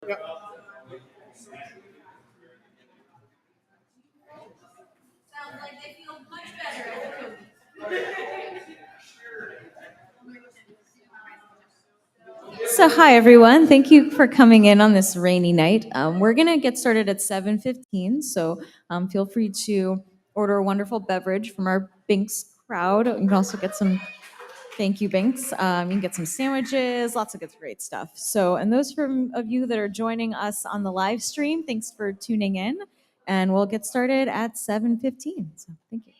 Yep. Sounds like they feel much better. So hi everyone, thank you for coming in on this rainy night. We're gonna get started at 7:15, so feel free to order a wonderful beverage from our Binks crowd. You can also get some, thank you Binks. You can get some sandwiches, lots of good, great stuff. So, and those of you that are joining us on the live stream, thanks for tuning in, and we'll get started at 7:15. So thank you.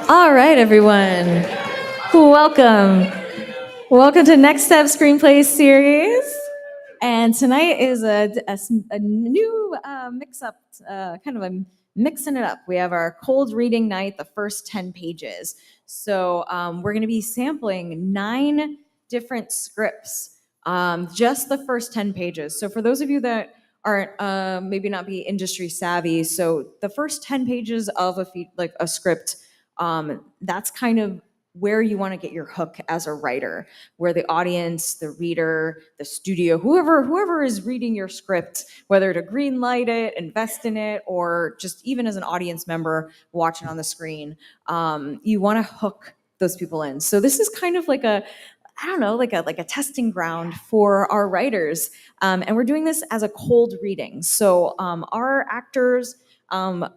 All right, everyone. Welcome. Welcome to Next Step Screenplays series. And tonight is a new mix-up, kind of a mixing it up. We have our cold reading night, the first 10 pages. So we're going to be sampling 9 different scripts just the first 10 pages. So for those of you that aren't maybe not be industry savvy, so the first 10 pages of like a script, that's kind of where you want to get your hook as a writer, where the audience, the reader, the studio, whoever is reading your script, whether to green light it, invest in it, or just even as an audience member watching on the screen, you want to hook those people in. So this is kind of like I don't know, like a testing ground for our writers, and we're doing this as a cold reading. So our actors,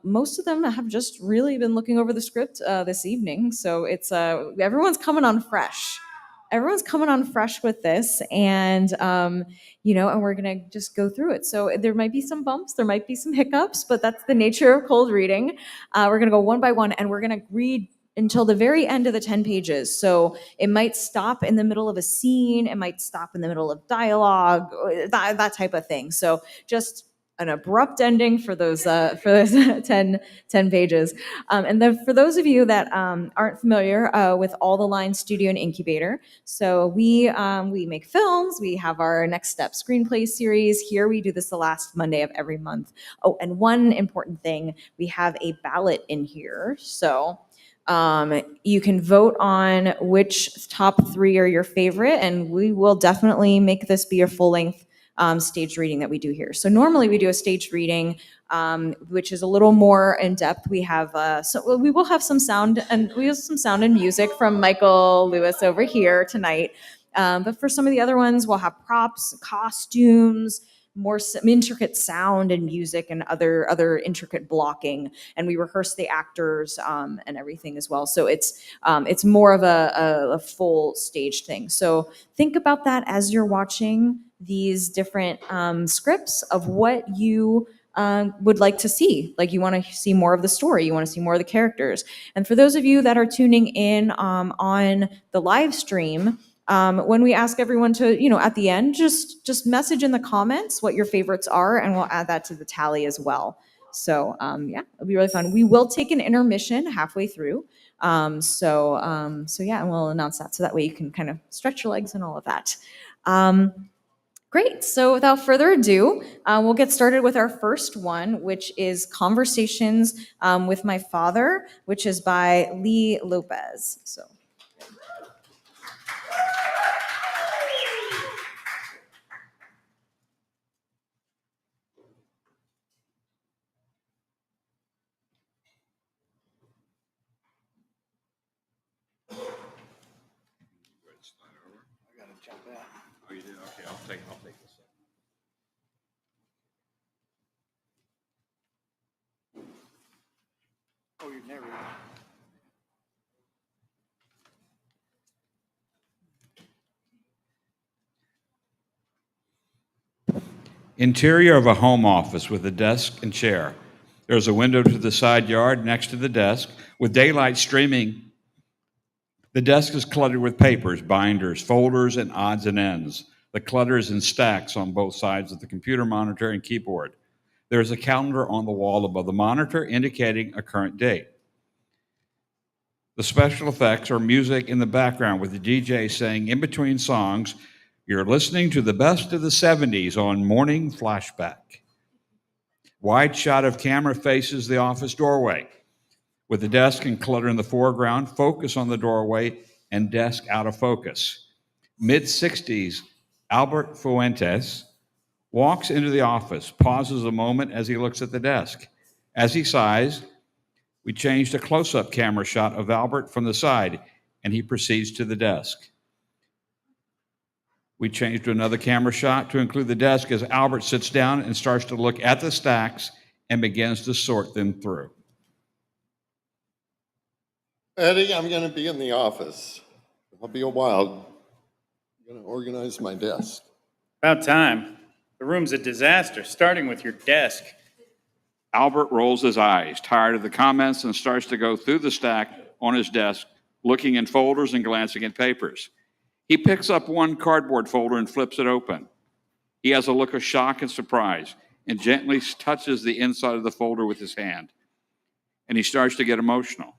most of them have just really been looking over the script this evening. So it's everyone's coming on fresh. Everyone's coming on fresh with this, and and we're gonna just go through it. So there might be some bumps, there might be some hiccups, but that's the nature of cold reading. We're gonna go one by one, and we're gonna read until the very end of the 10 pages. So it might stop in the middle of a scene, it might stop in the middle of dialogue, that type of thing. So just an abrupt ending for those 10 pages. And then for those of you that aren't familiar with All the Line Studio and Incubator, so we make films. We have our Next Step Screenplay series. Here we do this the last Monday of every month. Oh, and one important thing, we have a ballot in here. So you can vote on which top 3 are your favorite, and we will definitely make this be a full-length staged reading that we do here. So normally we do a staged reading, which is a little more in depth. We have we will have some sound, and we have some sound and music from Michael Lewis over here tonight. But for some of the other ones, we'll have props, costumes, more intricate sound and music and other intricate blocking, and we rehearse the actors and everything as well. So it's more of a full stage thing. So think about that as you're watching these different scripts of what you would like to see. Like, you want to see more of the story, you want to see more of the characters. And for those of you that are tuning in on the live stream, when we ask everyone to, at the end, just message in the comments what your favorites are, and we'll add that to the tally as well. So yeah, it'll be really fun. We will take an intermission halfway through. So yeah, and we'll announce that so that way you can kind of stretch your legs and all of that. Great. So without further ado, we'll get started with our first one, which is Conversations with My Father, which is by Lee Lopez. So. Oh, you did? Okay, I'll take this. Oh, you've never. Interior of a home office with a desk and chair. There's a window to the side yard next to the desk with daylight streaming. The desk is cluttered with papers, binders, folders, and odds and ends. The clutter is in stacks on both sides of the computer monitor and keyboard. There's a calendar on the wall above the monitor indicating a current date. The special effects are music in the background with the DJ saying in between songs, "You're listening to the best of the 70s on Morning Flashback." Wide shot of camera faces the office doorway. With the desk and clutter in the foreground, focus on the doorway and desk out of focus. Mid-60s, Albert Fuentes walks into the office, pauses a moment as he looks at the desk. As he sighs, we changed a close-up camera shot of Albert from the side, and he proceeds to the desk. We changed to another camera shot to include the desk as Albert sits down and starts to look at the stacks and begins to sort them through. Eddie, I'm going to be in the office. I'll be a while. I'm going to organize my desk. About time. The room's a disaster, starting with your desk. Albert rolls his eyes, tired of the comments, and starts to go through the stack on his desk, looking in folders and glancing at papers. He picks up one cardboard folder and flips it open. He has a look of shock and surprise and gently touches the inside of the folder with his hand. And he starts to get emotional.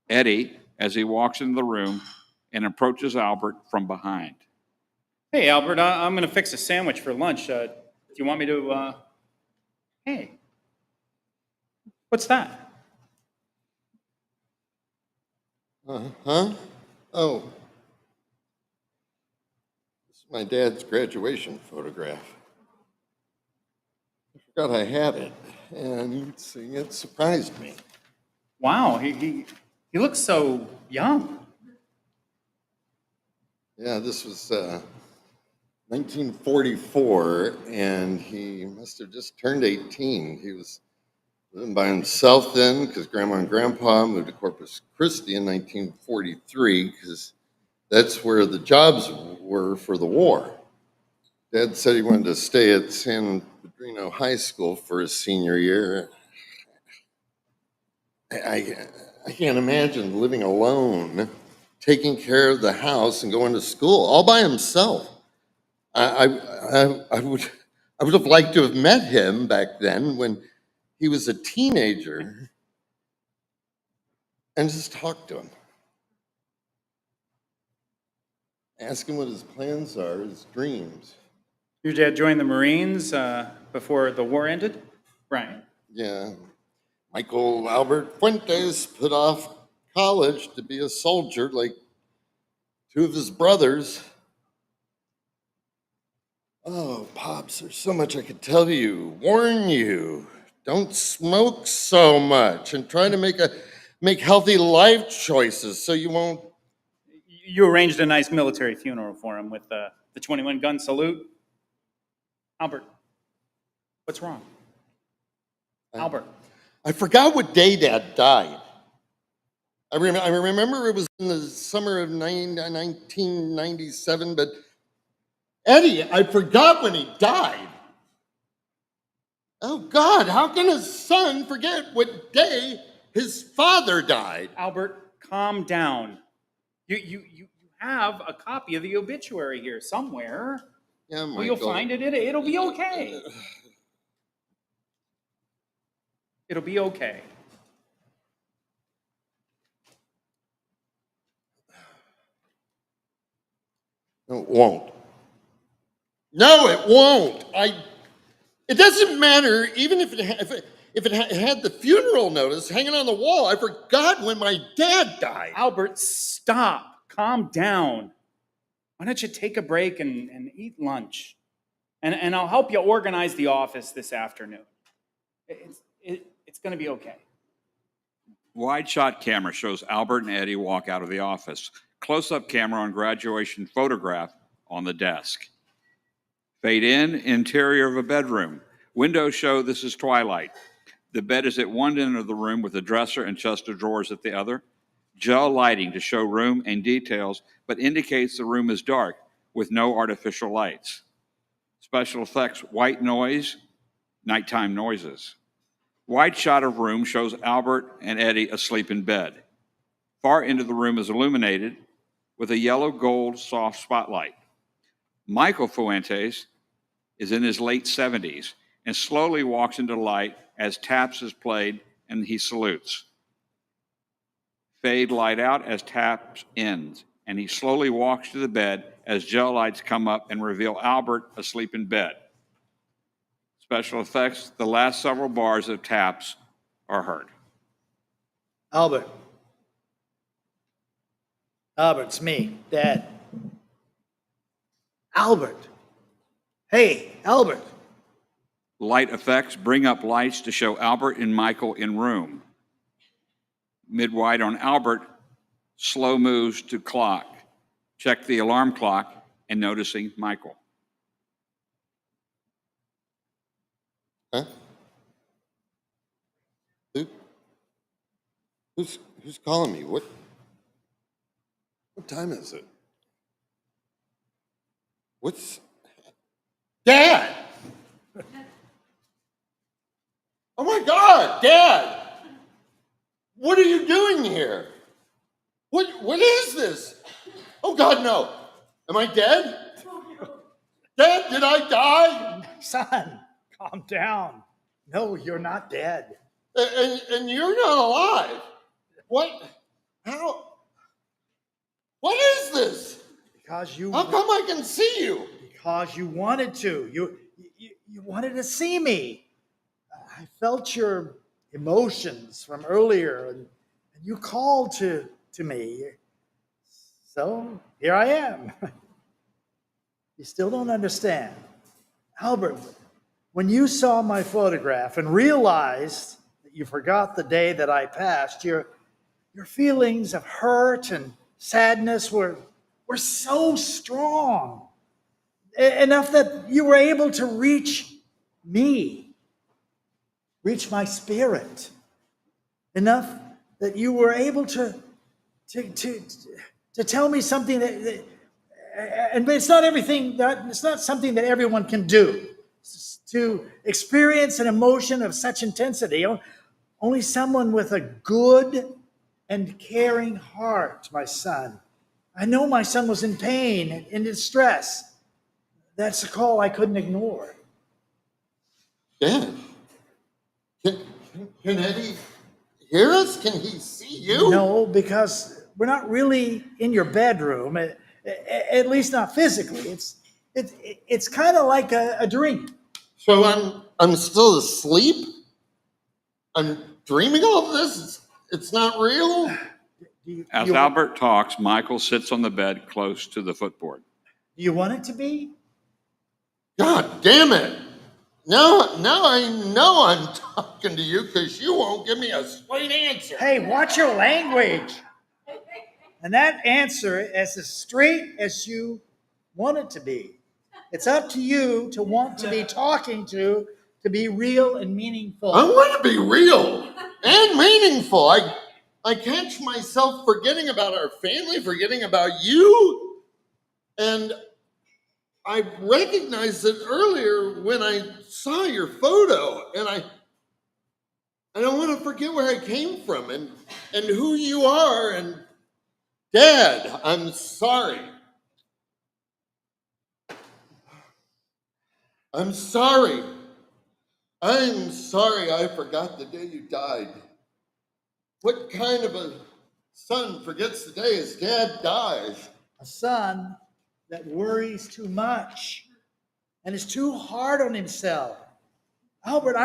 Eddie, as he walks into the room and approaches Albert from behind. Hey, Albert, I'm going to fix a sandwich for lunch. Do you want me to, Hey, what's that? Huh? Oh. This is my dad's graduation photograph. I forgot I had it, and seeing it surprised me. Wow, he looks so young. Yeah, this was 1944, and he must have just turned 18. He was living by himself then because Grandma and Grandpa moved to Corpus Christi in 1943 because that's where the jobs were for the war. Dad said he wanted to stay at San Pedrino High School for his senior year. I can't imagine living alone, taking care of the house and going to school all by himself. I would have liked to have met him back then when he was a teenager and just talked to him. Ask him what his plans are, his dreams. Your dad joined the Marines before the war ended? Right. Yeah. Michael Albert Fuentes put off college to be a soldier like two of his brothers. Oh, Pops, there's so much I could tell you, warn you. Don't smoke so much and try to make healthy life choices so you won't. You arranged a nice military funeral for him with the 21-gun salute. Albert, what's wrong? Albert. I forgot what day Dad died. I remember it was in the summer of 1997, but Eddie, I forgot when he died. Oh God, how can a son forget what day his father died? Albert, calm down. You have a copy of the obituary here somewhere. Yeah, Well, you'll find it. It'll be okay. It'll be okay. No, it won't. No, it won't. It doesn't matter, even if it had the funeral notice hanging on the wall. I forgot when my dad died. Albert, stop. Calm down. Why don't you take a break and eat lunch? And I'll help you organize the office this afternoon. It's going to be okay. Wide shot camera shows Albert and Eddie walk out of the office. Close-up camera on graduation photograph on the desk. Fade in, interior of a bedroom. Windows show this is twilight. The bed is at one end of the room with a dresser and chest of drawers at the other. Gel lighting to show room and details, but indicates the room is dark with no artificial lights. Special effects, white noise, nighttime noises. Wide shot of room shows Albert and Eddie asleep in bed. Far end of the room is illuminated with a yellow gold soft spotlight. Michael Fuentes is in his late 70s and slowly walks into light as taps is played and he salutes. Fade light out as taps ends, and he slowly walks to the bed as gel lights come up and reveal Albert asleep in bed. Special effects, the last several bars of taps are heard. Albert. Albert, it's me, Dad. Albert. Hey, Albert. Light effects bring up lights to show Albert and Michael in room. Mid-wide on Albert, slow moves to clock. Check the alarm clock and noticing Michael. Huh? Who's calling me? What time is it? What's Dad? Oh my God, Dad! What are you doing here? What is this? Oh God, no. Am I dead? Dad, did I die? Son, calm down. No, you're not dead. And you're not alive. What? How? What is this? Because you How come I can see you? because you wanted to. You wanted to see me. I felt your emotions from earlier, and you called to me. So here I am. You still don't understand. Albert, when you saw my photograph and realized that you forgot the day that I passed, your feelings of hurt and sadness were so strong, enough that you were able to reach me, reach my spirit, enough that you were able to tell me something and it's not everything that it's not something that everyone can do. To experience an emotion of such intensity, only someone with a good and caring heart, my son. I know my son was in pain and in distress. That's a call I couldn't ignore. Dad, can Eddie hear us? Can he see you? No, because we're not really in your bedroom, at least not physically. It's kind of like a dream. So I'm still asleep? I'm dreaming all this? It's not real? As Albert talks, Michael sits on the bed close to the footboard. Do you want it to be? God damn it. Now I know I'm talking to you because you won't give me a straight answer. Hey, watch your language. And that answer is as straight as you want it to be. It's up to you to want to be talking to be real and meaningful. I want to be real and meaningful. I catch myself forgetting about our family, forgetting about you. And I recognized it earlier when I saw your photo. And I don't want to forget where I came from and who you are. And Dad, I'm sorry. I'm sorry. I'm sorry I forgot the day you died. What kind of a son forgets the day his dad dies? A son that worries too much and is too hard on himself. Albert,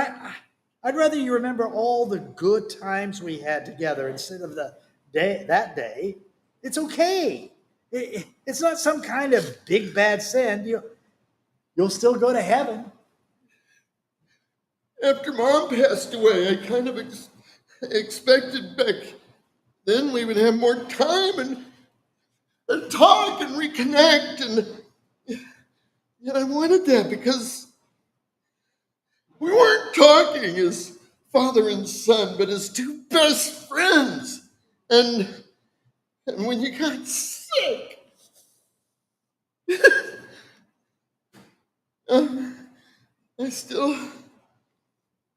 I'd rather you remember all the good times we had together instead of that day. It's okay. It's not some kind of big bad sin. You'll still go to heaven. After Mom passed away, I kind of expected back then we would have more time and talk and reconnect. And yet I wanted that because we weren't talking as father and son, but as two best friends. And when you got sick, I still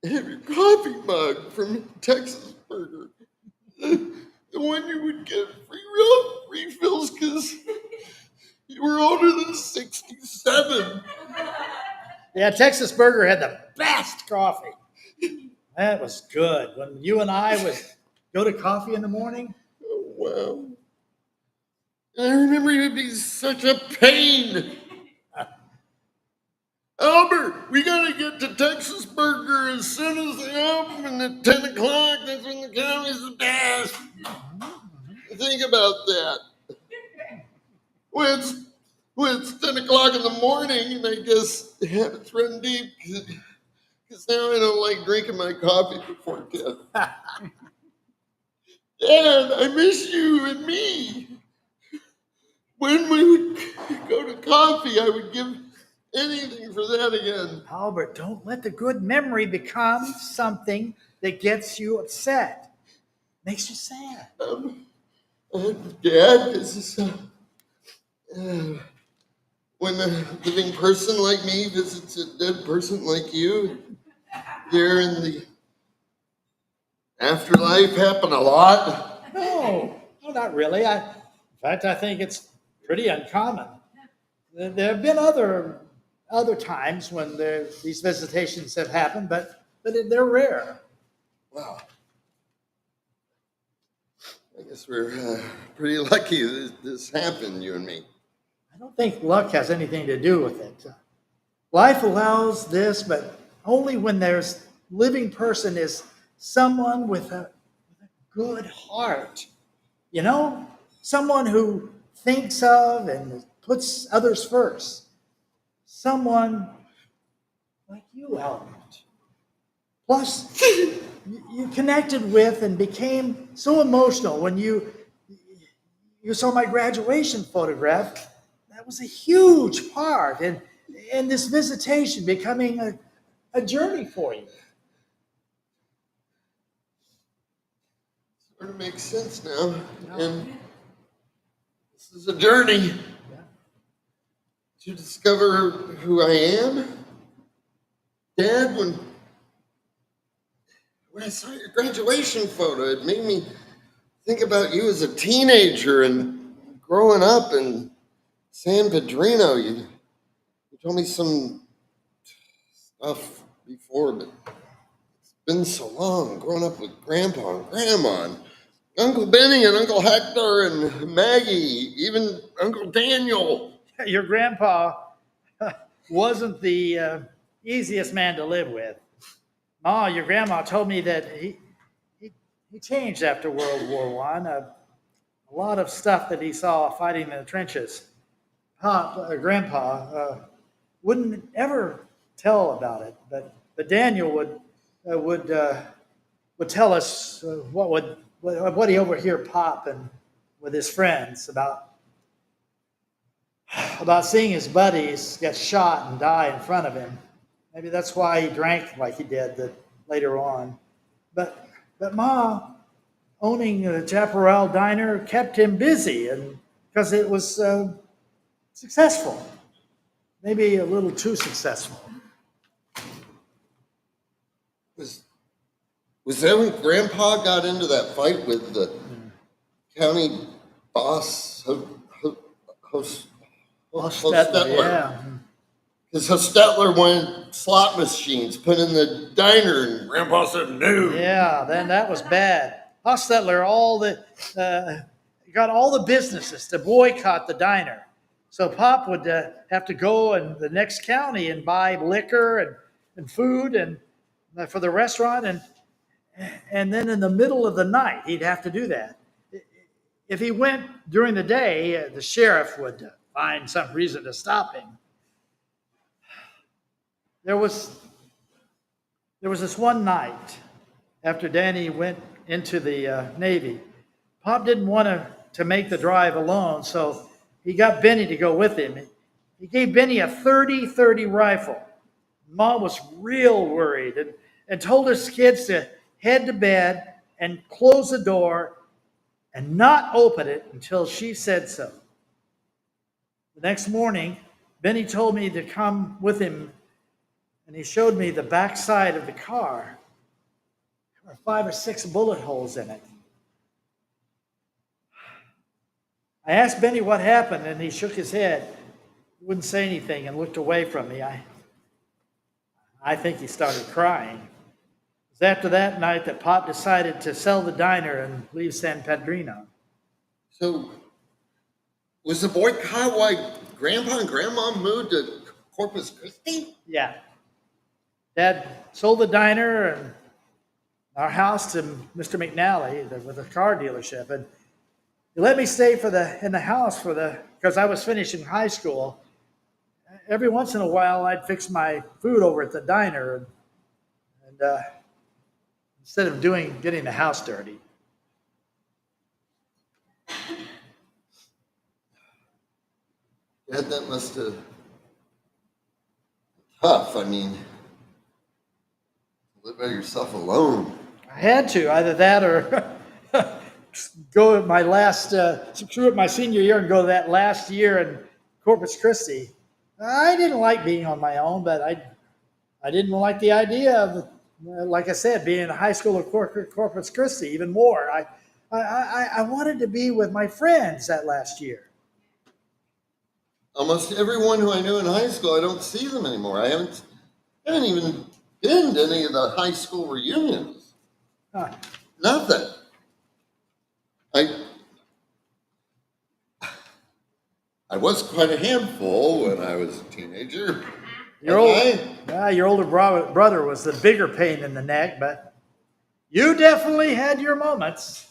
have your coffee mug from Texas Burger. The one you would get free refills because you were older than 67. Yeah, Texas Burger had the best coffee. That was good. When you and I would go to coffee in the morning. Oh, wow. I remember you'd be such a pain. Albert, we gotta get to Texas Burger as soon as they open at 10 o'clock. That's when the coffee's the best. Think about that. When it's 10 o'clock in the morning, and I guess the habits run deep, because now I don't like drinking my coffee before 10. Dad, I miss you and me. When we would go to coffee, I would give anything for that again. Albert, don't let the good memory become something that gets you upset. Makes you sad. Dad, this is when a living person like me visits a dead person like you, there in the afterlife happen a lot. No, not really. In fact, I think it's pretty uncommon. There have been other times when these visitations have happened, but they're rare. Wow. I guess we're pretty lucky that this happened, you and me. I don't think luck has anything to do with it. Life allows this, but only when there's living person is someone with a good heart. You know, someone who thinks of and puts others first. Someone like you, Albert. Plus, you connected with and became so emotional when you saw my graduation photograph. That was a huge part in this visitation becoming a journey for you. Sort of makes sense now. And this is a journey to discover who I am. Dad, when I saw your graduation photo, it made me think about you as a teenager and growing up in San Pedrino. You told me some stuff before, but it's been so long growing up with Grandpa and Grandma and Uncle Benny and Uncle Hector and Maggie, even Uncle Daniel. Your grandpa wasn't the easiest man to live with. Ma, your grandma told me that he changed after World War I. A lot of stuff that he saw fighting in the trenches. Grandpa wouldn't ever tell about it, but Daniel would tell us what he overhear Pop and with his friends about seeing his buddies get shot and die in front of him. Maybe that's why he drank like he did later on. But Ma, owning a Chaparral diner kept him busy, and because it was successful, maybe a little too successful. Was that when Grandpa got into that fight with the county boss, Hostetler? Yeah. Because Hostetler wanted slot machines put in the diner, and Grandpa said no. Yeah, then that was bad. Hostetler got all the businesses to boycott the diner. So Pop would have to go in the next county and buy liquor and food and for the restaurant, and then in the middle of the night he'd have to do that. If he went during the day, the sheriff would find some reason to stop him. There was this one night after Danny went into the Navy. Pop didn't want to make the drive alone, so he got Benny to go with him. He gave Benny a 30-30 rifle. Mom was real worried and told his kids to head to bed and close the door and not open it until she said so. The next morning, Benny told me to come with him, and he showed me the back side of the car. There were 5 or 6 bullet holes in it. I asked Benny what happened, and he shook his head. He wouldn't say anything and looked away from me. I think he started crying. It was after that night that Pop decided to sell the diner and leave San Pedrino. So, was the boycott why Grandpa and Grandma moved to Corpus Christi? Yeah. Dad sold the diner and our house to Mr. McNally with a car dealership, and he let me stay in the house because I was finishing high school. Every once in a while, I'd fix my food over at the diner, and instead of getting the house dirty. Dad, that must have been tough. I mean, live by yourself alone. I had to, either that or go at my last, screw up my senior year and go that last year in Corpus Christi. I didn't like being on my own, but I didn't like the idea of, like I said, being in high school at Corpus Christi even more. I wanted to be with my friends that last year. Almost everyone who I knew in high school, I don't see them anymore. I haven't even been to any of the high school reunions. Huh. Nothing. I was quite a handful when I was a teenager. Your older brother was the bigger pain in the neck, but you definitely had your moments.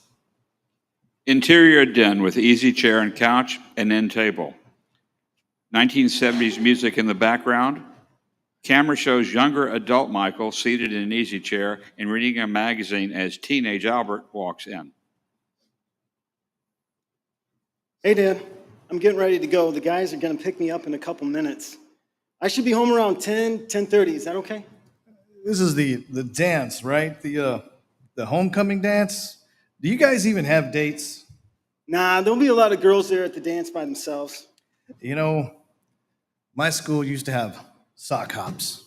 Interior den with easy chair and couch and end table. 1970s music in the background. Camera shows younger adult Michael seated in an easy chair and reading a magazine as teenage Albert walks in. Hey, Dad. I'm getting ready to go. The guys are going to pick me up in a couple minutes. I should be home around 10:30. Is that okay? This is the dance, right? The homecoming dance. Do you guys even have dates? Nah, there'll be a lot of girls there at the dance by themselves. You know, my school used to have sock hops.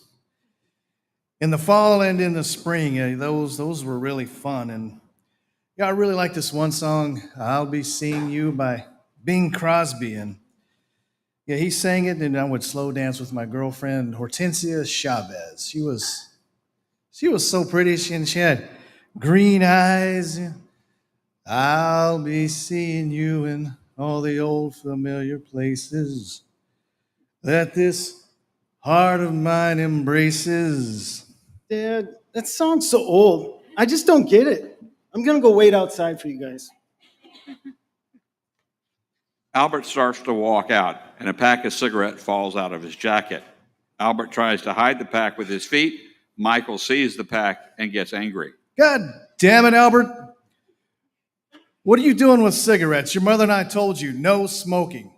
In the fall and in the spring, those were really fun. And yeah, I really like this one song, "I'll Be Seeing You" by Bing Crosby. And yeah, he sang it, and I would slow dance with my girlfriend, Hortensia Chavez. She was so pretty, and she had green eyes. I'll be seeing you in all the old familiar places that this heart of mine embraces. Dad, that song's so old. I just don't get it. I'm going to go wait outside for you guys. Albert starts to walk out, and a pack of cigarettes falls out of his jacket. Albert tries to hide the pack with his feet. Michael sees the pack and gets angry. God damn it, Albert. What are you doing with cigarettes? Your mother and I told you no smoking.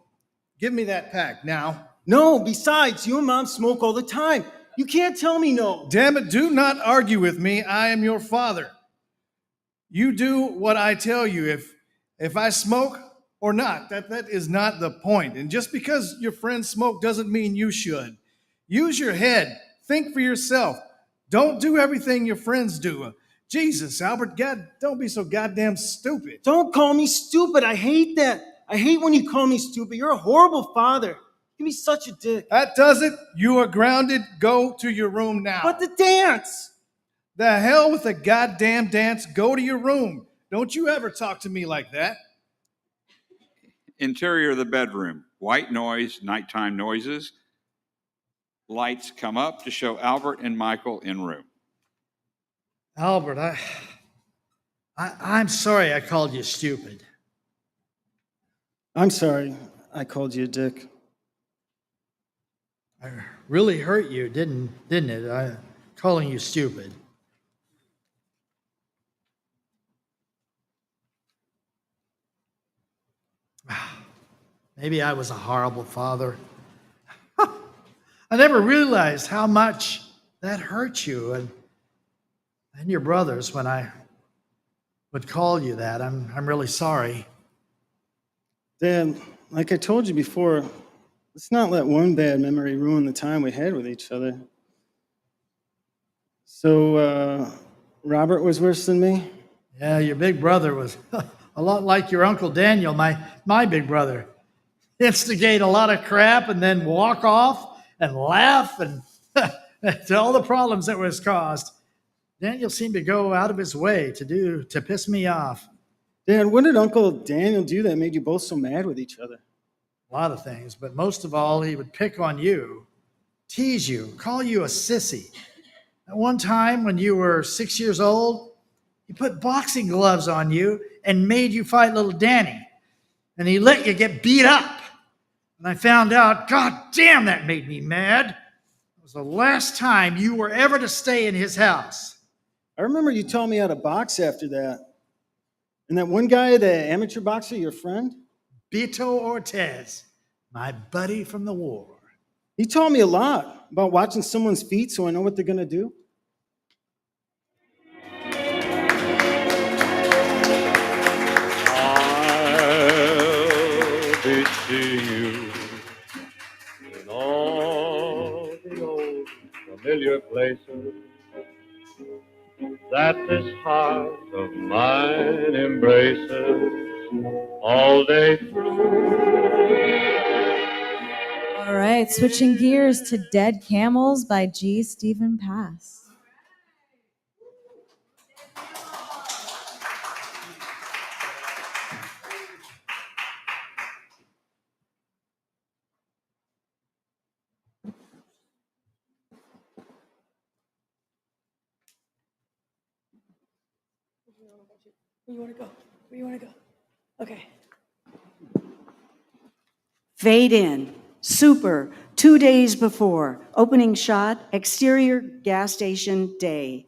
Give me that pack now. No, besides, you and Mom smoke all the time. You can't tell me no. Damn it, do not argue with me. I am your father. You do what I tell you. If I smoke or not, that is not the point. And just because your friends smoke doesn't mean you should. Use your head. Think for yourself. Don't do everything your friends do. Jesus, Albert, God, don't be so goddamn stupid. Don't call me stupid. I hate that. I hate when you call me stupid. You're a horrible father. Give me such a dick. That does it. You are grounded. Go to your room now. But the dance. The hell with the goddamn dance. Go to your room. Don't you ever talk to me like that. Interior of the bedroom. White noise, nighttime noises. Lights come up to show Albert and Michael in room. Albert, I'm sorry I called you stupid. I'm sorry I called you a dick. I really hurt you, didn't it? Calling you stupid. Maybe I was a horrible father. I never realized how much that hurt you and your brothers when I would call you that. I'm really sorry. Dad, like I told you before, let's not let one bad memory ruin the time we had with each other. So, Robert was worse than me? Yeah, your big brother was a lot like your Uncle Daniel, my big brother. Instigate a lot of crap and then walk off and laugh and to all the problems that was caused. Daniel seemed to go out of his way to piss me off. Dad, what did Uncle Daniel do that made you both so mad with each other? A lot of things, but most of all, he would pick on you, tease you, call you a sissy. At one time when you were 6 years old, he put boxing gloves on you and made you fight little Danny. And he let you get beat up. And I found out, God damn, that made me mad. It was the last time you were ever to stay in his house. I remember you taught me how to box after that. And that one guy, the amateur boxer, your friend? Beto Ortiz, my buddy from the war. He taught me a lot about watching someone's feet so I know what they're going to do. I'll be seeing you in all the old familiar places that this heart of mine embraces all day through. All right, switching gears to Dead Camels by G. Stephen Pass. Where you want to go? Where you want to go? Okay. Fade in. Super. 2 days before. Opening shot. Exterior gas station day.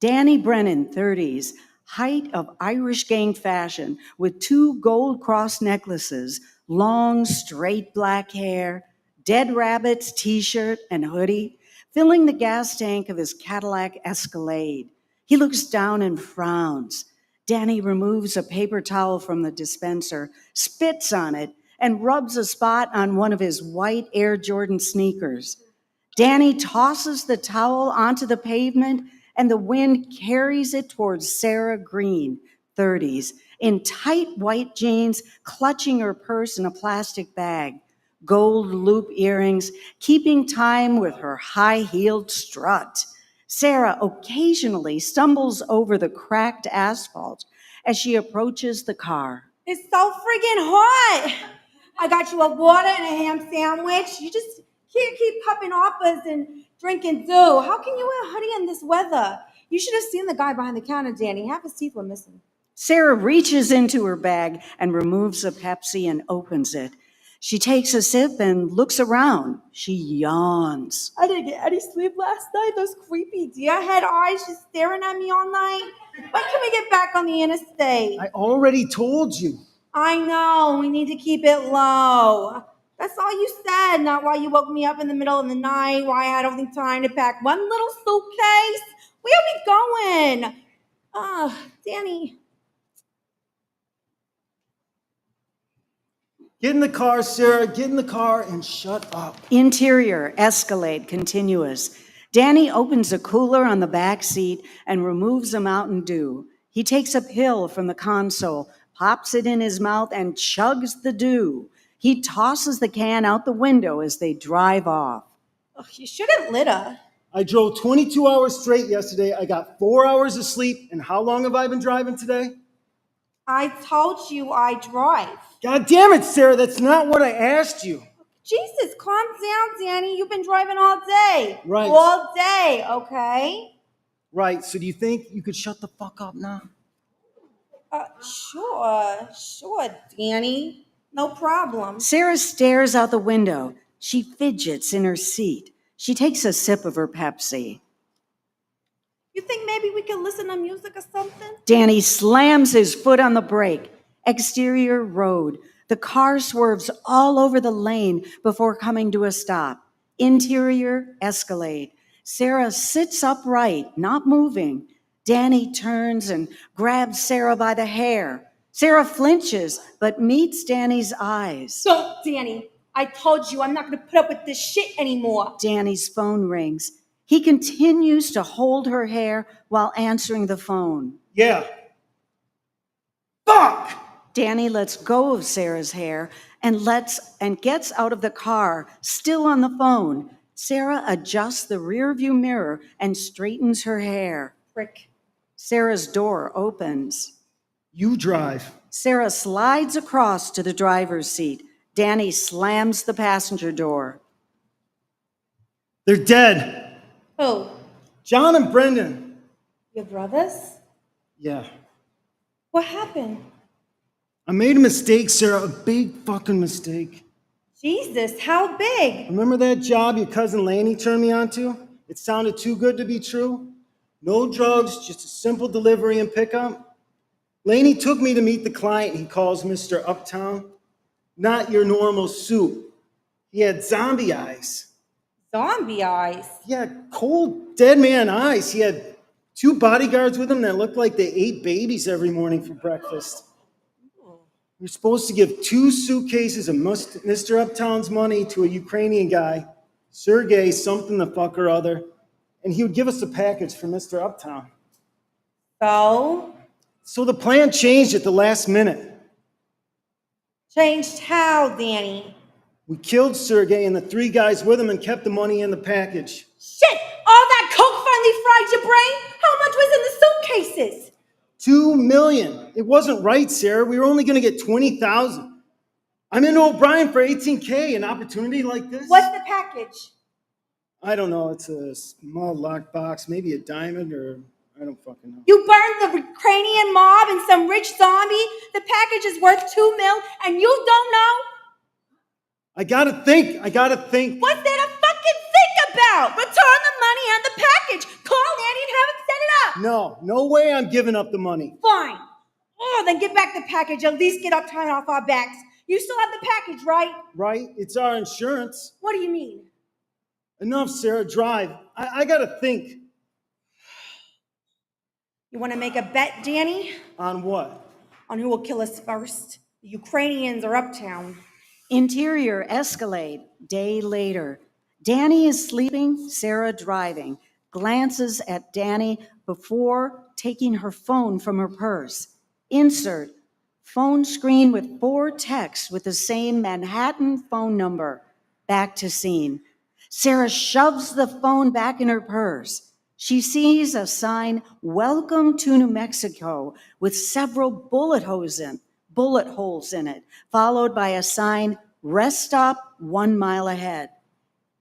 Danny Brennan, 30s. Height of Irish gang fashion with 2 gold cross necklaces, long, straight black hair, Dead Rabbits t-shirt and hoodie, filling the gas tank of his Cadillac Escalade. He looks down and frowns. Danny removes a paper towel from the dispenser, spits on it, and rubs a spot on one of his white Air Jordan sneakers. Danny tosses the towel onto the pavement, and the wind carries it towards Sarah Green, 30s, in tight white jeans, clutching her purse in a plastic bag, gold loop earrings, keeping time with her high-heeled strut. Sarah occasionally stumbles over the cracked asphalt as she approaches the car. It's so friggin' hot. I got you a water and a ham sandwich. You just can't keep popping oppas and drinking dew. How can you wear a hoodie in this weather? You should have seen the guy behind the counter, Danny. Half his teeth were missing. Sarah reaches into her bag and removes a Pepsi and opens it. She takes a sip and looks around. She yawns. I didn't get any sleep last night. Those creepy deer head eyes just staring at me all night. When can we get back on the interstate? I already told you. I know. We need to keep it low. That's all you said, not why you woke me up in the middle of the night, why I had only time to pack one little suitcase. Where are we going? Danny. Get in the car, Sarah. Get in the car and shut up. Interior, Escalade, continuous. Danny opens a cooler on the back seat and removes a Mountain Dew. He takes a pill from the console, pops it in his mouth, and chugs the dew. He tosses the can out the window as they drive off. Ugh, you shouldn't litter. I drove 22 hours straight yesterday. I got 4 hours of sleep. And how long have I been driving today? I told you I drive. God damn it, Sarah. That's not what I asked you. Jesus, calm down, Danny. You've been driving all day. Right. All day, okay? Right. So do you think you could shut the fuck up now? Sure, Danny. No problem. Sarah stares out the window. She fidgets in her seat. She takes a sip of her Pepsi. You think maybe we could listen to music or something? Danny slams his foot on the brake. Exterior road. The car swerves all over the lane before coming to a stop. Interior Escalade. Sarah sits upright, not moving. Danny turns and grabs Sarah by the hair. Sarah flinches, but meets Danny's eyes. Don't, Danny. I told you I'm not going to put up with this shit anymore. Danny's phone rings. He continues to hold her hair while answering the phone. Yeah. Fuck! Danny lets go of Sarah's hair and gets out of the car, still on the phone. Sarah adjusts the rearview mirror and straightens her hair. Prick. Sarah's door opens. You drive. Sarah slides across to the driver's seat. Danny slams the passenger door. They're dead. Who? John and Brendan. Your brothers? Yeah. What happened? I made a mistake, Sarah. A big fucking mistake. Jesus, how big? Remember that job your cousin Laney turned me onto? It sounded too good to be true. No drugs, just a simple delivery and pickup. Laney took me to meet the client he calls Mr. Uptown. Not your normal suit. He had zombie eyes. Zombie eyes? Yeah, cold, dead man eyes. He had 2 bodyguards with him that looked like they ate babies every morning for breakfast. You're supposed to give 2 suitcases of Mr. Uptown's money to a Ukrainian guy, Sergey something the fuck or other, and he would give us a package for Mr. Uptown. So the plan changed at the last minute. Changed how, Danny? We killed Sergey and the 3 guys with him and kept the money in the package. Shit! All that coke finally fried your brain? How much was in the suitcases? $2 million. It wasn't right, Sarah. We were only going to get $20,000. I'm into O'Brien for $18K. An opportunity like this? What's the package? I don't know. It's a small locked box, maybe a diamond or, I don't don't fucking know. You burned the Ukrainian mob and some rich zombie. The package is worth $2 million, and you don't know? I gotta think. What's there to fucking think about? Return the money and the package. Call Andy and have him set it up. No way I'm giving up the money. Fine. Oh, then give back the package. At least get uptime off our backs. You still have the package, right? Right? It's our insurance. What do you mean? Enough, Sarah, drive. I gotta think. You want to make a bet, Danny? On what? On who will kill us first? The Ukrainians or Uptown? Interior Escalade, day later. Danny is sleeping, Sarah driving. Glances at Danny before taking her phone from her purse. Insert, phone screen with 4 texts with the same Manhattan phone number. Back to scene. Sarah shoves the phone back in her purse. She sees a sign, Welcome to New Mexico, with several bullet holes in it, followed by a sign, Rest Stop 1 mile ahead.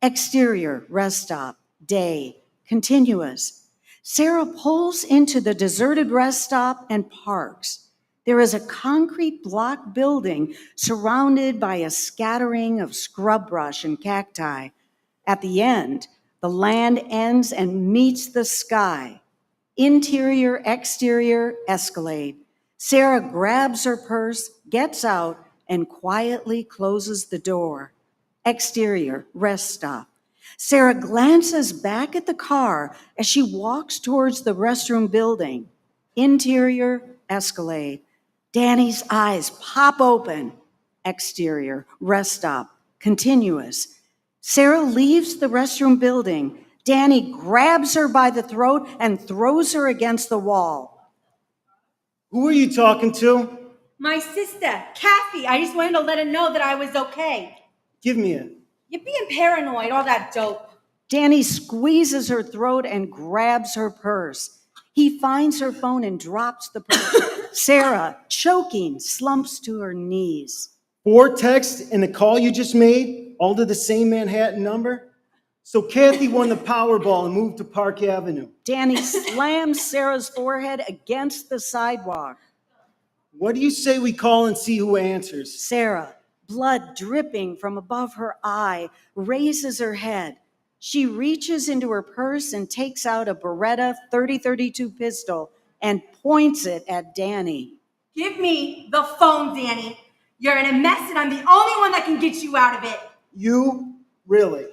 Exterior, rest stop, day, continuous. Sarah pulls into the deserted rest stop and parks. There is a concrete block building surrounded by a scattering of scrub brush and cacti. At the end, the land ends and meets the sky. Interior, exterior, Escalade. Sarah grabs her purse, gets out, and quietly closes the door. Exterior, rest stop. Sarah glances back at the car as she walks towards the restroom building. Interior, Escalade. Danny's eyes pop open. Exterior, rest stop, continuous. Sarah leaves the restroom building. Danny grabs her by the throat and throws her against the wall. Who are you talking to? My sister, Kathy. I just wanted to let her know that I was okay. Give me it. You're being paranoid, all that dope. Danny squeezes her throat and grabs her purse. He finds her phone and drops the purse. Sarah, choking, slumps to her knees. 4 texts and the call you just made, all to the same Manhattan number? So Kathy won the Powerball and moved to Park Avenue. Danny slams Sarah's forehead against the sidewalk. What do you say we call and see who answers? Sarah, blood dripping from above her eye, raises her head. She reaches into her purse and takes out a Beretta .30-32 pistol and points it at Danny. Give me the phone, Danny. You're in a mess and I'm the only one that can get you out of it. You? Really?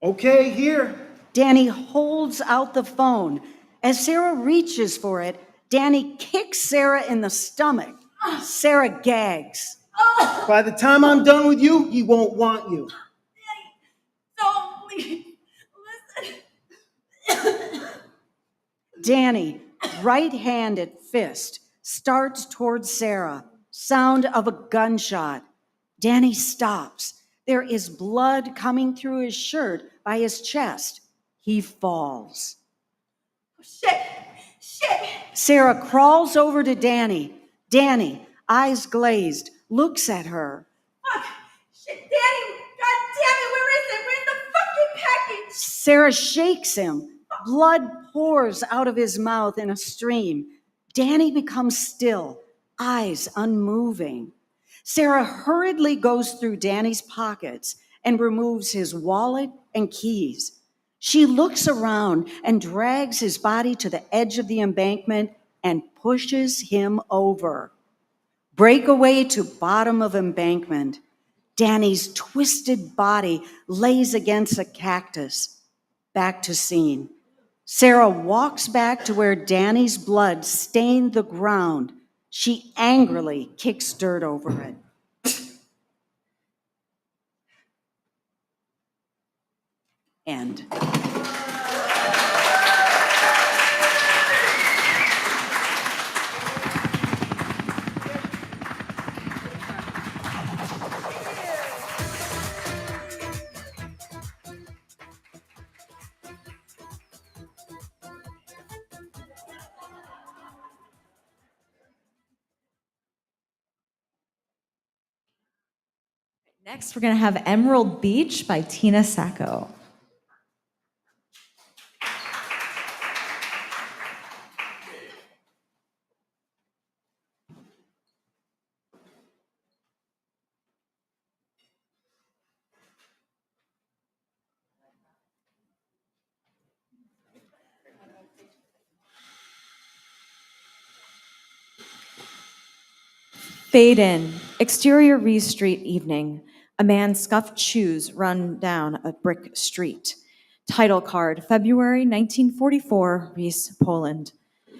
Okay, here. Danny holds out the phone. As Sarah reaches for it, Danny kicks Sarah in the stomach. Sarah gags. By the time I'm done with you, he won't want you. Don't please listen. Danny, right-handed fist, starts towards Sarah. Sound of a gunshot. Danny stops. There is blood coming through his shirt by his chest. He falls. Shit. Sarah crawls over to Danny. Danny, eyes glazed, looks at her. Fuck. Shit, Danny. God damn it. Where is it? Where's the fucking package? Sarah shakes him. Blood pours out of his mouth in a stream. Danny becomes still, eyes unmoving. Sarah hurriedly goes through Danny's pockets and removes his wallet and keys. She looks around and drags his body to the edge of the embankment and pushes him over. Breakaway to bottom of embankment. Danny's twisted body lays against a cactus. Back to scene. Sarah walks back to where Danny's blood stained the ground. She angrily kicks dirt over it. End. Next, we're going to have Emerald Beach by Tina Sacco. Fade in. Exterior Reese Street evening. A man's scuffed shoes run down a brick street. Title card, February 1944, Reese, Poland.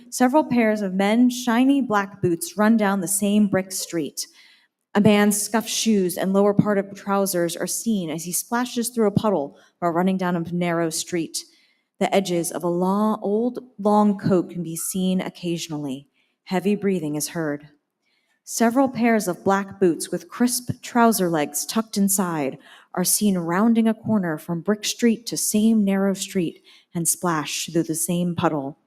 Several pairs of men's shiny black boots run down the same brick street. A man's scuffed shoes and lower part of trousers are seen as he splashes through a puddle while running down a narrow street. The edges of a old long coat can be seen occasionally. Heavy breathing is heard. Several pairs of black boots with crisp trouser legs tucked inside are seen rounding a corner from brick street to same narrow street and splash through the same puddle.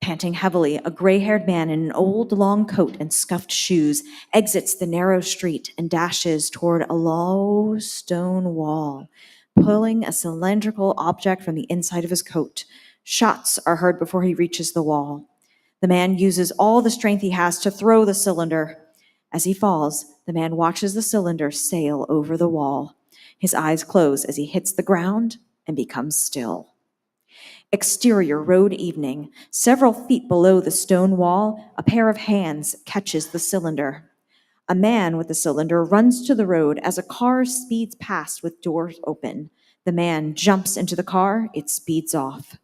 Panting heavily, a gray-haired man in an old long coat and scuffed shoes exits the narrow street and dashes toward a low stone wall, pulling a cylindrical object from the inside of his coat. Shots are heard before he reaches the wall. The man uses all the strength he has to throw the cylinder. As he falls, the man watches the cylinder sail over the wall. His eyes close as he hits the ground and becomes still. Exterior road evening. Several feet below the stone wall, a pair of hands catches the cylinder. A man with the cylinder runs to the road as a car speeds past with doors open. The man jumps into the car. It speeds off.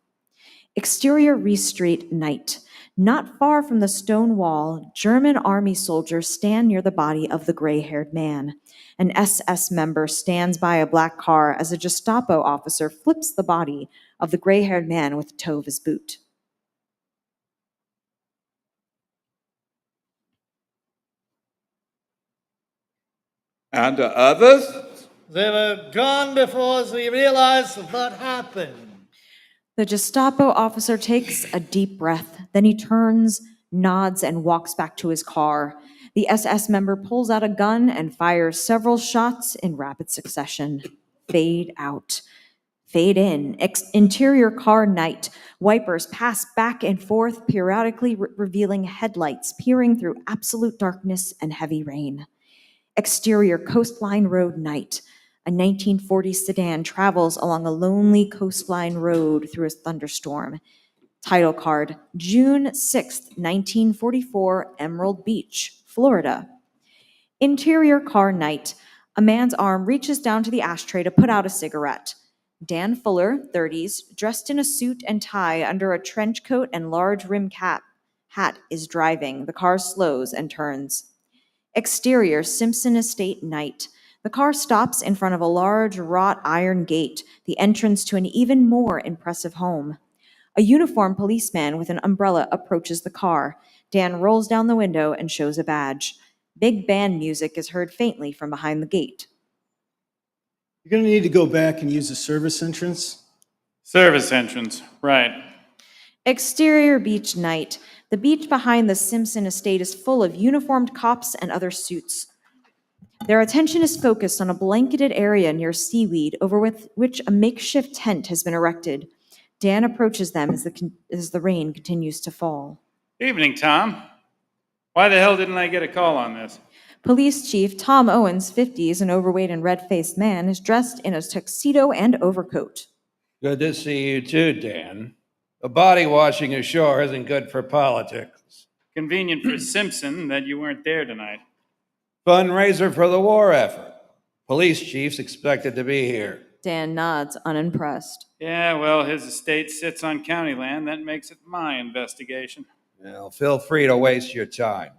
Exterior Reese Street night. Not far from the stone wall, German army soldiers stand near the body of the gray-haired man. An SS member stands by a black car as a Gestapo officer flips the body of the gray-haired man with the toe of his boot. And to others? They were gone before we realized what happened. The Gestapo officer takes a deep breath. Then he turns, nods, and walks back to his car. The SS member pulls out a gun and fires several shots in rapid succession. Fade out. Fade in. Interior car night. Wipers pass back and forth, periodically revealing headlights peering through absolute darkness and heavy rain. Exterior coastline road night. A 1940 sedan travels along a lonely coastline road through a thunderstorm. Title card, June 6th, 1944, Emerald Beach, Florida. Interior car night. A man's arm reaches down to the ashtray to put out a cigarette. Dan Fuller, 30s, dressed in a suit and tie under a trench coat and large rim cap hat, is driving. The car slows and turns. Exterior Simpson Estate night. The car stops in front of a large wrought iron gate, the entrance to an even more impressive home. A uniformed policeman with an umbrella approaches the car. Dan rolls down the window and shows a badge. Big band music is heard faintly from behind the gate. You're going to need to go back and use the service entrance. Service entrance, right. Exterior beach night. The beach behind the Simpson estate is full of uniformed cops and other suits. Their attention is focused on a blanketed area near seaweed over which a makeshift tent has been erected. Dan approaches them as the rain continues to fall. Evening, Tom. Why the hell didn't I get a call on this? Police Chief Tom Owens, 50s, an overweight and red-faced man, is dressed in a tuxedo and overcoat. Good to see you too, Dan. The body washing ashore isn't good for politics. Convenient for Simpson that you weren't there tonight. Fundraiser for the war effort. Police chief's expected to be here. Dan nods, unimpressed. Yeah, well, his estate sits on county land. That makes it my investigation. Well, feel free to waste your time.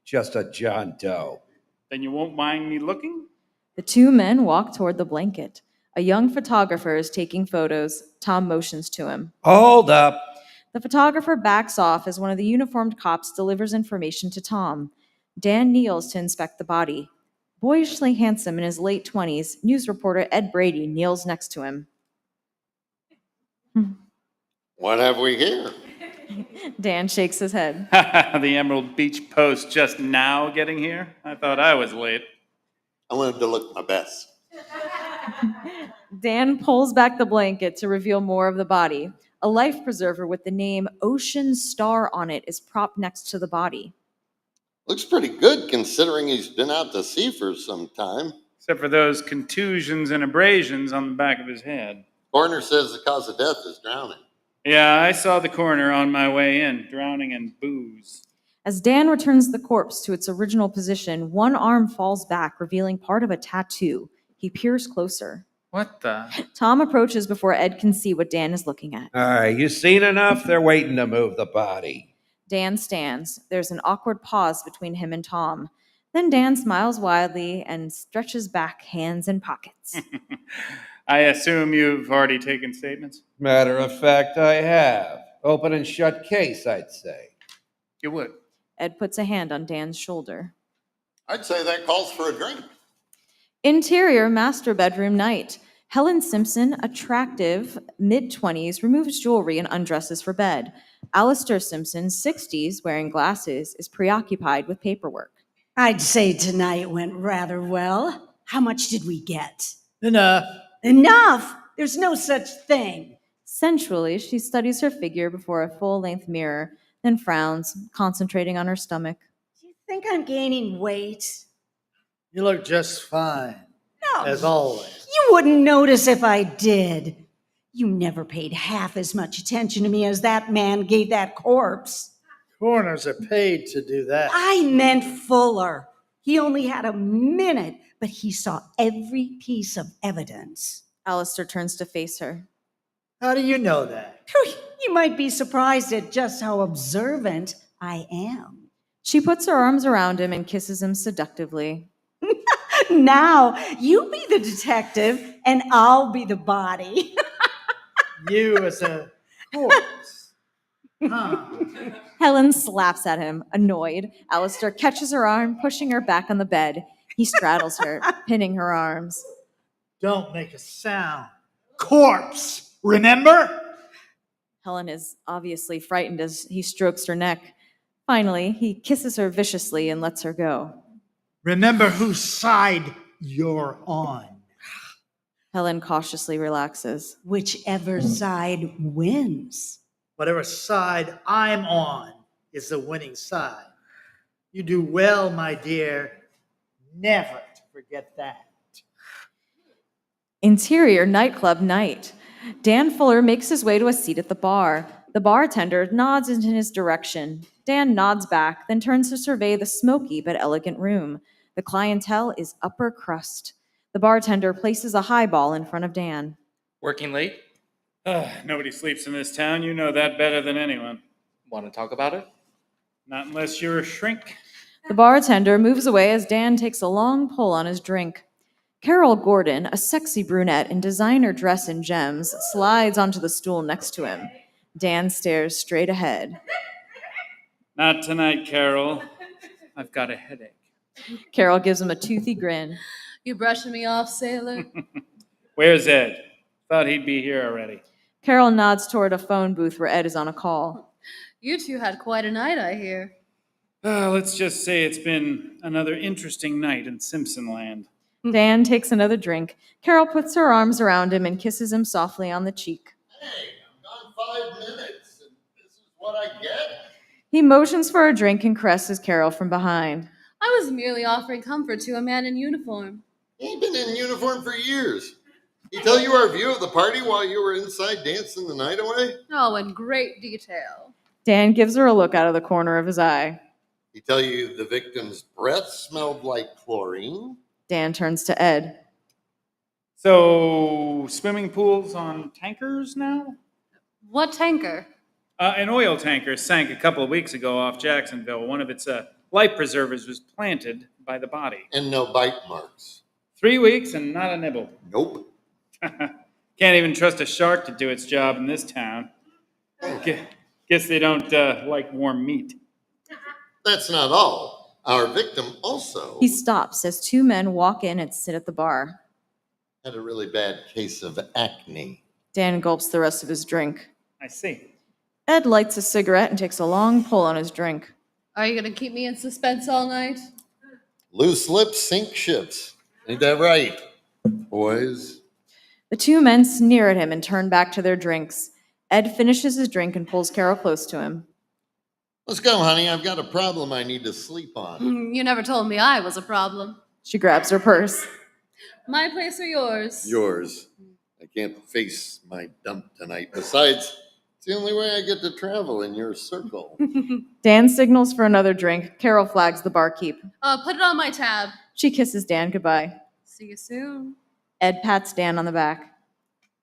Just a John Doe. Then you won't mind me looking? The two men walk toward the blanket. A young photographer is taking photos. Tom motions to him. Hold up. The photographer backs off as one of the uniformed cops delivers information to Tom. Dan kneels to inspect the body. Boyishly handsome in his late 20s, news reporter Ed Brady kneels next to him. What have we here? Dan shakes his head. The Emerald Beach Post just now getting here? I thought I was late. I wanted to look my best. Dan pulls back the blanket to reveal more of the body. A life preserver with the name Ocean Star on it is propped next to the body. Looks pretty good considering he's been out to sea for some time. Except for those contusions and abrasions on the back of his head. Coroner says the cause of death is drowning. Yeah, I saw the coroner on my way in, drowning in booze. As Dan returns the corpse to its original position, one arm falls back, revealing part of a tattoo. He peers closer. What the? Tom approaches before Ed can see what Dan is looking at. All right, you seen enough? They're waiting to move the body. Dan stands. There's an awkward pause between him and Tom. Then Dan smiles widely and stretches back, hands in pockets. I assume you've already taken statements? Matter of fact, I have. Open and shut case, I'd say. You would. Ed puts a hand on Dan's shoulder. I'd say that calls for a drink. Interior master bedroom night. Helen Simpson, attractive, mid-20s, removes jewelry and undresses for bed. Alistair Simpson, 60s, wearing glasses, is preoccupied with paperwork. I'd say tonight went rather well. How much did we get? Enough. Enough! There's no such thing. Sensually, she studies her figure before a full-length mirror, then frowns, concentrating on her stomach. Do you think I'm gaining weight? You look just fine, No. as always. You wouldn't notice if I did. You never paid half as much attention to me as that man gave that corpse. Coroners are paid to do that. I meant Fuller. He only had a minute, but he saw every piece of evidence. Alistair turns to face her. How do you know that? You might be surprised at just how observant I am. She puts her arms around him and kisses him seductively. Now, you be the detective, and I'll be the body. You as a corpse. Huh. Helen slaps at him, annoyed. Alistair catches her arm, pushing her back on the bed. He straddles her, pinning her arms. Don't make a sound. Corpse, remember? Helen is obviously frightened as he strokes her neck. Finally, he kisses her viciously and lets her go. Remember whose side you're on. Helen cautiously relaxes. Whichever side wins. Whatever side I'm on is the winning side. You do well, my dear, never to forget that. Interior nightclub night. Dan Fuller makes his way to a seat at the bar. The bartender nods in his direction. Dan nods back, then turns to survey the smoky but elegant room. The clientele is upper crust. The bartender places a highball in front of Dan. Working late? Nobody sleeps in this town. You know that better than anyone. Want to talk about it? Not unless you're a shrink. The bartender moves away as Dan takes a long pull on his drink. Carol Gordon, a sexy brunette in designer dress and gems, slides onto the stool next to him. Dan stares straight ahead. Not tonight, Carol. I've got a headache. Carol gives him a toothy grin. You brushing me off, sailor? Where's Ed? Thought he'd be here already. Carol nods toward a phone booth where Ed is on a call. You two had quite a night, I hear. Let's just say it's been another interesting night in Simpson Land. Dan takes another drink. Carol puts her arms around him and kisses him softly on the cheek. Hey, I'm gone 5 minutes, and this is what I get? He motions for a drink and caresses Carol from behind. I was merely offering comfort to a man in uniform. He's been in uniform for years. He tell you our view of the party while you were inside dancing the night away? Oh, in great detail. Dan gives her a look out of the corner of his eye. He tell you the victim's breath smelled like chlorine? Dan turns to Ed. So, swimming pools on tankers now? What tanker? An oil tanker sank a couple of weeks ago off Jacksonville. One of its life preservers was planted by the body. And no bite marks? 3 weeks and not a nibble. Nope. Can't even trust a shark to do its job in this town. Guess they don't like warm meat. That's not all. Our victim also He stops as two men walk in and sit at the bar. had a really bad case of acne. Dan gulps the rest of his drink. I see. Ed lights a cigarette and takes a long pull on his drink. Are you going to keep me in suspense all night? Loose lips sink ships. Ain't that right, boys? The two men sneer at him and turn back to their drinks. Ed finishes his drink and pulls Carol close to him. Let's go, honey. I've got a problem I need to sleep on. You never told me I was a problem. She grabs her purse. My place or yours? Yours. I can't face my dump tonight. Besides, It's the only way I get to travel in your circle. Dan signals for another drink. Carol flags the barkeep. Put it on my tab. She kisses Dan goodbye. See you soon. Ed pats Dan on the back.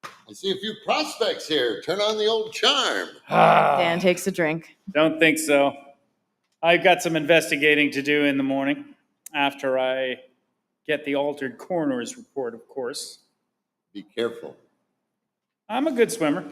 I see a few prospects here. Turn on the old charm. Dan takes a drink. Don't think so. I've got some investigating to do in the morning after I get the altered coroner's report, of course. Be careful. I'm a good swimmer.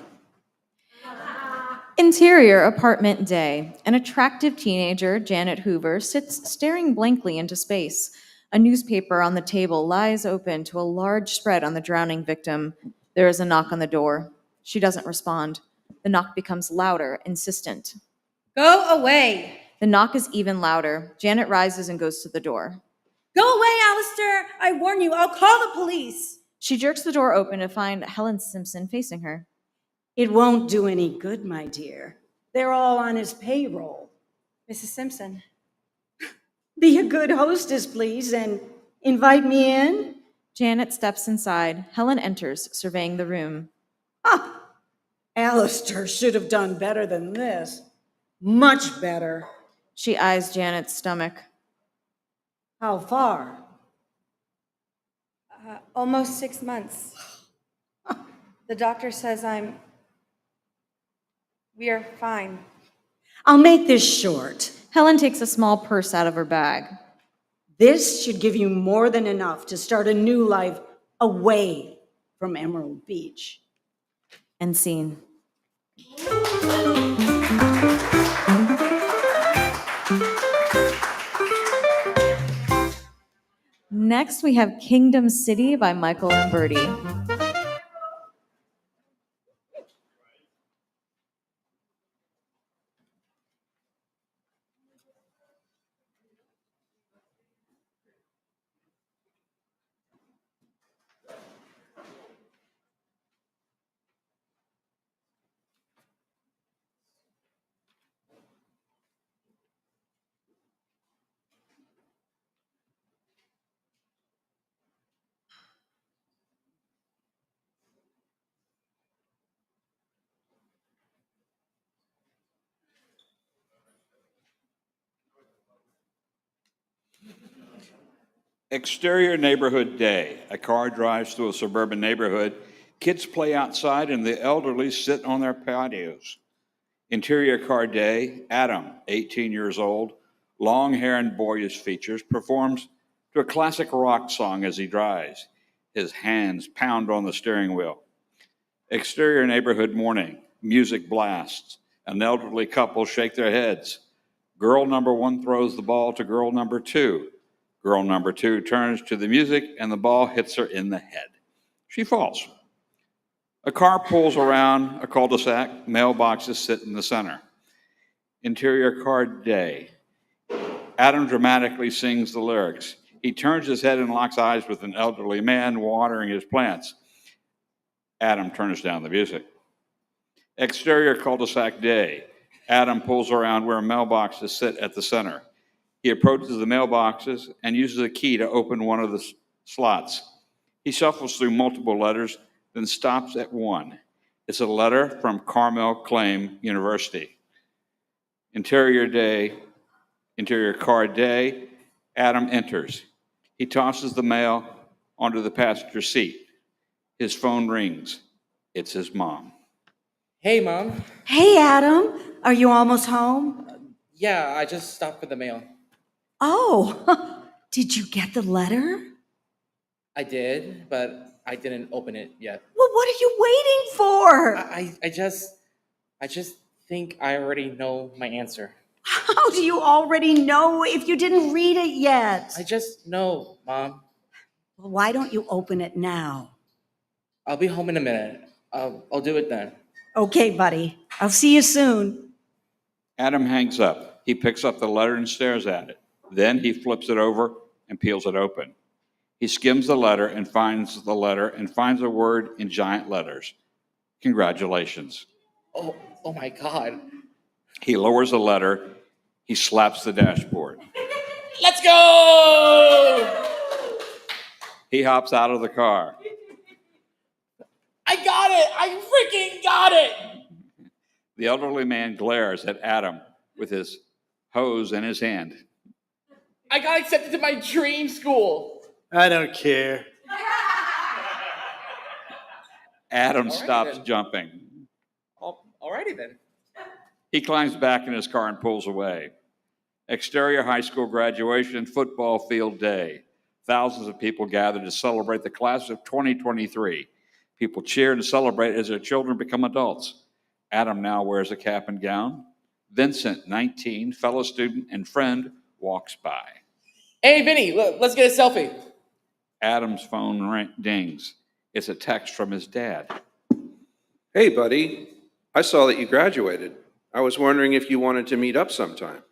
Interior apartment day. An attractive teenager, Janet Hoover, sits staring blankly into space. A newspaper on the table lies open to a large spread on the drowning victim. There is a knock on the door. She doesn't respond. The knock becomes louder, insistent. Go away. The knock is even louder. Janet rises and goes to the door. Go away, Alistair. I warn you, I'll call the police. She jerks the door open to find Helen Simpson facing her. It won't do any good, my dear. They're all on his payroll. Mrs. Simpson. Be a good hostess, please, and invite me in. Janet steps inside. Helen enters, surveying the room. Ah, Alistair should have done better than this. Much better. She eyes Janet's stomach. How far? Almost 6 months. The doctor says we are fine. I'll make this short. Helen takes a small purse out of her bag. This should give you more than enough to start a new life away from Emerald Beach. End scene. Next, we have Kingdom City by Michael Lamberti. Exterior neighborhood day. A car drives through a suburban neighborhood. Kids play outside and the elderly sit on their patios. Interior car day. Adam, 18 years old, long hair and boyish features, performs to a classic rock song as he drives. His hands pound on the steering wheel. Exterior neighborhood morning. Music blasts. An elderly couple shake their heads. Girl number one throws the ball to girl number two. Girl number two turns to the music and the ball hits her in the head. She falls. A car pulls around a cul-de-sac. Mailboxes sit in the center. Interior car day. Adam dramatically sings the lyrics. He turns his head and locks eyes with an elderly man watering his plants. Adam turns down the music. Exterior cul-de-sac day. Adam pulls around where mailboxes sit at the center. He approaches the mailboxes and uses a key to open one of the slots. He shuffles through multiple letters, then stops at one. It's a letter from Carmel Claim University. Interior car day, Adam enters. He tosses the mail onto the passenger seat. His phone rings. It's his mom. Hey, Mom. Hey, Adam. Are you almost home? Yeah, I just stopped for the mail. Oh, did you get the letter? I did, but I didn't open it yet. Well, what are you waiting for? I just think I already know my answer. How do you already know if you didn't read it yet? I just know, Mom. Well, why don't you open it now? I'll be home in a minute. I'll do it then. Okay, buddy. I'll see you soon. Adam hangs up. He picks up the letter and stares at it. Then he flips it over and peels it open. He skims the letter and finds a word in giant letters. Congratulations. Oh my God. He lowers the letter. He slaps the dashboard. Let's go! He hops out of the car. I got it! I freaking got it! The elderly man glares at Adam with his hose in his hand. I got accepted to my dream school. I don't care. Adam Alrighty stops then. jumping. Alrighty then. He climbs back in his car and pulls away. Exterior high school graduation football field day. Thousands of people gather to celebrate the class of 2023. People cheer and celebrate as their children become adults. Adam now wears a cap and gown. Vincent, 19, fellow student and friend, walks by. Hey, Vinny, let's get a selfie. Adam's phone dings. It's a text from his dad. Hey, buddy. I saw that you graduated. I was wondering if you wanted to meet up sometime.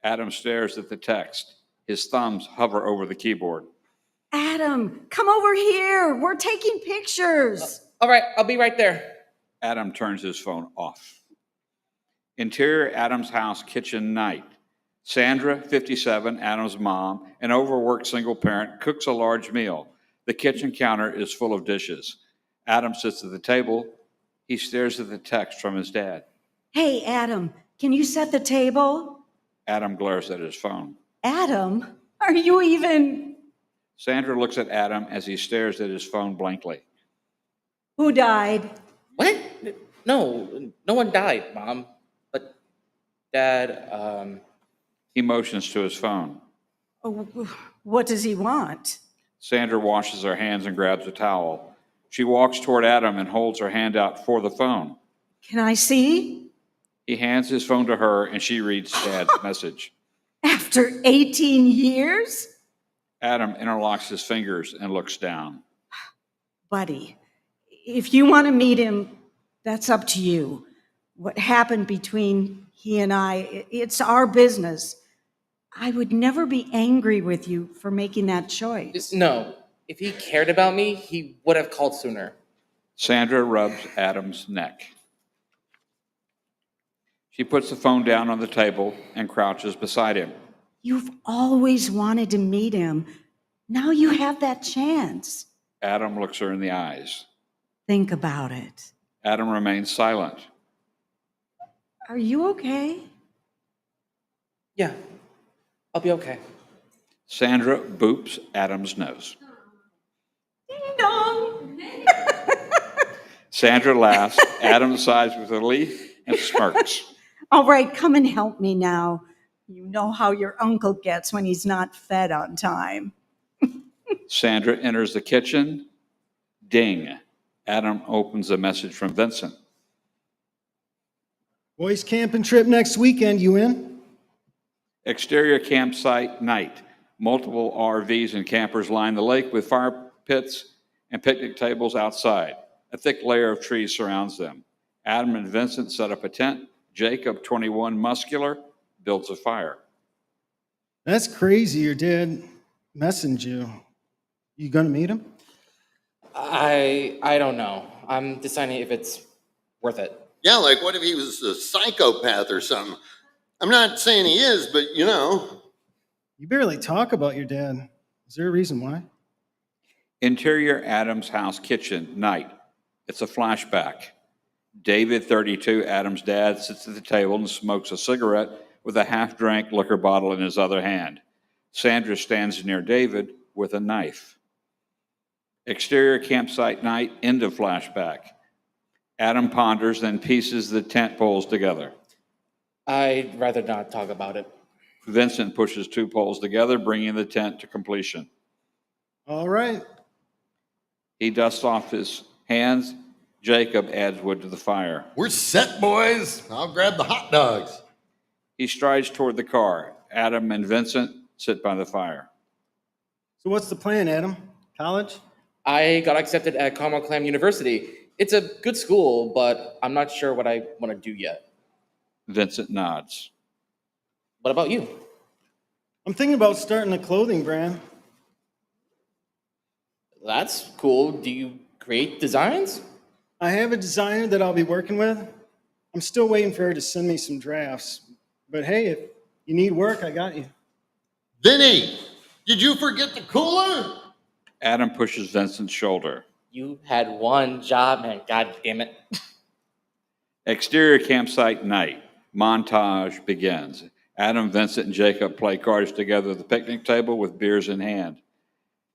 Adam stares at the text. His thumbs hover over the keyboard. Adam, come over here. We're taking pictures. All right, I'll be right there. Adam turns his phone off. Interior Adam's house kitchen night. Sandra, 57, Adam's mom, an overworked single parent, cooks a large meal. The kitchen counter is full of dishes. Adam sits at the table. He stares at the text from his dad. Hey, Adam, can you set the table? Adam glares at his phone. Adam, are you even... Sandra looks at Adam as he stares at his phone blankly. Who died? What? No one died, Mom. But Dad, He motions to his phone. Oh, what does he want? Sandra washes her hands and grabs a towel. She walks toward Adam and holds her hand out for the phone. Can I see? He hands his phone to her and she reads Dad's message. After 18 years? Adam interlocks his fingers and looks down. Buddy, if you want to meet him, that's up to you. What happened between he and I, it's our business. I would never be angry with you for making that choice. no. If he cared about me, he would have called sooner. Sandra rubs Adam's neck. She puts the phone down on the table and crouches beside him. You've always wanted to meet him. Now you have that chance. Adam looks her in the eyes. Think about it. Adam remains silent. Are you okay? Yeah, I'll be okay. Sandra boops Adam's nose. Ding dong. Sandra laughs. Adam sighs with relief and smirks. All right, come and help me now. You know how your uncle gets when he's not fed on time. Sandra enters the kitchen. Ding. Adam opens a message from Vincent. Boys camping trip next weekend, you in? Exterior campsite night. Multiple RVs and campers line the lake with fire pits and picnic tables outside. A thick layer of trees surrounds them. Adam and Vincent set up a tent. Jacob, 21, muscular, builds a fire. That's crazy. Your dad messaged you. You gonna meet him? I don't know. I'm deciding if it's worth it. Yeah, like what if he was a psychopath or something? I'm not saying he is, but you know. You barely talk about your dad. Is there a reason why? Interior Adam's house kitchen, night. It's a flashback. David, 32, Adam's dad, sits at the table and smokes a cigarette with a half-drank liquor bottle in his other hand. Sandra stands near David with a knife. Exterior campsite night, end of flashback. Adam ponders, then pieces the tent poles together. I'd rather not talk about it. Vincent pushes two poles together, bringing the tent to completion. All right. He dusts off his hands. Jacob adds wood to the fire. We're set, boys. I'll grab the hot dogs. He strides toward the car. Adam and Vincent sit by the fire. So what's the plan, Adam? College? I got accepted at Carmel Clam University. It's a good school, but I'm not sure what I want to do yet. Vincent nods. What about you? I'm thinking about starting a clothing brand. That's cool. Do you create designs? I have a designer that I'll be working with. I'm still waiting for her to send me some drafts. But hey, if you need work, I got you. Vinny, did you forget the cooler? Adam pushes Vincent's shoulder. You had one job, man. God damn it. Exterior campsite night. Montage begins. Adam, Vincent, and Jacob play cards together at the picnic table with beers in hand.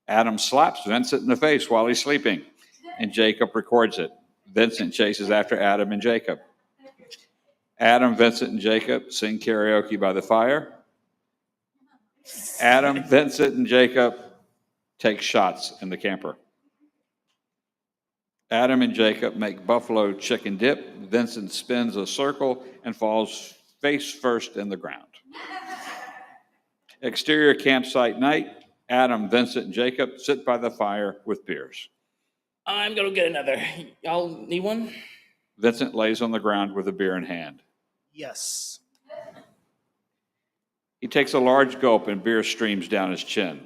Adam slaps Vincent in the face while he's sleeping, and Jacob records it. Vincent chases after Adam and Jacob. Adam, Vincent, and Jacob sing karaoke by the fire. Adam, Vincent, and Jacob take shots in the camper. Adam and Jacob make buffalo chicken dip. Vincent spins a circle and falls face first in the ground. Exterior campsite night. Adam, Vincent, and Jacob sit by the fire with beers. I'm gonna get another. Y'all need one? Vincent lays on the ground with a beer in hand. Yes. He takes a large gulp and beer streams down his chin.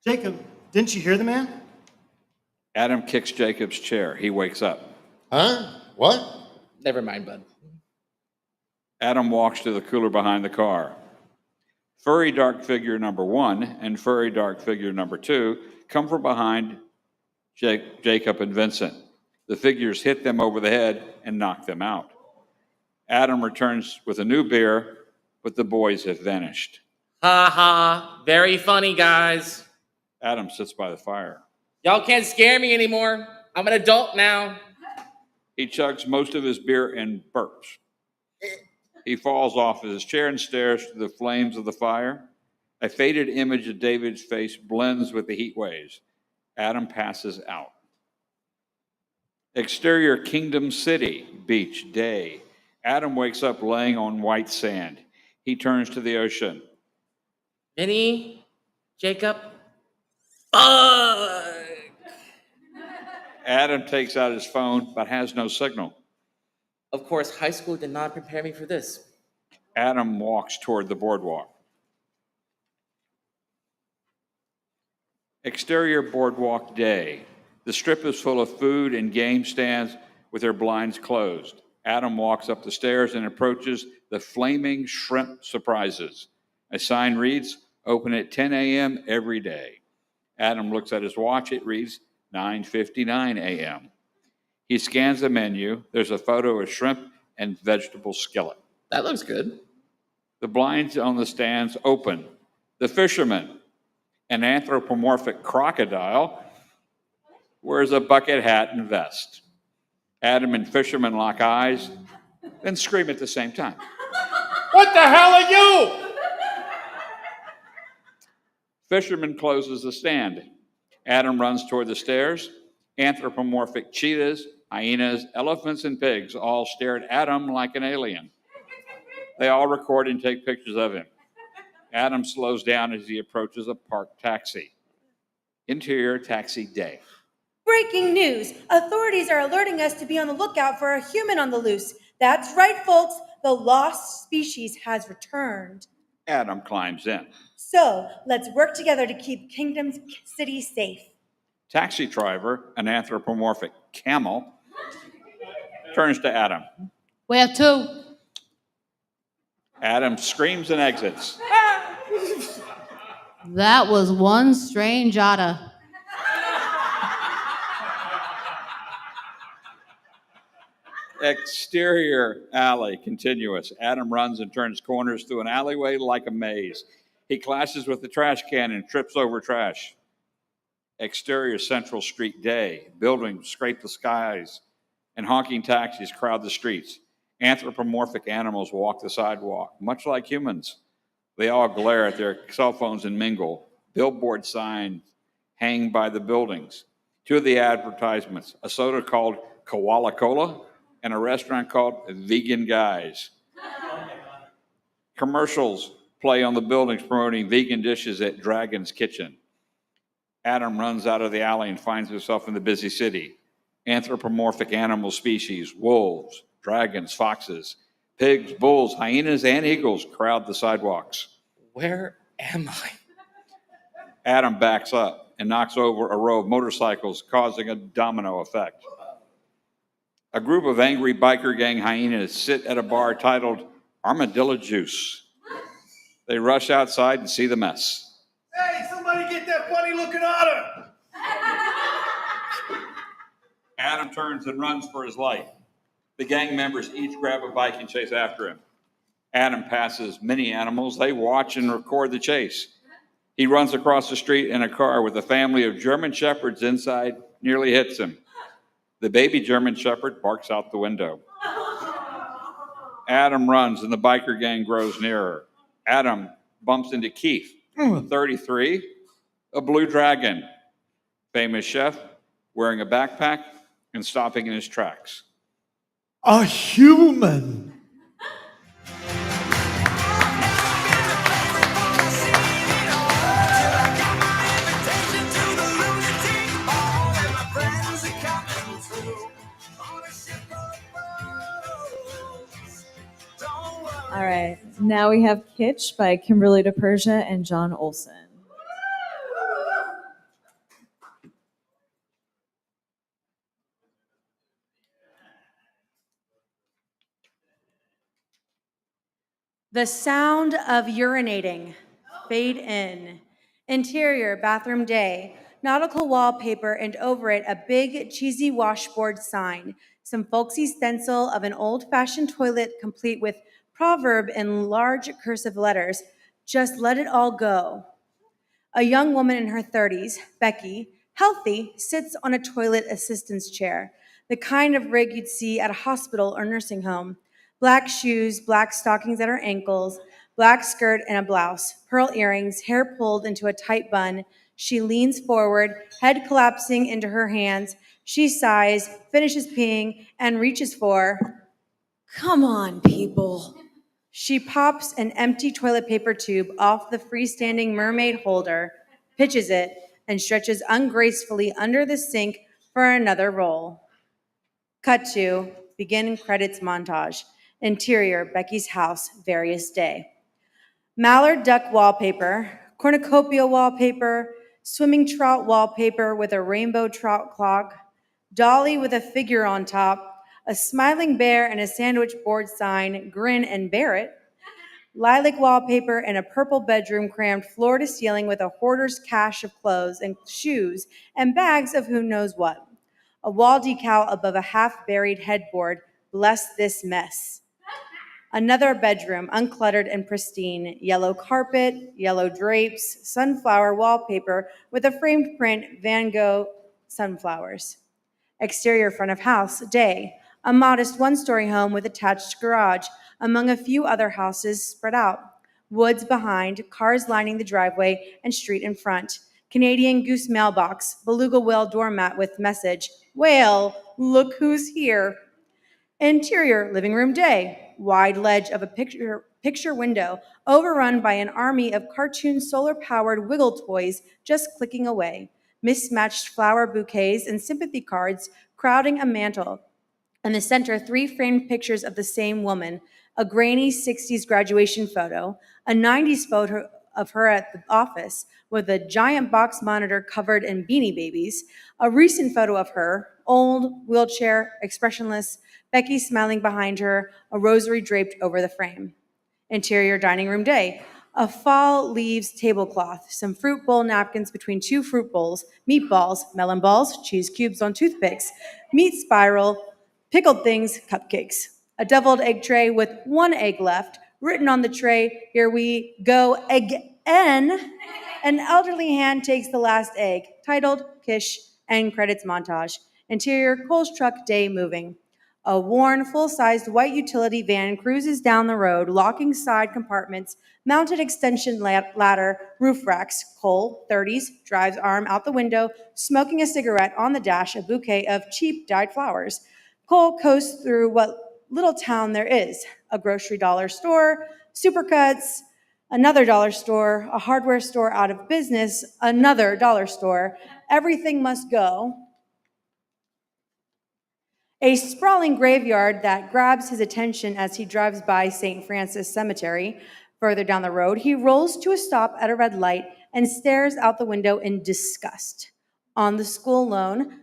Jacob, didn't you hear the man? Adam kicks Jacob's chair. He wakes up. Huh? What? Never mind, bud. Adam walks to the cooler behind the car. Furry dark figure number 1 and furry dark figure number 2 come from behind Jacob and Vincent. The figures hit them over the head and knock them out. Adam returns with a new beer, but the boys have vanished. Ha ha. Very funny, guys. Adam sits by the fire. Y'all can't scare me anymore. I'm an adult now. He chugs most of his beer and burps. He falls off of his chair and stares to the flames of the fire. A faded image of David's face blends with the heat waves. Adam passes out. Exterior Kingdom City, beach, day. Adam wakes up laying on white sand. He turns to the ocean. Vinny, Jacob. Fuck! Adam takes out his phone, but has no signal. Of course, high school did not prepare me for this. Adam walks toward the boardwalk. Exterior boardwalk day. The strip is full of food and game stands with their blinds closed. Adam walks up the stairs and approaches the flaming shrimp surprises. A sign reads, open at 10 a.m. every day. Adam looks at his watch. It reads 9:59 a.m. He scans the menu. There's a photo of shrimp and vegetable skillet. That looks good. The blinds on the stands open. The fisherman, an anthropomorphic crocodile, wears a bucket hat and vest. Adam and fisherman lock eyes, then scream at the same time. What the hell are you? Fisherman closes the stand. Adam runs toward the stairs. Anthropomorphic cheetahs, hyenas, elephants, and pigs all stare at Adam like an alien. They all record and take pictures of him. Adam slows down as he approaches a parked taxi. Interior taxi day. Breaking news. Authorities are alerting us to be on the lookout for a human on the loose. That's right, folks. The lost species has returned. Adam climbs in. So let's work together to keep Kingdom City safe. Taxi driver, an anthropomorphic camel, turns to Adam. Where to? Adam screams and exits. That was one strange otter. Exterior alley, continuous. Adam runs and turns corners through an alleyway like a maze. He clashes with the trash can and trips over trash. Exterior Central Street day. Buildings scrape the skies and honking taxis crowd the streets. Anthropomorphic animals walk the sidewalk, much like humans. They all glare at their cell phones and mingle. Billboard signs hang by the buildings. Two of the advertisements, a soda called Koala Cola and a restaurant called Vegan Guys. Commercials play on the buildings promoting vegan dishes at Dragon's Kitchen. Adam runs out of the alley and finds himself in the busy city. Anthropomorphic animal species, wolves, dragons, foxes, pigs, bulls, hyenas, and eagles crowd the sidewalks. Where am I? Adam backs up and knocks over a row of motorcycles, causing a domino effect. A group of angry biker gang hyenas sit at a bar titled Armadillo Juice. They rush outside and see the mess. Hey, somebody get that funny looking otter! Adam turns and runs for his life. The gang members each grab a bike and chase after him. Adam passes many animals. They watch and record the chase. He runs across the street in a car with a family of German shepherds inside, nearly hits him. The baby German shepherd barks out the window. Adam runs and the biker gang grows nearer. Adam bumps into Keith, 33, a blue dragon, famous chef, wearing a backpack and stopping in his tracks. A human. All right, now we have Kitsch by Kimberly DiPersia and John Olson. The sound of urinating. Fade in. Interior bathroom day. Nautical wallpaper and over it a big cheesy washboard sign. Some folksy stencil of an old-fashioned toilet complete with proverb in large cursive letters. Just let it all go. A young woman in her 30s, Becky, healthy, sits on a toilet assistance chair, the kind of rig you'd see at a hospital or nursing home. Black shoes, black stockings at her ankles, black skirt and a blouse, pearl earrings, hair pulled into a tight bun. She leans forward, head collapsing into her hands. She sighs, finishes peeing, and reaches for, "Come on, people." She pops an empty toilet paper tube off the freestanding mermaid holder, pitches it, and stretches ungracefully under the sink for another roll. Cut to begin credits montage. Interior, Becky's house, various day. Mallard duck wallpaper, cornucopia wallpaper, swimming trout wallpaper with a rainbow trout clock, dolly with a figure on top, a smiling bear and a sandwich board sign, grin and bear it, lilac wallpaper and a purple bedroom crammed floor to ceiling with a hoarder's cache of clothes and shoes and bags of who knows what. A wall decal above a half-buried headboard, bless this mess. Another bedroom, uncluttered and pristine, yellow carpet, yellow drapes, sunflower wallpaper with a framed print, Van Gogh sunflowers. Exterior front of house, day. A modest one-story home with attached garage, among a few other houses spread out. Woods behind, cars lining the driveway and street in front. Canadian goose mailbox, beluga whale doormat with message, "Whale, look who's here." Interior living room day, wide ledge of a picture window, overrun by an army of cartoon solar-powered wiggle toys just clicking away. Mismatched flower bouquets and sympathy cards crowding a mantle. In the center, 3 framed pictures of the same woman, a grainy 60s graduation photo, a 90s photo of her at the office with a giant box monitor covered in Beanie Babies, a recent photo of her, old, wheelchair, expressionless, Becky smiling behind her, a rosary draped over the frame. Interior dining room day, a fall leaves tablecloth, some fruit bowl napkins between 2 fruit bowls, meatballs, melon balls, cheese cubes on toothpicks, meat spiral, pickled things, cupcakes, a deviled egg tray with 1 egg left, written on the tray, "Here we go again." An elderly hand takes the last egg, titled Kish, end credits montage. Interior, Kohl's truck, day moving. A worn, full-sized white utility van cruises down the road, locking side compartments, mounted extension ladder, roof racks. Cole, 30s, drives arm out the window, smoking a cigarette on the dash, a bouquet of cheap dyed flowers. Cole coasts through what little town there is, a grocery dollar store, Supercuts, another dollar store, a hardware store out of business, another dollar store. Everything must go. A sprawling graveyard that grabs his attention as he drives by St. Francis Cemetery. Further down the road, he rolls to a stop at a red light and stares out the window in disgust. On the school lawn,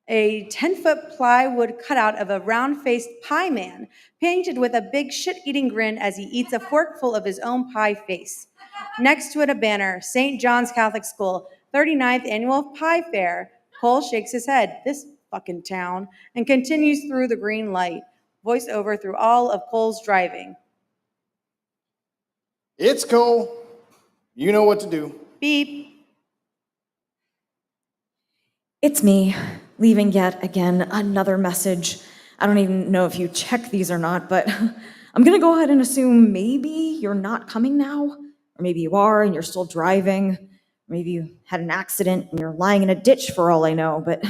a 10-foot plywood cutout of a round-faced pie man, painted with a big shit-eating grin as he eats a forkful of his own pie face. Next to it, a banner, St. John's Catholic School, 39th Annual Pie Fair. Cole shakes his head. This fucking town, and continues through the green light. Voiceover through all of Cole's driving. It's Cole. You know what to do. Beep. It's me, leaving yet again another message. I don't even know if you check these or not, but I'm gonna go ahead and assume maybe you're not coming now, or maybe you are and you're still driving. Maybe you had an accident and you're lying in a ditch for all I know, but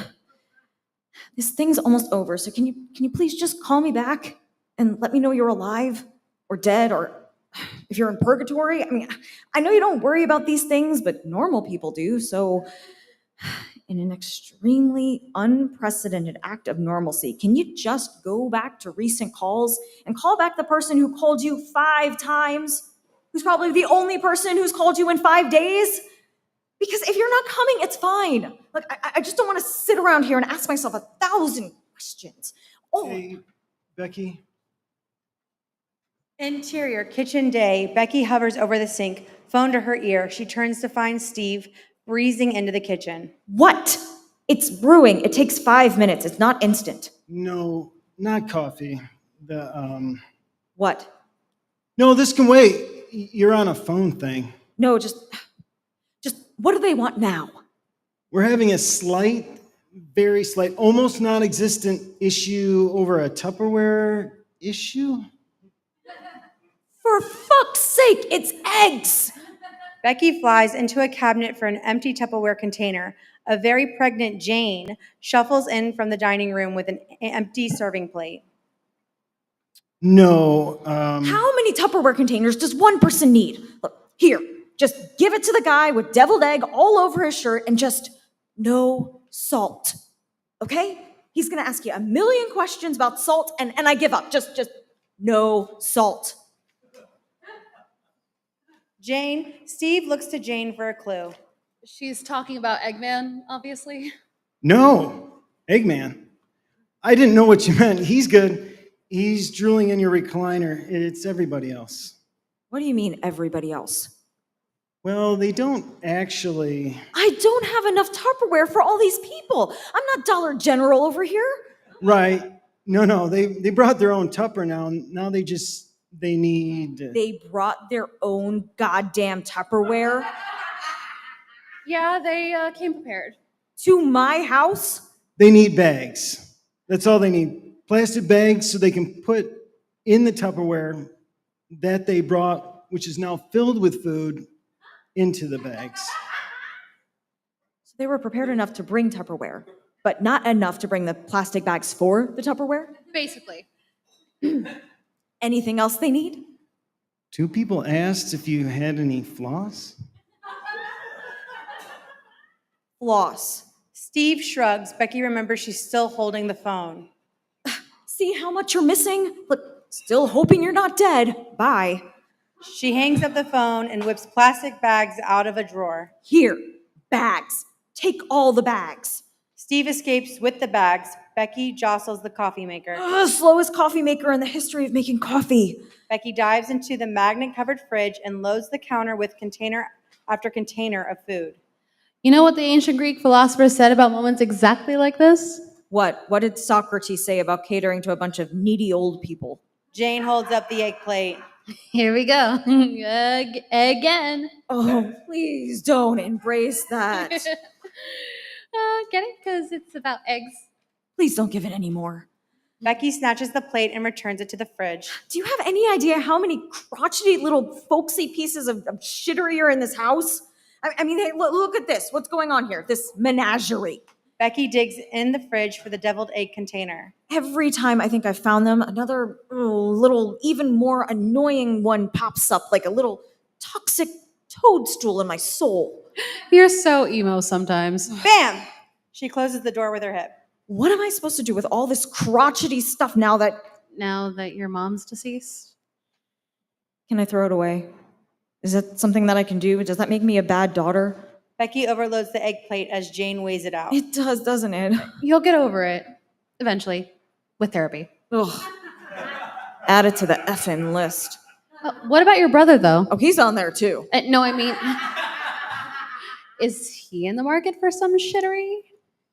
this thing's almost over, so can you please just call me back and let me know you're alive or dead, or if you're in purgatory? I mean, I know you don't worry about these things, but normal people do, so in an extremely unprecedented act of normalcy, can you just go back to recent calls and call back the person who called you 5 times, who's probably the only person who's called you in 5 days? Because if you're not coming, it's fine. Like, I just don't want to sit around here and ask myself 1,000 questions. Oh, Hey, Becky. Interior kitchen day. Becky hovers over the sink, phone to her ear. She turns to find Steve breezing into the kitchen. what? It's brewing. It takes 5 minutes. It's not instant. No, not coffee. What? No, this can wait. You're on a phone thing. No, just what do they want now? We're having a slight, very slight, almost non-existent issue over a Tupperware issue. For fuck's sake, it's eggs! Becky flies into a cabinet for an empty Tupperware container. A very pregnant Jane shuffles in from the dining room with an empty serving plate. No, How many Tupperware containers does one person need? Look, here, just give it to the guy with deviled egg all over his shirt and just no salt. Okay? He's gonna ask you 1,000,000 questions about salt, and I give up. Just no salt. Jane, Steve looks to Jane for a clue. She's talking about Eggman, obviously. no, Eggman. I didn't know what you meant. He's good. He's drooling in your recliner. It's everybody else. What do you mean, everybody else? Well, they don't actually. I don't have enough Tupperware for all these people. I'm not Dollar General over here. Right. No, they brought their own Tupper now. Now they need. They brought their own goddamn Tupperware Yeah, they came prepared. to my house. They need bags. That's all they need. Plastic bags so they can put in the Tupperware that they brought, which is now filled with food, into the bags. So they were prepared enough to bring Tupperware, but not enough to bring the plastic bags for the Tupperware. Basically. Anything else they need? 2 people asked if you had any floss. Floss. Steve shrugs. Becky remembers she's still holding the phone. See how much you're missing? Look, still hoping you're not dead. Bye. She hangs up the phone and whips plastic bags out of a drawer. Here, bags. Take all the bags. Steve escapes with the bags. Becky jostles the coffee maker. Slowest coffee maker in the history of making coffee. Becky dives into the magnet-covered fridge and loads the counter with container after container of food. You know what the ancient Greek philosophers said about moments exactly like this? What? What did Socrates say about catering to a bunch of needy old people? Jane holds up the egg plate. Here we go. Again. Oh, please don't embrace that. Get it? Because it's about eggs. Please don't give it any more. Becky snatches the plate and returns it to the fridge. Do you have any idea how many crotchety little folksy pieces of shittery are in this house? I mean, hey, look at this. What's going on here? This menagerie. Becky digs in the fridge for the deviled egg container. Every time I think I've found them, another little, even more annoying one pops up like a little toxic toadstool in my soul. You're so emo sometimes. Bam! She closes the door with her hip. What am I supposed to do with all this crotchety stuff now that your mom's deceased? Can I throw it away? Is that something that I can do? Does that make me a bad daughter? Becky overloads the egg plate as Jane weighs it out. It does, doesn't it? You'll get over it eventually with therapy. Ugh. Add it to the effing list. What about your brother, though? Oh, he's on there too. No, I mean, is he in the market for some shittery?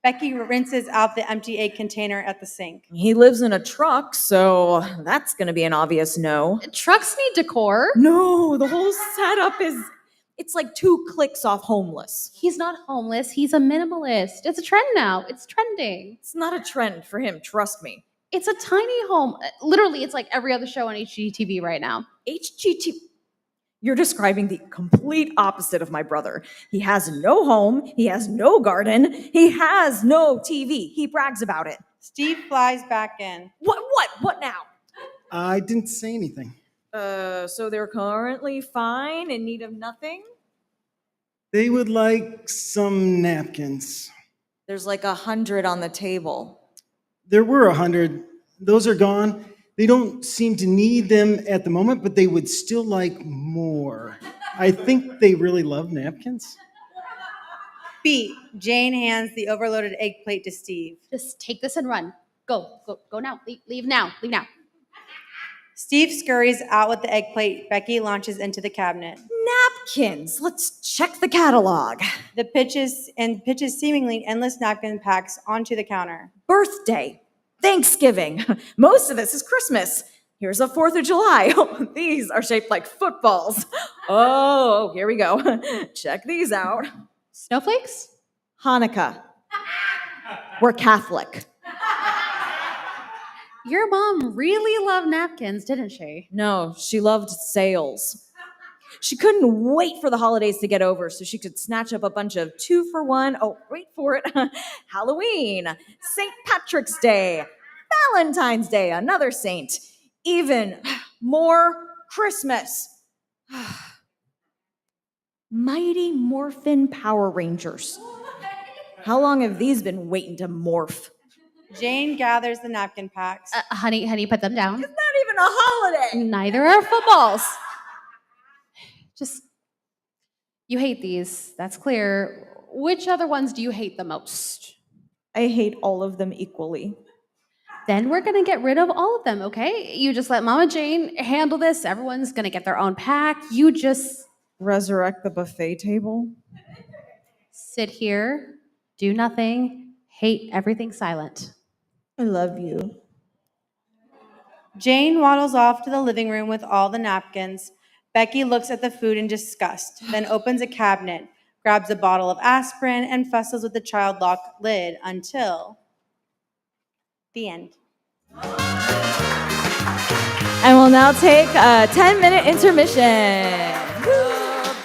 Becky rinses out the empty egg container at the sink. He lives in a truck, so that's gonna be an obvious no. Trucks need decor. No, the whole setup is, it's like 2 clicks off homeless. He's not homeless. He's a minimalist. It's a trend now. It's trending. It's not a trend for him, trust me. It's a tiny home. Literally, it's like every other show on HGTV right now. HGTV. You're describing the complete opposite of my brother. He has no home, he has no garden, he has no TV. He brags about it. Steve flies back in. What now? I didn't say anything. So they're currently fine, in need of nothing? They would like some napkins. There's like 100 on the table. There were 100. Those are gone. They don't seem to need them at the moment, but they would still like more. I think they really love napkins. B. Jane hands the overloaded egg plate to Steve. Just take this and run. Go now. Leave now. Steve scurries out with the egg plate. Becky launches into the cabinet. Napkins. Let's check the catalog. The pitches seemingly endless napkin packs onto the counter. Birthday. Thanksgiving. Most of this is Christmas. Here's a 4th of July. Oh, these are shaped like footballs. Oh, here we go. Check these out. Snowflakes? Hanukkah. We're Catholic. Your mom really loved napkins, didn't she? No, she loved sales. She couldn't wait for the holidays to get over so she could snatch up a bunch of 2-for-1. Oh, wait for it. Halloween, St. Patrick's Day, Valentine's Day, another saint, even more Christmas. Mighty Morphin Power Rangers. How long have these been waiting to morph? Jane gathers the napkin packs. Honey, put them down. It's not even a holiday. Neither are footballs. Just, you hate these. That's clear. Which other ones do you hate the most? I hate all of them equally. Then we're gonna get rid of all of them, okay? You just let Mama Jane handle this. Everyone's gonna get their own pack. You just resurrect the buffet table. Sit here, do nothing, hate everything silent. I love you. Jane waddles off to the living room with all the napkins. Becky looks at the food in disgust, then opens a cabinet, grabs a bottle of aspirin, and fusses with the child lock lid until the end. And we'll now take a 10-minute intermission.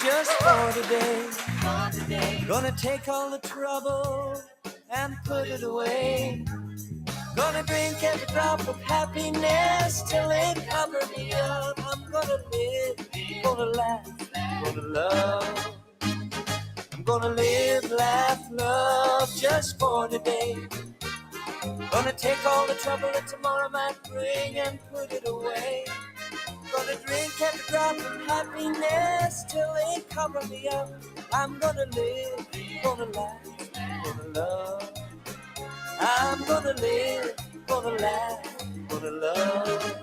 Just for today. Gonna take all the trouble and put it away. Gonna drink every drop of happiness till it covers me up. I'm gonna live, gonna laugh, gonna love. I'm gonna live, laugh, love just for today. Gonna take all the trouble that tomorrow might bring and put it away. Gonna drink every drop of happiness till it covers me up. I'm gonna live, gonna laugh, gonna love. I'm gonna live, gonna laugh, gonna love.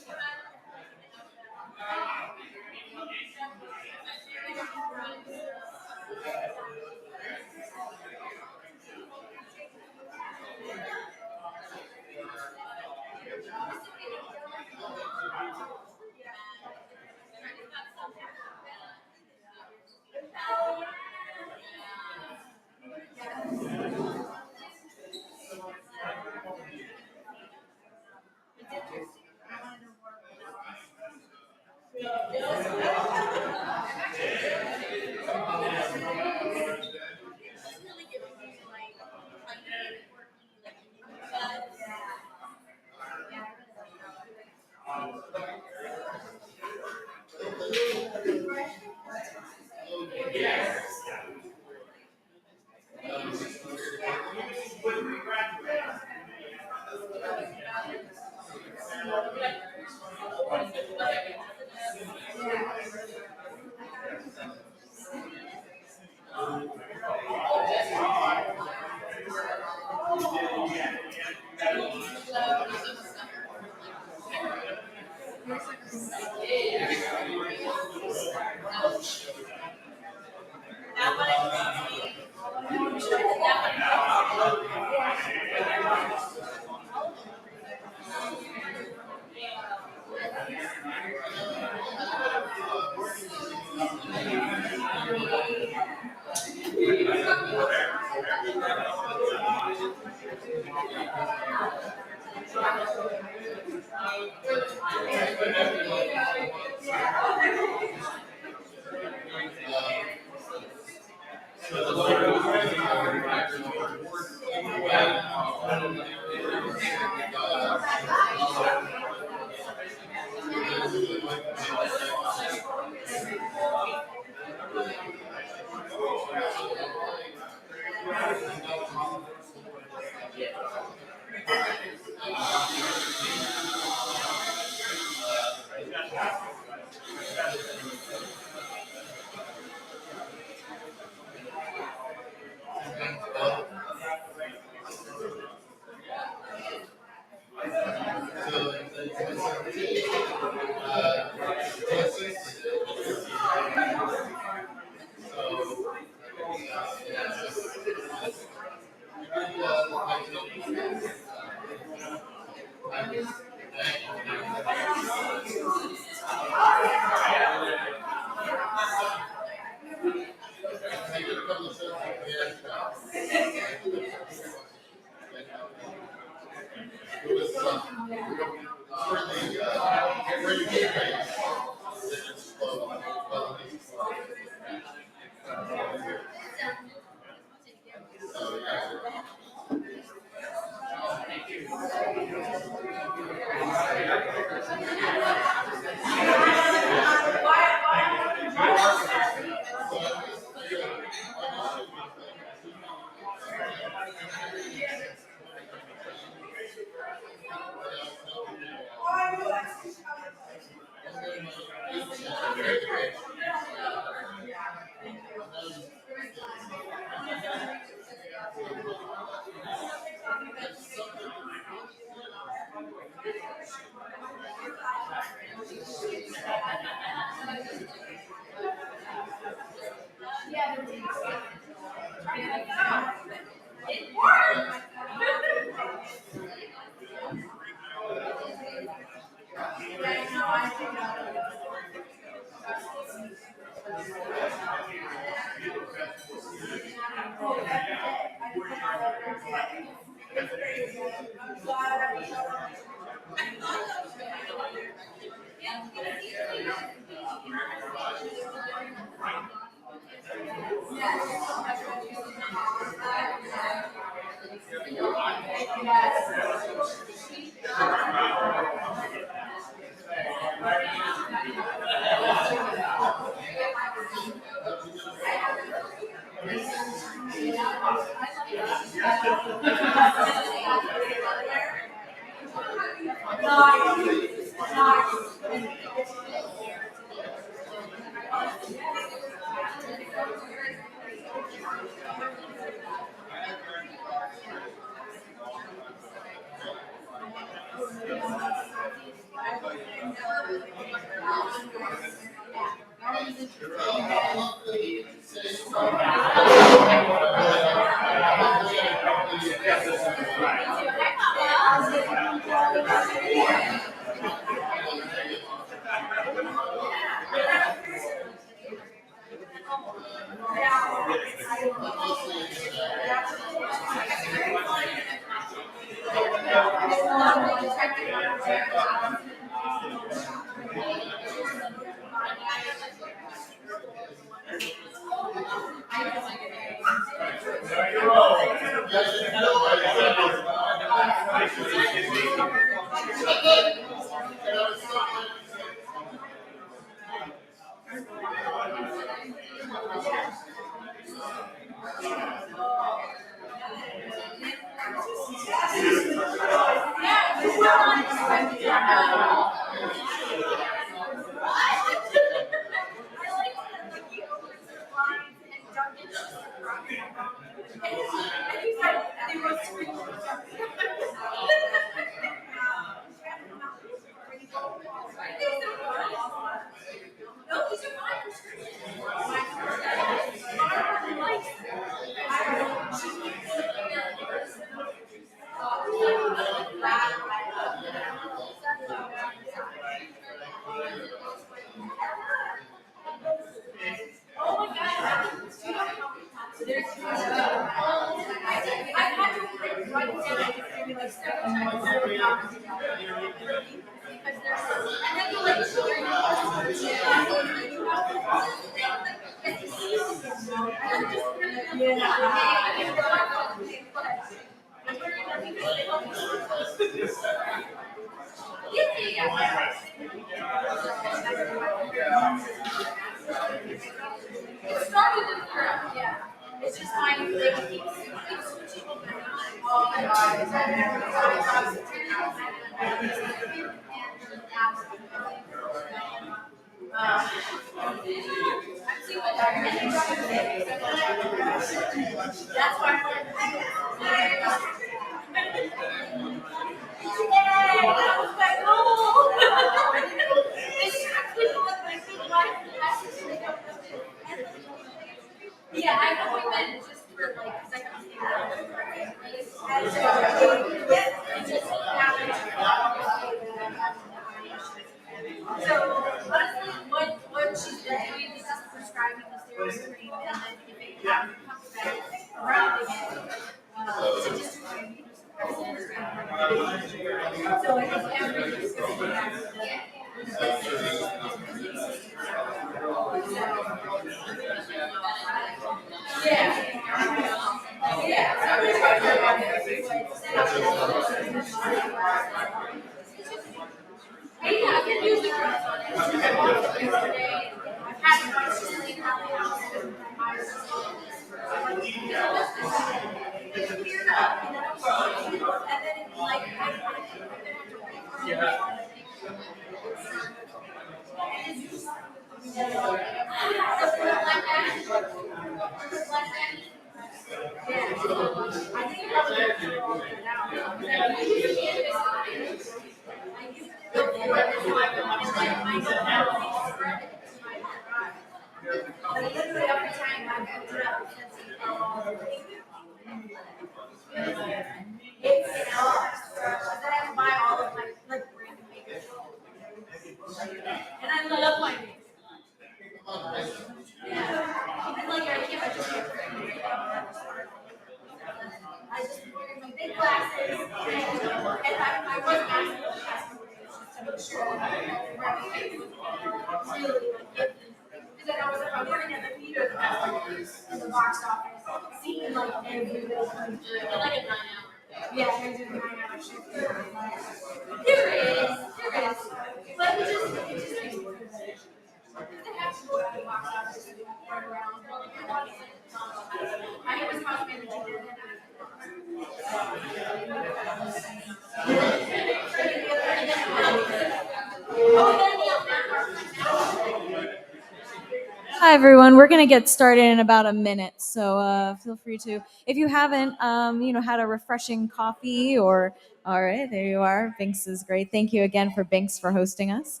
Hi, everyone. We're going to get started in about a minute, so feel free to, if you haven't, had a refreshing coffee or, all right, there you are. Binks is great. Thank you again for Binks for hosting us.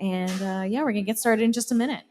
And yeah, we're going to get started in just a minute.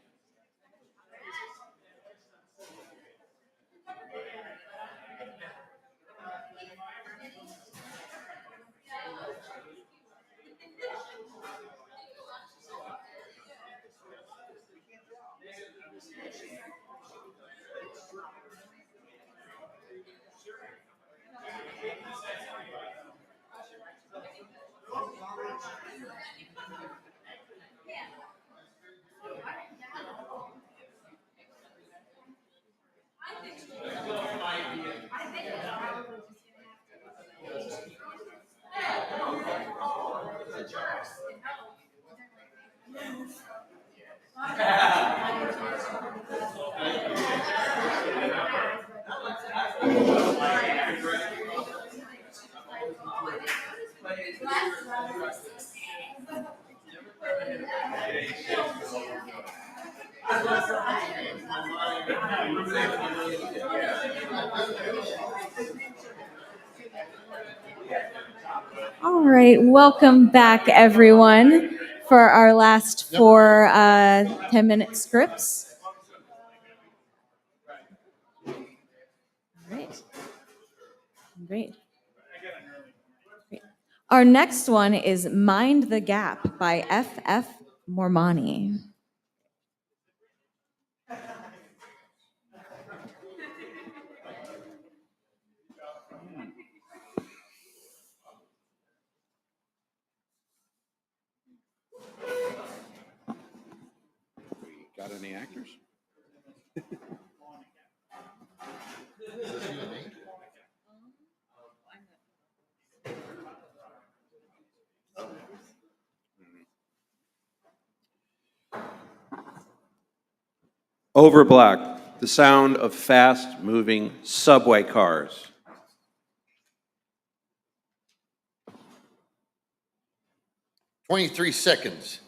All right, welcome back, everyone, for our last four 10-minute scripts. All right. Great. Our next one is Mind the Gap by F.F. Mormanni. Got any actors? Over black, the sound of fast-moving subway cars. "23 seconds.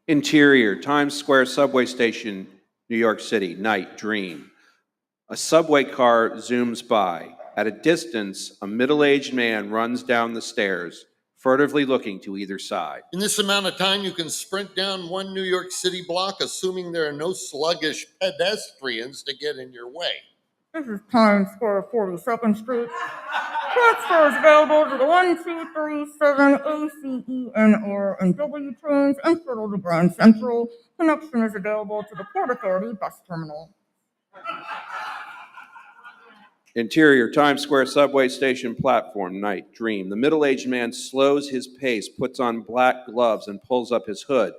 Interior, Times Square subway station, New York City, night, dream. A subway car zooms by. At a distance, a middle-aged man runs down the stairs, furtively looking to either side. In this amount of time, you can sprint down one New York City block, assuming there are no sluggish pedestrians to get in your way." This is Times Square, 42nd Street. Transfers available to the 1, 2, 3, 7, A, C, E, N, R, and W trains and shuttle to Grand Central. Connection is available to the Port Authority bus terminal. Interior, Times Square subway station platform, night, dream. The middle-aged man slows his pace, puts on black gloves, and pulls up his hood.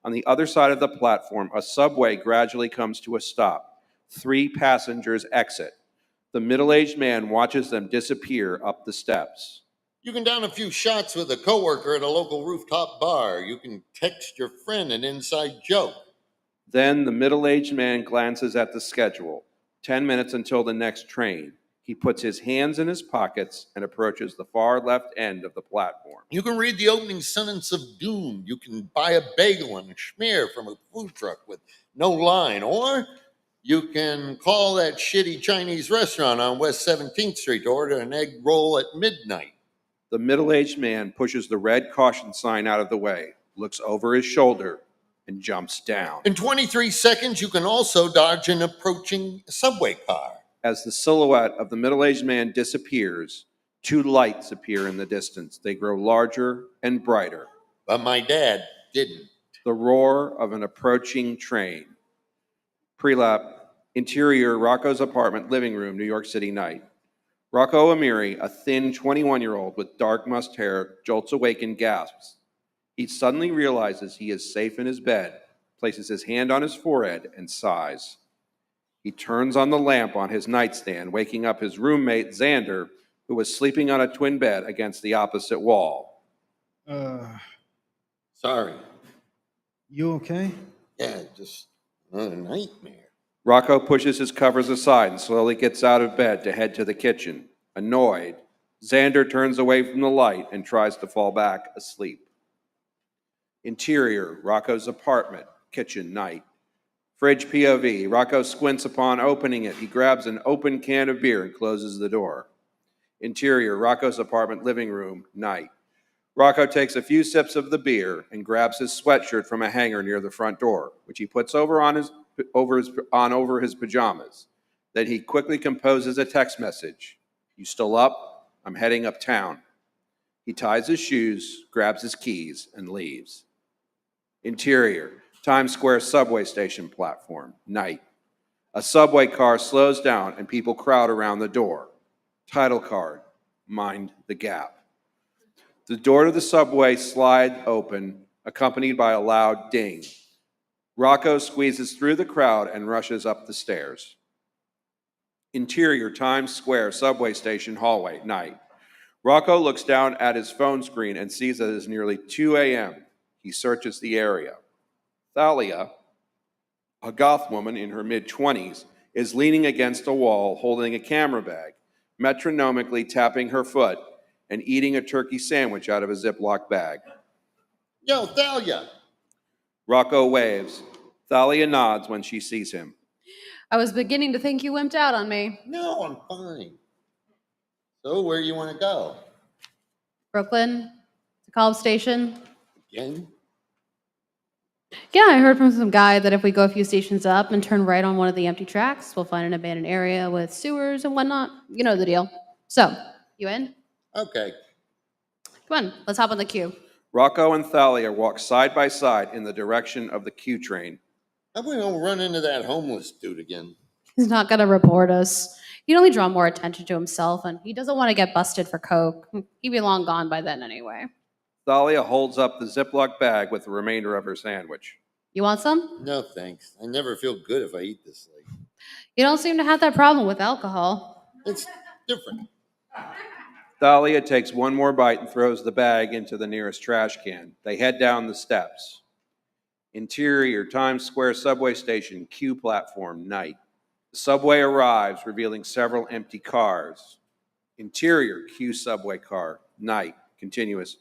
On the other side of the platform, a subway gradually comes to a stop. 3 passengers exit. The middle-aged man watches them disappear up the steps. You can down a few shots with a coworker at a local rooftop bar. You can text your friend an inside joke. Then the middle-aged man glances at the schedule. 10 minutes until the next train. He puts his hands in his pockets and approaches the far left end of the platform. You can read the opening sentence of Dune. You can buy a bagel and schmear from a food truck with no line. Or you can call that shitty Chinese restaurant on West 17th Street to order an egg roll at midnight. The middle-aged man pushes the red caution sign out of the way, looks over his shoulder, and jumps down. In 23 seconds, you can also dodge an approaching subway car. As the silhouette of the middle-aged man disappears, 2 lights appear in the distance. They grow larger and brighter. But my dad didn't. The roar of an approaching train. Pre-lap, interior, Rocco's apartment, living room, New York City, night. Rocco Amiri, a thin 21-year-old with dark musk hair, jolts awake and gasps. He suddenly realizes he is safe in his bed, places his hand on his forehead, and sighs. He turns on the lamp on his nightstand, waking up his roommate, Xander, who was sleeping on a twin bed against the opposite wall. Sorry. You okay? Yeah, just another nightmare. Rocco pushes his covers aside and slowly gets out of bed to head to the kitchen. Annoyed, Xander turns away from the light and tries to fall back asleep. Interior, Rocco's apartment, kitchen, night. Fridge POV. Rocco squints upon opening it. He grabs an open can of beer and closes the door. Interior, Rocco's apartment, living room, night. Rocco takes a few sips of the beer and grabs his sweatshirt from a hanger near the front door, which he puts over his pajamas. Then he quickly composes a text message. "You still up? I'm heading uptown." He ties his shoes, grabs his keys, and leaves. Interior, Times Square subway station platform, night. A subway car slows down and people crowd around the door. Title card, "Mind the Gap." The door to the subway slides open, accompanied by a loud ding. Rocco squeezes through the crowd and rushes up the stairs. Interior, Times Square subway station hallway, night. Rocco looks down at his phone screen and sees that it is nearly 2 a.m. He searches the area. Thalia, a goth woman in her mid-20s, is leaning against a wall holding a camera bag, metronomically tapping her foot and eating a turkey sandwich out of a Ziploc bag. "Yo, Thalia!" Rocco waves. Thalia nods when she sees him. I was beginning to think you wimped out on me. "No, I'm fine. So where you want to go?" Brooklyn, to College Station. "Again?" Yeah, I heard from some guy that if we go a few stations up and turn right on one of the empty tracks, we'll find an abandoned area with sewers and whatnot. You know the deal. So, you in? "Okay." Come on, let's hop on the queue. Rocco and Thalia walk side by side in the direction of the Q train. "How we don't run into that homeless dude again?" He's not gonna report us. He'd only draw more attention to himself, and he doesn't want to get busted for coke. He'd be long gone by then anyway. Thalia holds up the Ziploc bag with the remainder of her sandwich. You want some? "No, thanks. I never feel good if I eat this late." You don't seem to have that problem with alcohol. "It's different." Thalia takes one more bite and throws the bag into the nearest trash can. They head down the steps. Interior Times Square subway station, Q platform, night. The subway arrives, revealing several empty cars. Interior Q subway car, night, continuous.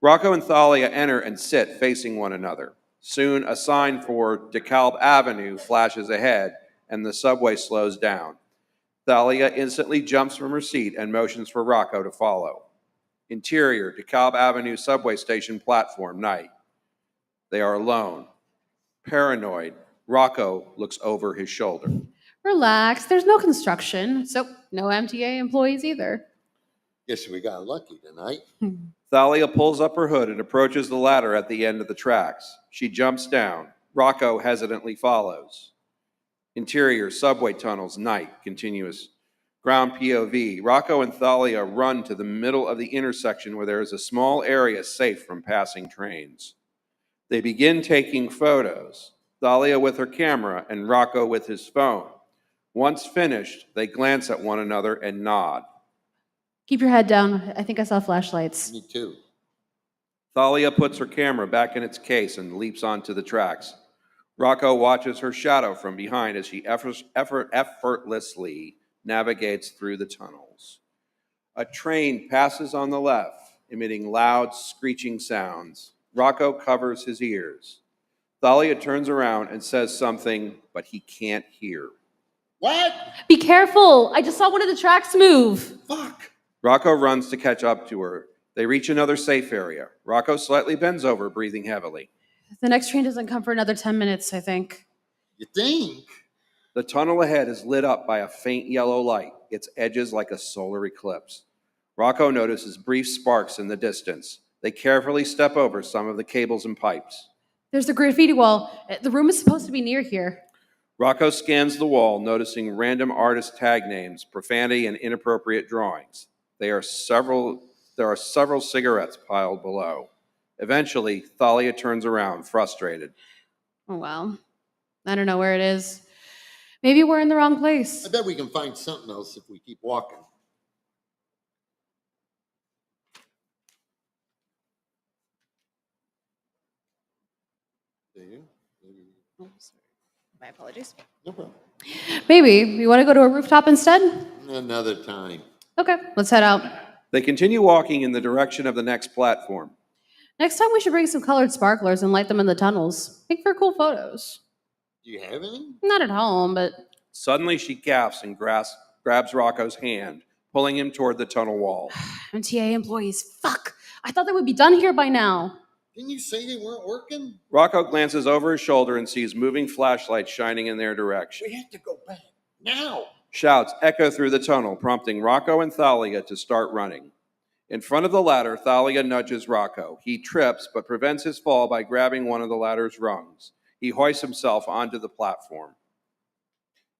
Rocco and Thalia enter and sit facing one another. Soon, a sign for DeKalb Avenue flashes ahead, and the subway slows down. Thalia instantly jumps from her seat and motions for Rocco to follow. Interior DeKalb Avenue subway station platform, night. They are alone. Paranoid, Rocco looks over his shoulder. Relax, there's no construction, so no MTA employees either. Guess we got lucky tonight. Thalia pulls up her hood and approaches the ladder at the end of the tracks. She jumps down. Rocco hesitantly follows. Interior subway tunnels, night, continuous. Ground POV. Rocco and Thalia run to the middle of the intersection where there is a small area safe from passing trains. They begin taking photos, Thalia with her camera and Rocco with his phone. Once finished, they glance at one another and nod. Keep your head down. I think I saw flashlights. Me too. Thalia puts her camera back in its case and leaps onto the tracks. Rocco watches her shadow from behind as she effortlessly navigates through the tunnels. A train passes on the left, emitting loud, screeching sounds. Rocco covers his ears. Thalia turns around and says something, but he can't hear. What? Be careful! I just saw one of the tracks move. Fuck. Rocco runs to catch up to her. They reach another safe area. Rocco slightly bends over, breathing heavily. The next train doesn't come for another 10 minutes, I think. You think? The tunnel ahead is lit up by a faint yellow light, its edges like a solar eclipse. Rocco notices brief sparks in the distance. They carefully step over some of the cables and pipes. There's the graffiti wall. The room is supposed to be near here. Rocco scans the wall, noticing random artist tag names, profanity, and inappropriate drawings. There are several cigarettes piled below. Eventually, Thalia turns around, frustrated. Oh, well. I don't know where it is. Maybe we're in the wrong place. I bet we can find something else if we keep walking. Oh, sorry. My apologies. No problem. Maybe. You want to go to a rooftop instead? Another time. Okay, let's head out. They continue walking in the direction of the next platform. Next time we should bring some colored sparklers and light them in the tunnels. Make for cool photos. Do you have any? Not at home, but... Suddenly, she gasps and grabs Rocco's hand, pulling him toward the tunnel wall. MTA employees, fuck! I thought they would be done here by now. Didn't you say they weren't working? Rocco glances over his shoulder and sees moving flashlights shining in their direction. We have to go back now. Shouts echo through the tunnel, prompting Rocco and Thalia to start running. In front of the ladder, Thalia nudges Rocco. He trips, but prevents his fall by grabbing one of the ladder's rungs. He hoists himself onto the platform.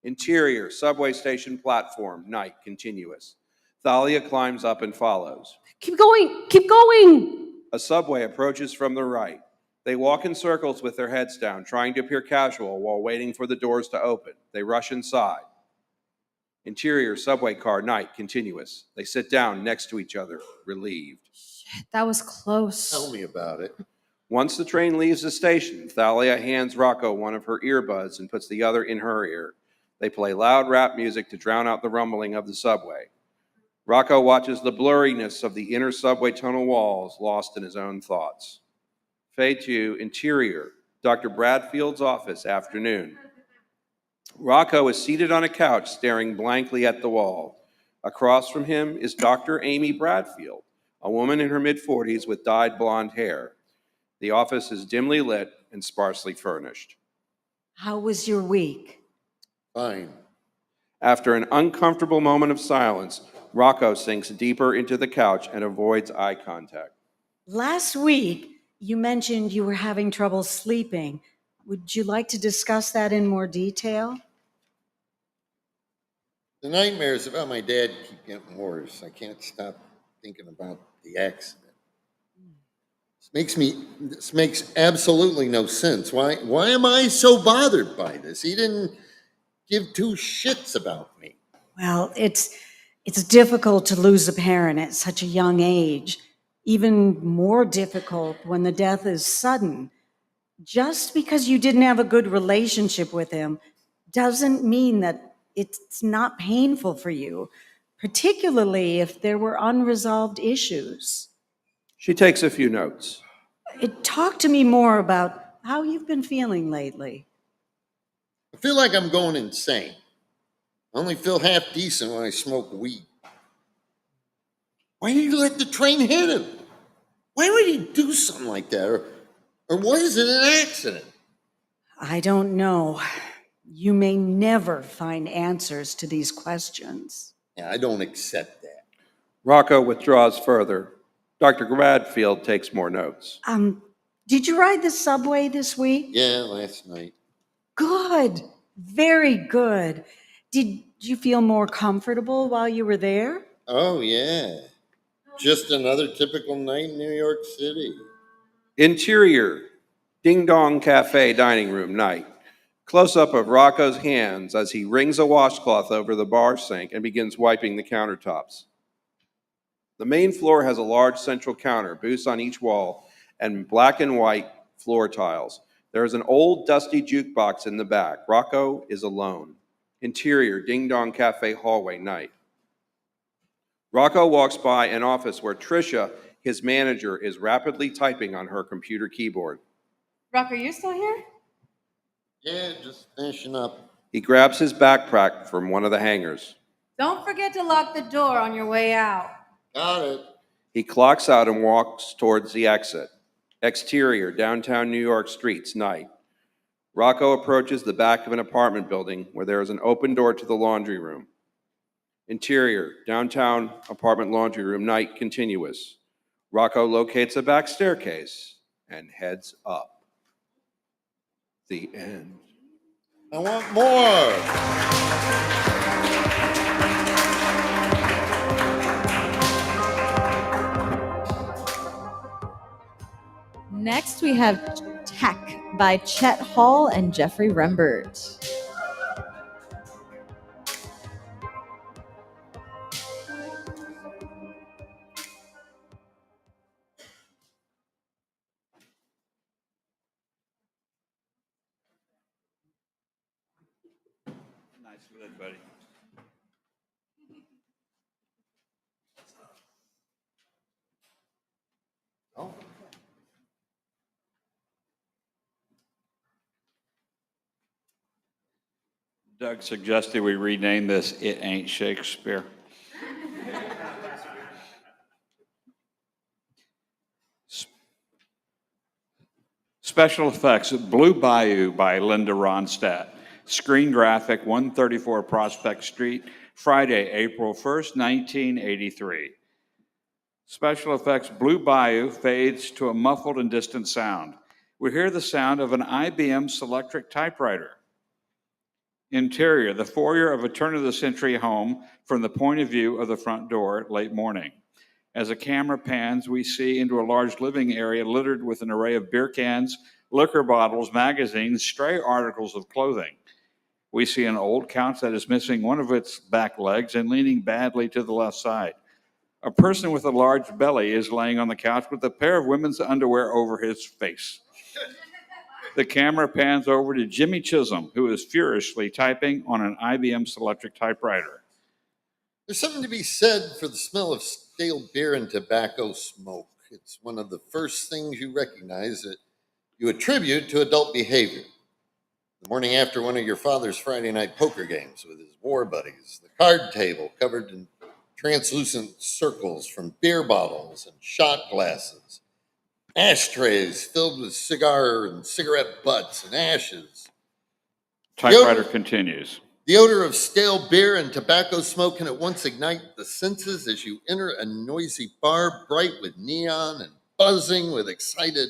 Interior, subway station platform, night, continuous. Thalia climbs up and follows. Keep going! Keep going! A subway approaches from the right. They walk in circles with their heads down, trying to appear casual while waiting for the doors to open. They rush inside. Interior, subway car, night, continuous. They sit down next to each other, relieved. Shit, that was close. Tell me about it. Once the train leaves the station, Thalia hands Rocco one of her earbuds and puts the other in her ear. They play loud rap music to drown out the rumbling of the subway. Rocco watches the blurriness of the inner subway tunnel walls, lost in his own thoughts. Fade to interior, Dr. Bradfield's office, afternoon. Rocco is seated on a couch staring blankly at the wall. Across from him is Dr. Amy Bradfield, a woman in her mid-40s with dyed blonde hair. The office is dimly lit and sparsely furnished. How was your week? Fine. After an uncomfortable moment of silence, Rocco sinks deeper into the couch and avoids eye contact. Last week, you mentioned you were having trouble sleeping. Would you like to discuss that in more detail? The nightmares about my dad keep getting worse. I can't stop thinking about the accident. This makes absolutely no sense. Why am I so bothered by this? He didn't give two shits about me. Well, it's difficult to lose a parent at such a young age. Even more difficult when the death is sudden. Just because you didn't have a good relationship with him doesn't mean that it's not painful for you, particularly if there were unresolved issues. She takes a few notes. Talk to me more about how you've been feeling lately. I feel like I'm going insane. I only feel half decent when I smoke weed. Why did you let the train hit him? Why would he do something like that? Or was it an accident? I don't know. You may never find answers to these questions. Yeah, I don't accept that. Rocco withdraws further. Dr. Bradfield takes more notes. Did you ride the subway this week? Yeah, last night. Good. Very good. Did you feel more comfortable while you were there? Oh, yeah. Just another typical night in New York City. Interior, Ding Dong Cafe dining room night. Close-up of Rocco's hands as he wrings a washcloth over the bar sink and begins wiping the countertops. The main floor has a large central counter, booths on each wall, and black and white floor tiles. There is an old, dusty jukebox in the back. Rocco is alone. Interior, Ding Dong Cafe hallway night. Rocco walks by an office where Tricia, his manager, is rapidly typing on her computer keyboard. Rocco, you still here? Yeah, just finishing up. He grabs his backpack from one of the hangers. Don't forget to lock the door on your way out. Got it. He clocks out and walks towards the exit. Exterior, downtown New York streets, night. Rocco approaches the back of an apartment building where there is an open door to the laundry room. Interior, downtown apartment laundry room, night, continuous. Rocco locates a back staircase and heads up. The end. I want more. Next, we have Tech by Chet Hall and Jeffrey Rembert. Nice lid, buddy. Oh. Doug suggested we rename this It Ain't Shakespeare. Special effects, Blue Bayou by Linda Ronstadt. Screen graphic, 134 Prospect Street, Friday, April 1st, 1983. Special effects, Blue Bayou fades to a muffled and distant sound. We hear the sound of an IBM Selectric typewriter. Interior, the foyer of a turn-of-the-century home from the point of view of the front door, late morning. As the camera pans, we see into a large living area littered with an array of beer cans, liquor bottles, magazines, stray articles of clothing. We see an old couch that is missing one of its back legs and leaning badly to the left side. A person with a large belly is laying on the couch with a pair of women's underwear over his face. The camera pans over to Jimmy Chisholm, who is furiously typing on an IBM Selectric typewriter. There's something to be said for the smell of stale beer and tobacco smoke. It's one of the first things you recognize that you attribute to adult behavior. The morning after one of your father's Friday night poker games with his war buddies, the card table covered in translucent circles from beer bottles and shot glasses, ashtrays filled with cigar and cigarette butts and ashes. Typewriter continues. The odor of stale beer and tobacco smoke can at once ignite the senses as you enter a noisy bar bright with neon and buzzing with excited,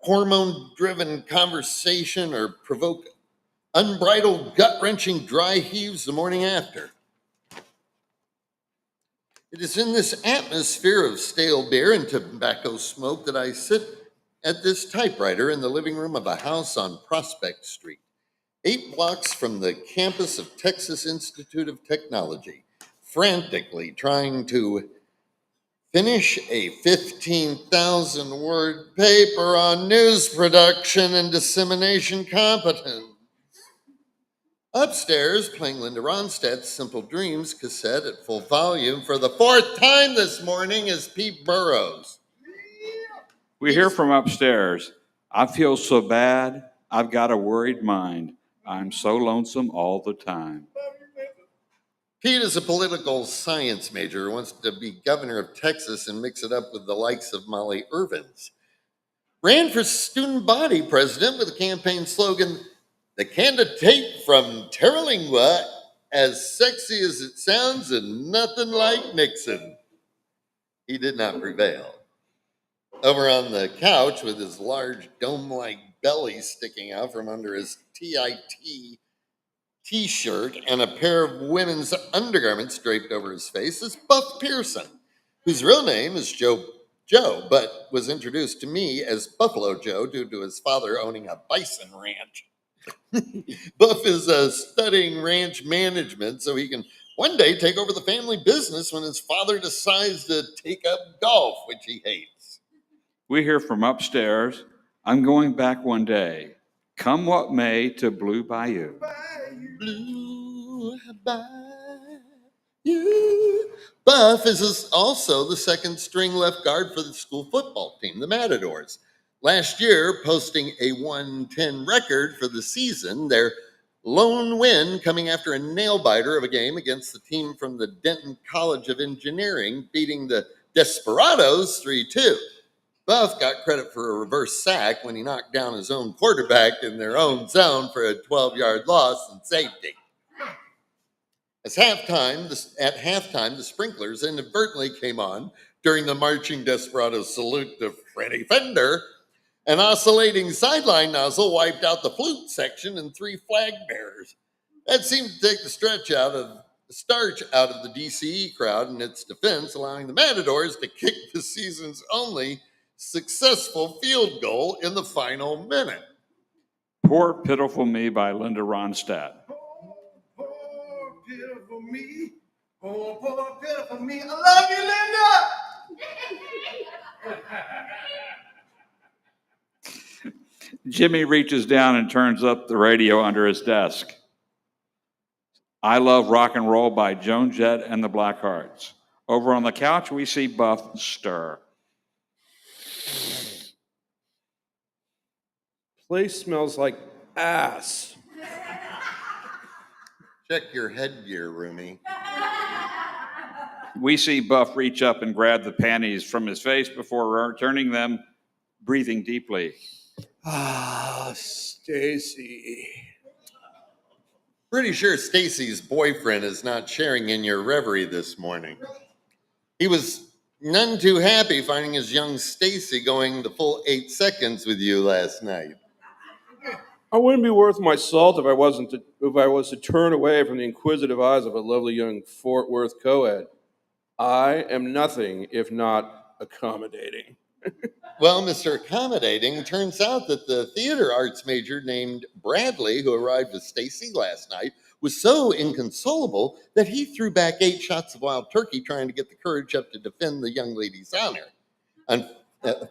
hormone-driven conversation or provoke unbridled, gut-wrenching dry heaves the morning after. It is in this atmosphere of stale beer and tobacco smoke that I sit at this typewriter in the living room of a house on Prospect Street, 8 blocks from the campus of Texas Institute of Technology, frantically trying to Finish a 15,000 word paper on news production and dissemination competence. Upstairs, playing Linda Ronstadt's Simple Dreams cassette at full volume for the 4th time this morning is Pete Burrows. We hear from upstairs. I feel so bad. I've got a worried mind. I'm so lonesome all the time. Pete is a political science major who wants to be governor of Texas and mix it up with the likes of Molly Irvins. Ran for student body president with a campaign slogan, "The candidate from Terralingua, as sexy as it sounds and nothing like Nixon." He did not prevail. Over on the couch with his large dome-like belly sticking out from under his TIT t-shirt and a pair of women's undergarments draped over his face is Buff Pearson, whose real name is Joe, but was introduced to me as Buffalo Joe due to his father owning a bison ranch. Buff is studying ranch management so he can one day take over the family business when his father decides to take up golf, which he hates. We hear from upstairs. I'm going back one day. Come what may to Blue Bayou. Blue Bayou. Buff is also the second string left guard for the school football team, the Matadors. Last year, posting a 1-10 record for the season, their lone win coming after a nail-biter of a game against the team from the Denton College of Engineering, beating the Desperados 3-2. Buff got credit for a reverse sack when he knocked down his own quarterback in their own zone for a 12-yard loss and safety. At halftime, the sprinklers inadvertently came on during the marching Desperados salute to Freddie Fender. An oscillating sideline nozzle wiped out the flute section and 3 flag bearers. That seemed to take the starch out of the DCE crowd in its defense, allowing the Matadors to kick the season's only successful field goal in the final minute. Poor Pitiful Me by Linda Ronstadt. Poor pitiful me. Poor pitiful me. I love you, Linda. Jimmy reaches down and turns up the radio under his desk. I Love Rock and Roll by Joan Jett and the Blackhearts. Over on the couch, we see Buff stir. Place smells like ass. Check your headgear, roomie. We see Buff reach up and grab the panties from his face before returning them, breathing deeply. Ah, Stacy. Pretty sure Stacy's boyfriend is not sharing in your reverie this morning. He was none too happy finding his young Stacy going the full 8 seconds with you last night. I wouldn't be worth my salt if I was to turn away from the inquisitive eyes of a lovely young Fort Worth co-ed. I am nothing if not accommodating. Well, Mr. Accommodating, turns out that the theater arts major named Bradley, who arrived with Stacy last night, was so inconsolable that he threw back 8 shots of wild turkey trying to get the courage up to defend the young lady's honor.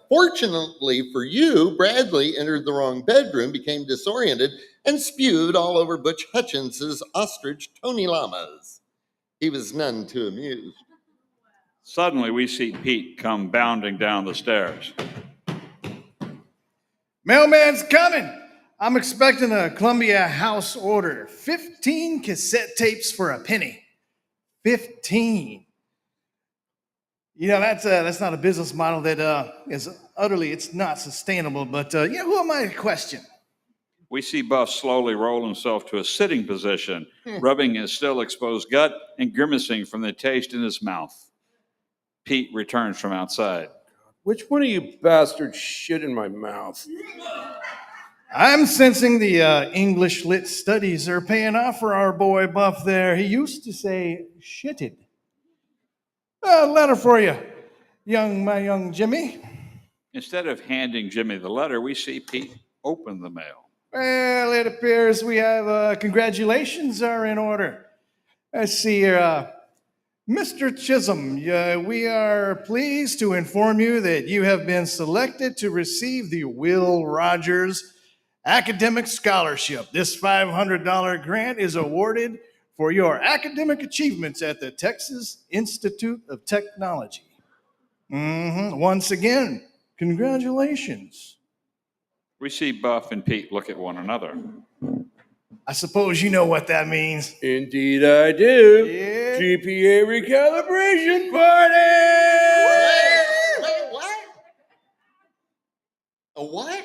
Fortunately for you, Bradley entered the wrong bedroom, became disoriented, and spewed all over Butch Hutchins's ostrich Tony Llamas. He was none too amused. Suddenly, we see Pete come bounding down the stairs. Mailman's coming. I'm expecting a Columbia House order. 15 cassette tapes for a penny. 15. You know, that's not a business model that is utterly, it's not sustainable. But, who am I to question? We see Buff slowly roll himself to a sitting position, rubbing his still exposed gut and grimacing from the taste in his mouth. Pete returns from outside. Which one of you bastards shit in my mouth? I'm sensing the English lit studies are paying off for our boy Buff there. He used to say shitted. A letter for you, my young Jimmy. Instead of handing Jimmy the letter, we see Pete open the mail. Well, it appears we have congratulations are in order. Let's see here. Mr. Chisholm, we are pleased to inform you that you have been selected to receive the Will Rogers Academic Scholarship. This $500 grant is awarded for your academic achievements at the Texas Institute of Technology. Once again, congratulations. We see Buff and Pete look at one another. I suppose you know what that means. Indeed I do. Yeah. GPA recalibration party! Wait, what? A what?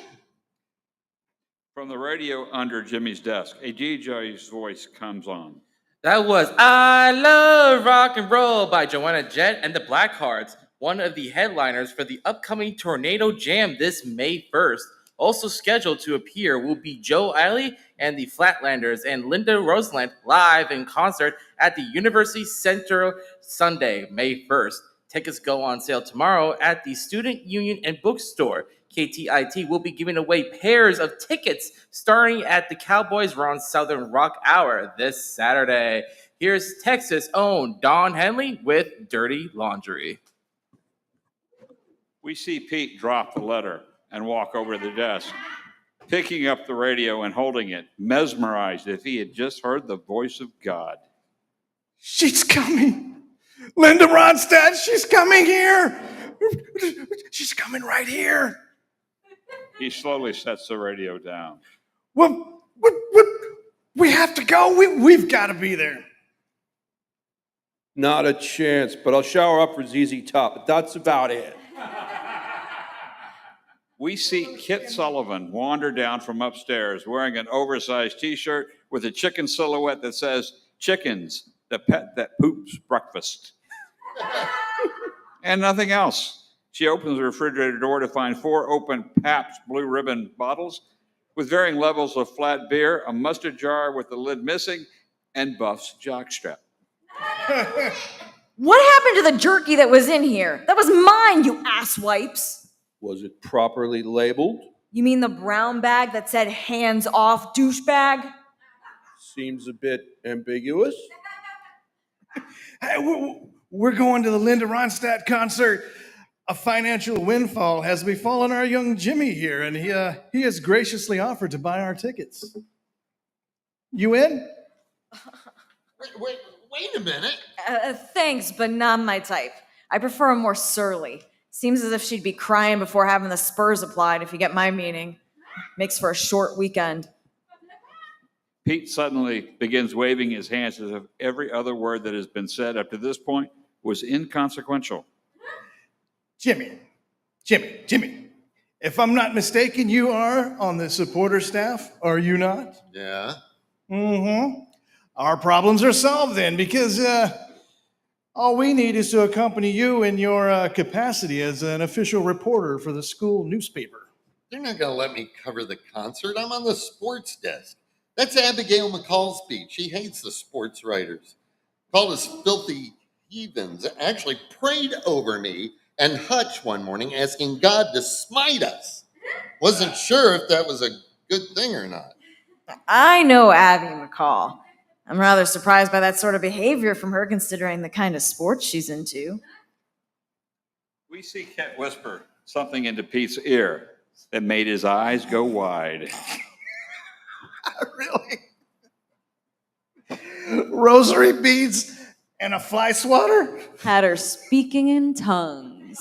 From the radio under Jimmy's desk, a DJ's voice comes on. That was I Love Rock and Roll by Joanna Jett and the Blackhearts, one of the headliners for the upcoming Tornado Jam this May 1st. Also scheduled to appear will be Joe Eiley and the Flatlanders and Linda Roseland live in concert at the University Center Sunday, May 1st. Tickets go on sale tomorrow at the Student Union and Bookstore. KTIT will be giving away pairs of tickets starting at the Cowboys Run Southern Rock Hour this Saturday. Here's Texas' own Don Henley with Dirty Laundry. We see Pete drop the letter and walk over to the desk, picking up the radio and holding it, mesmerized if he had just heard the voice of God. She's coming. Linda Ronstadt, she's coming here. She's coming right here. He slowly sets the radio down. What? We have to go. We've got to be there. Not a chance, but I'll shower up for ZZ Top, but that's about it. We see Kit Sullivan wander down from upstairs wearing an oversized t-shirt with a chicken silhouette that says, "Chickens, the pet that poops breakfast." And nothing else. She opens the refrigerator door to find 4 open Pabst Blue Ribbon bottles with varying levels of flat beer, a mustard jar with the lid missing, and Buff's jockstrap. What happened to the jerky that was in here? That was mine, you asswipes. Was it properly labeled? You mean the brown bag that said hands off, douchebag? Seems a bit ambiguous. Hey, we're going to the Linda Ronstadt concert. A financial windfall has befallen our young Jimmy here, and he has graciously offered to buy our tickets. You in? Wait a minute. Thanks, but not my type. I prefer a more surly. Seems as if she'd be crying before having the spurs applied, if you get my meaning. Makes for a short weekend. Pete suddenly begins waving his hands as if every other word that has been said up to this point was inconsequential. Jimmy. If I'm not mistaken, you are on the supporter staff, are you not? Yeah. Our problems are solved then, because all we need is to accompany you in your capacity as an official reporter for the school newspaper. They're not going to let me cover the concert. I'm on the sports desk. That's Abigail McCall's speech. She hates the sports writers. Called us filthy heathens. Actually prayed over me and Hutch one morning asking God to smite us. Wasn't sure if that was a good thing or not. I know Abby McCall. I'm rather surprised by that sort of behavior from her, considering the kind of sports she's into. We see Kit whisper something into Pete's ear that made his eyes go wide. Really? Rosary beads and a fly swatter? Had her speaking in tongues.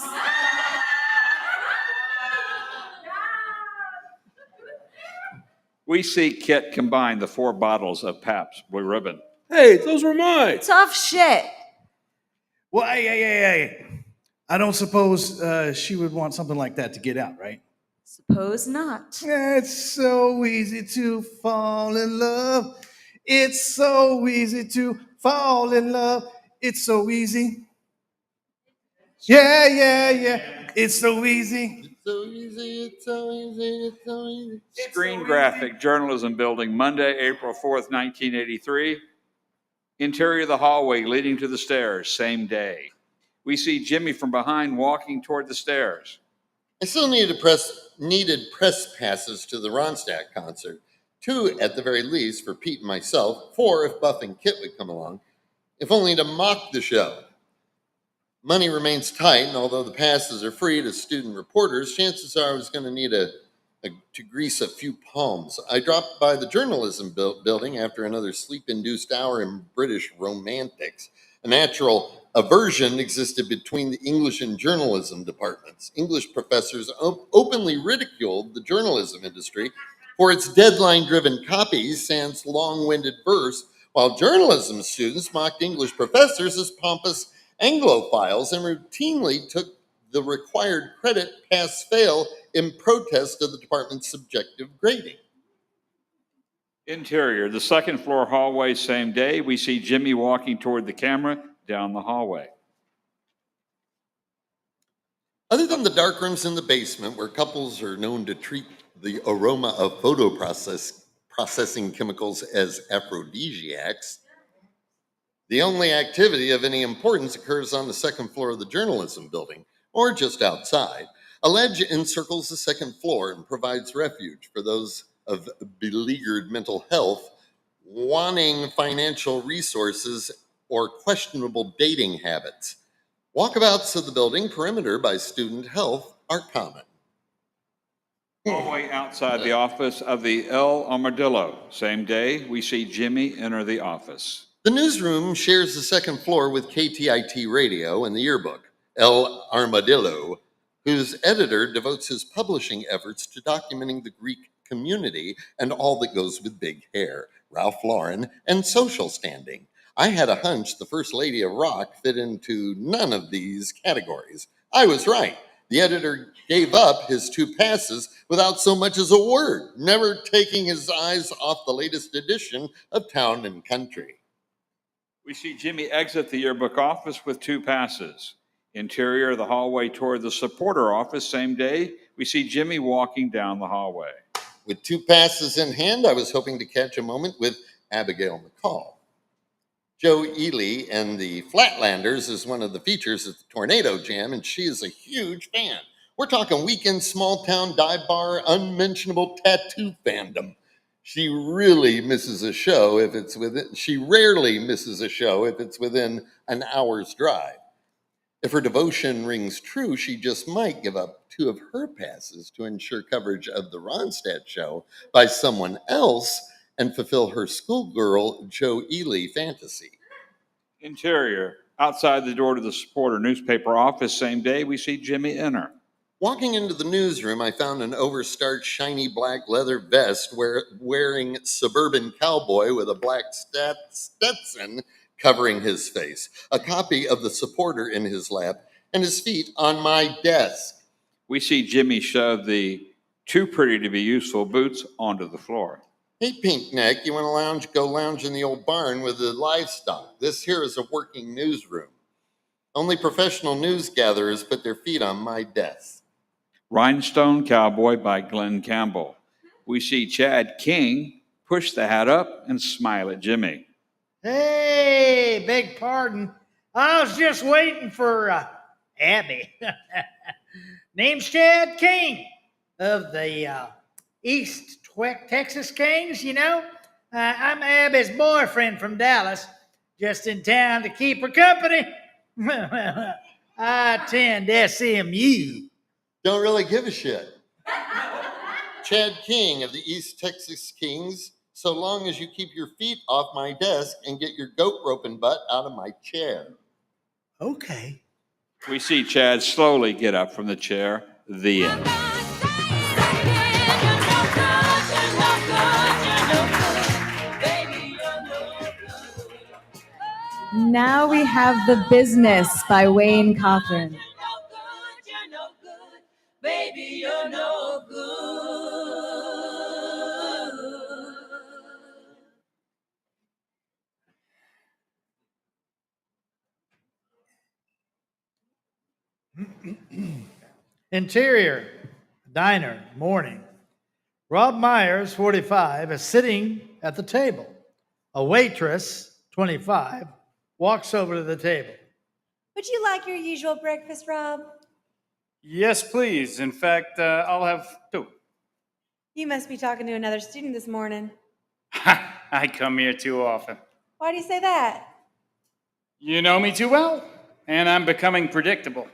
We see Kit combine the 4 bottles of Pabst Blue Ribbon. Hey, those were mine. Tough shit. Well, hey. I don't suppose she would want something like that to get out, right? Suppose not. It's so easy to fall in love. It's so easy to fall in love. It's so easy. Yeah. It's so easy. So easy, it's so easy, it's so easy. Screen Graphic Journalism Building, Monday, April 4th, 1983. Interior of the hallway leading to the stairs, same day. We see Jimmy from behind walking toward the stairs. I still needed press passes to the Ronstadt concert. 2 at the very least for Pete and myself. 4 if Buff and Kit would come along. If only to mock the show. Money remains tight, and although the passes are free to student reporters, chances are I was going to need to grease a few palms. I dropped by the journalism building after another sleep-induced hour in British romantics. A natural aversion existed between the English and journalism departments. English professors openly ridiculed the journalism industry for its deadline-driven copies sans long-winded verse, while journalism students mocked English professors as pompous Anglophiles and routinely took the required credit pass-fail in protest of the department's subjective grading. Interior, the second floor hallway, same day. We see Jimmy walking toward the camera down the hallway. Other than the dark rooms in the basement, where couples are known to treat the aroma of processing chemicals as aphrodisiacs, the only activity of any importance occurs on the second floor of the journalism building, or just outside. A ledge encircles the second floor and provides refuge for those of beleaguered mental health, wanting financial resources, or questionable dating habits. Walkabouts of the building perimeter by student health are common. Hallway outside the office of the El Armadillo. Same day, we see Jimmy enter the office. The newsroom shares the second floor with KTIT Radio and the yearbook, El Armadillo, whose editor devotes his publishing efforts to documenting the Greek community and all that goes with big hair, Ralph Lauren, and social standing. I had a hunch the First Lady of Rock fit into none of these categories. I was right. The editor gave up his 2 passes without so much as a word, never taking his eyes off the latest edition of Town and Country. We see Jimmy exit the yearbook office with 2 passes. Interior, the hallway toward the supporter office, same day, we see Jimmy walking down the hallway. With 2 passes in hand, I was hoping to catch a moment with Abigail McCall. Joe Ely and the Flatlanders is one of the features at the Tornado Jam, and she is a huge fan. We're talking weekend small town dive bar, unmentionable tattoo fandom. She rarely misses a show if it's within an hour's drive. If her devotion rings true, she just might give up 2 of her passes to ensure coverage of the Ronstadt show by someone else and fulfill her schoolgirl Joe Ely fantasy. Interior, outside the door to the supporter newspaper office, same day, we see Jimmy enter. Walking into the newsroom, I found an overstarched, shiny black leather vest wearing suburban cowboy with a black Stetson covering his face, a copy of the supporter in his lap, and his feet on my desk. We see Jimmy shove the too pretty to be useful boots onto the floor. Hey, Pink Neck, you want to go lounge in the old barn with the livestock. This here is a working newsroom. Only professional news gatherers put their feet on my desk. Rhinestone Cowboy by Glenn Campbell. We see Chad King push the hat up and smile at Jimmy. Hey, beg pardon. I was just waiting for Abby. Name's Chad King of the East Texas Kings, you know. I'm Abby's boyfriend from Dallas, just in town to keep her company. I attend SMU. Don't really give a shit. Chad King of the East Texas Kings, so long as you keep your feet off my desk and get your goat roping butt out of my chair. Okay. We see Chad slowly get up from the chair. The end. Now we have The Business by Wayne Cothron. Baby, you're no good. Interior, diner, morning. Rob Myers, 45, is sitting at the table. A waitress, 25, walks over to the table. Would you like your usual breakfast, Rob? Yes, please. In fact, I'll have 2. You must be talking to another student this morning. I come here too often. Why do you say that? You know me too well. And I'm becoming predictable.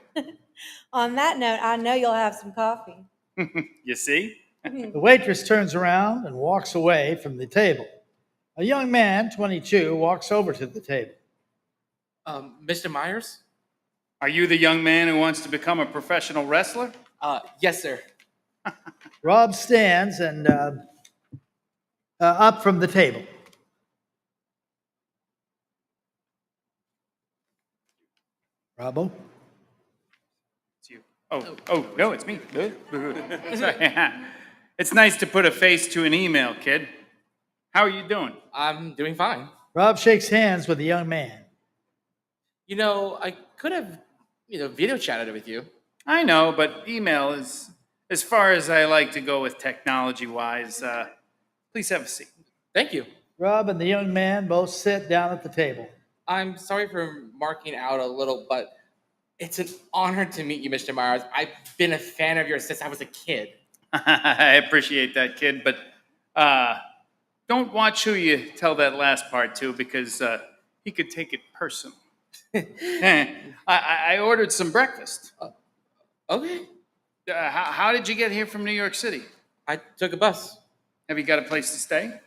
On that note, I know you'll have some coffee. You see? The waitress turns around and walks away from the table. A young man, 22, walks over to the table. Mr. Myers? Are you the young man who wants to become a professional wrestler? Yes, sir. Rob stands and up from the table. Robbo? It's you. Oh, no, it's me. Sorry. It's nice to put a face to an email, kid. How are you doing? I'm doing fine. Rob shakes hands with the young man. You know, I could have, video chatted with you. I know, but email is as far as I like to go with technology-wise. Please have a seat. Thank you. Rob and the young man both sit down at the table. I'm sorry for marking out a little, but it's an honor to meet you, Mr. Myers. I've been a fan of yours since I was a kid. I appreciate that, kid, but don't watch who you tell that last part to, because he could take it personal. I ordered some breakfast. Okay. How did you get here from New York City? I took a bus. Have you got a place to stay?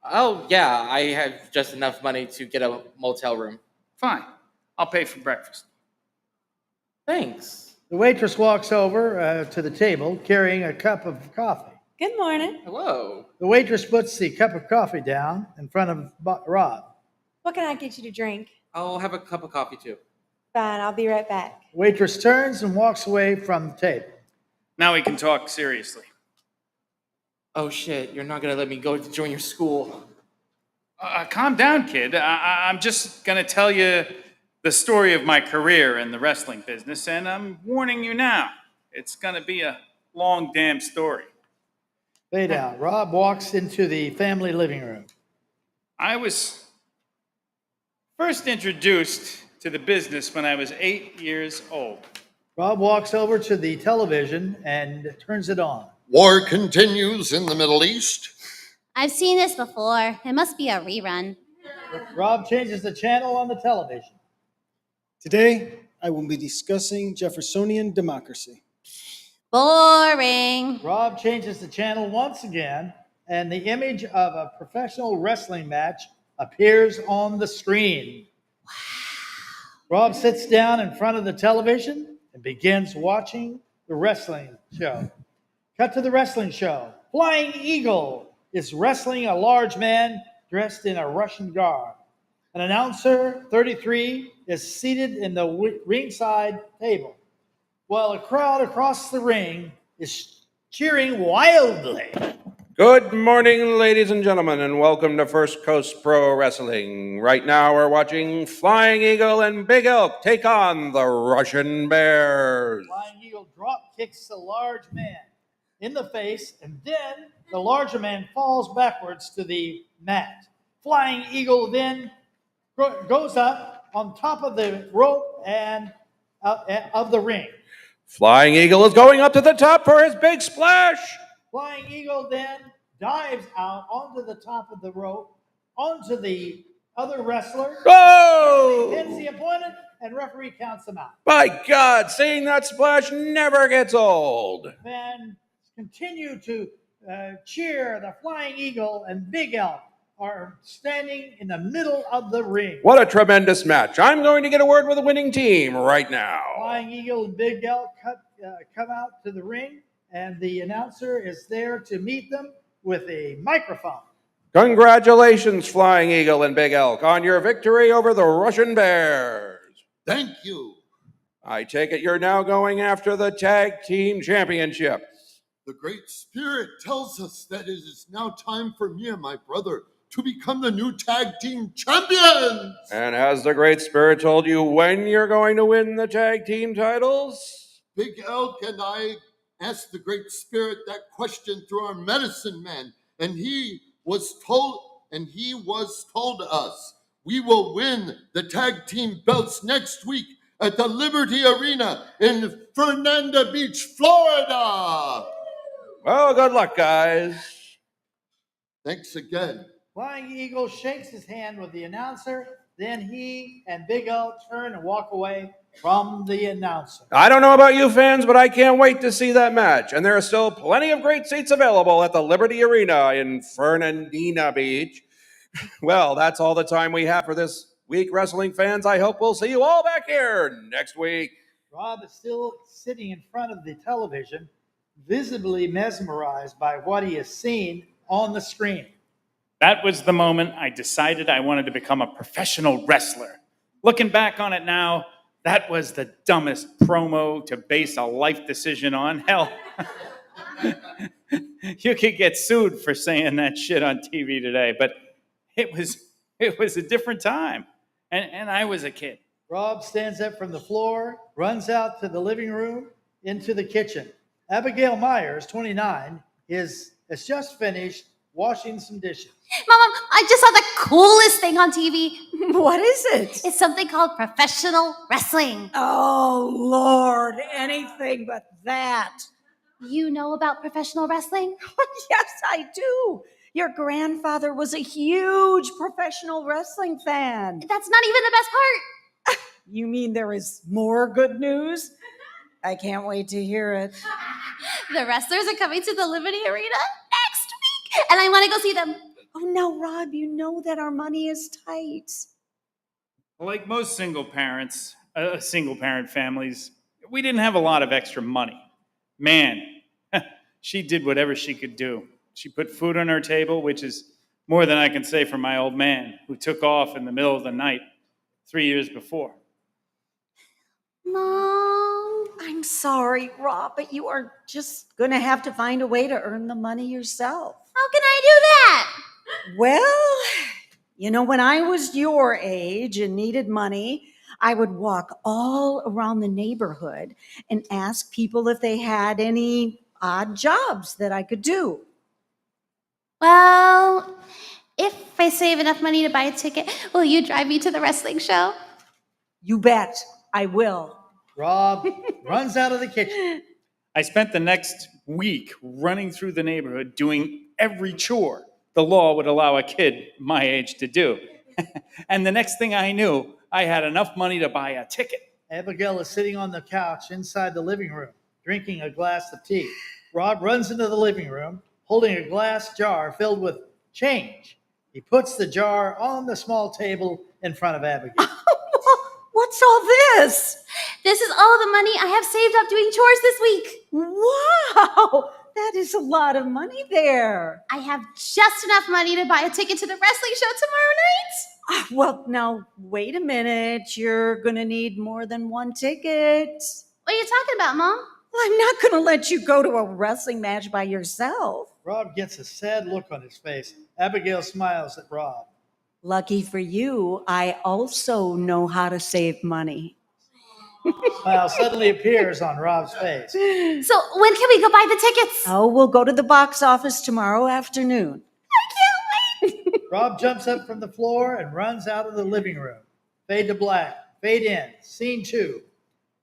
Oh, yeah. I have just enough money to get a motel room. Fine. I'll pay for breakfast. Thanks. The waitress walks over to the table carrying a cup of coffee. Good morning. Hello. The waitress puts the cup of coffee down in front of Rob. What can I get you to drink? I'll have a cup of coffee, too. Fine, I'll be right back. The waitress turns and walks away from the table. Now we can talk seriously. Oh, shit. You're not going to let me go to join your school. Calm down, kid. I'm just going to tell you the story of my career in the wrestling business, and I'm warning you now. It's going to be a long damn story. Fade out. Rob walks into the family living room. I was first introduced to the business when I was 8 years old. Rob walks over to the television and turns it on. War continues in the Middle East. I've seen this before. It must be a rerun. Rob changes the channel on the television. Today, I will be discussing Jeffersonian democracy. Boring. Rob changes the channel once again, and the image of a professional wrestling match appears on the screen. Wow. Rob sits down in front of the television and begins watching the wrestling show. Cut to the wrestling show. Flying Eagle is wrestling a large man dressed in a Russian garb. An announcer, 33, is seated in the ringside table, while a crowd across the ring is cheering wildly. Good morning, ladies and gentlemen, and welcome to First Coast Pro Wrestling. Right now we're watching Flying Eagle and Big Elk take on the Russian Bears. Flying Eagle drop kicks the large man in the face, and then the larger man falls backwards to the mat. Flying Eagle then goes up on top of the rope and of the ring. Flying Eagle is going up to the top for his big splash. Flying Eagle then dives out onto the top of the rope, onto the other wrestler. Oh! Pins the opponent, and referee counts them out. By God, seeing that splash never gets old. Then continue to cheer. The Flying Eagle and Big Elk are standing in the middle of the ring. What a tremendous match. I'm going to get a word with the winning team right now. Flying Eagle and Big Elk come out to the ring, and the announcer is there to meet them with a microphone. Congratulations, Flying Eagle and Big Elk, on your victory over the Russian Bears. Thank you. I take it you're now going after the Tag Team Championship. The Great Spirit tells us that it is now time for me and my brother to become the new tag team champions. And has the Great Spirit told you when you're going to win the tag team titles? Big Elk and I asked the Great Spirit that question through our medicine man, and he told us we will win the tag team belts next week at the Liberty Arena in Fernandez Beach, Florida. Well, good luck, guys. Thanks again. Flying Eagle shakes his hand with the announcer Then he and Big L turn and walk away from the announcer. I don't know about you fans, but I can't wait to see that match. And there are still plenty of great seats available at the Liberty Arena in Fernandina Beach. Well, that's all the time we have for this week, wrestling fans. I hope we'll see you all back here next week. Rob is still sitting in front of the television, visibly mesmerized by what he has seen on the screen. That was the moment I decided I wanted to become a professional wrestler. Looking back on it now, that was the dumbest promo to base a life decision on. Hell, you could get sued for saying that shit on TV today, but it was a different time, and I was a kid. Rob stands up from the floor, runs out to the living room, into the kitchen. Abigail Myers, 29, has just finished washing some dishes. Mom, I just saw the coolest thing on TV. What is it? It's something called professional wrestling. Oh, Lord, anything but that. You know about professional wrestling? Yes, I do. Your grandfather was a huge professional wrestling fan. That's not even the best part. You mean there is more good news? I can't wait to hear it. The wrestlers are coming to the Liberty Arena next week, and I want to go see them. Oh, now, Rob, you know that our money is tight. Like most single parent families, we didn't have a lot of extra money. Man, she did whatever she could do. She put food on her table, which is more than I can say for my old man, who took off in the middle of the night 3 years before. Mom, I'm sorry, Rob, but you are just going to have to find a way to earn the money yourself. How can I do that? Well, you know, when I was your age and needed money, I would walk all around the neighborhood and ask people if they had any odd jobs that I could do. Well, if I save enough money to buy a ticket, will you drive me to the wrestling show? You bet, I will. Rob runs out of the kitchen. I spent the next week running through the neighborhood doing every chore the law would allow a kid my age to do. And the next thing I knew, I had enough money to buy a ticket. Abigail is sitting on the couch inside the living room, drinking a glass of tea. Rob runs into the living room, holding a glass jar filled with change. He puts the jar on the small table in front of Abigail. What's all this? This is all the money I have saved up doing chores this week. Wow, that is a lot of money there. I have just enough money to buy a ticket to the wrestling show tomorrow night. Well, now, wait a minute. You're going to need more than one ticket. What are you talking about, Mom? Well, I'm not going to let you go to a wrestling match by yourself. Rob gets a sad look on his face. Abigail smiles at Rob. Lucky for you, I also know how to save money. Smile suddenly appears on Rob's face. So when can we go buy the tickets? Oh, we'll go to the box office tomorrow afternoon. I can't wait. Rob jumps up from the floor and runs out of the living room. Fade to black. Fade in. Scene 2.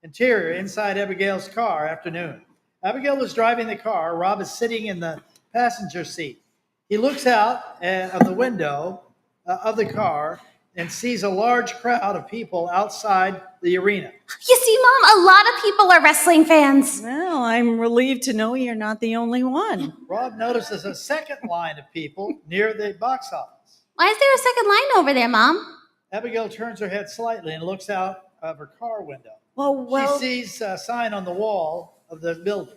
Interior inside Abigail's car, afternoon. Abigail is driving the car. Rob is sitting in the passenger seat. He looks out of the window of the car and sees a large crowd of people outside the arena. You see, Mom, a lot of people are wrestling fans. Well, I'm relieved to know you're not the only one. Rob notices a second line of people near the box office. Why is there a second line over there, Mom? Abigail turns her head slightly and looks out of her car window. Well, she sees a sign on the wall of the building.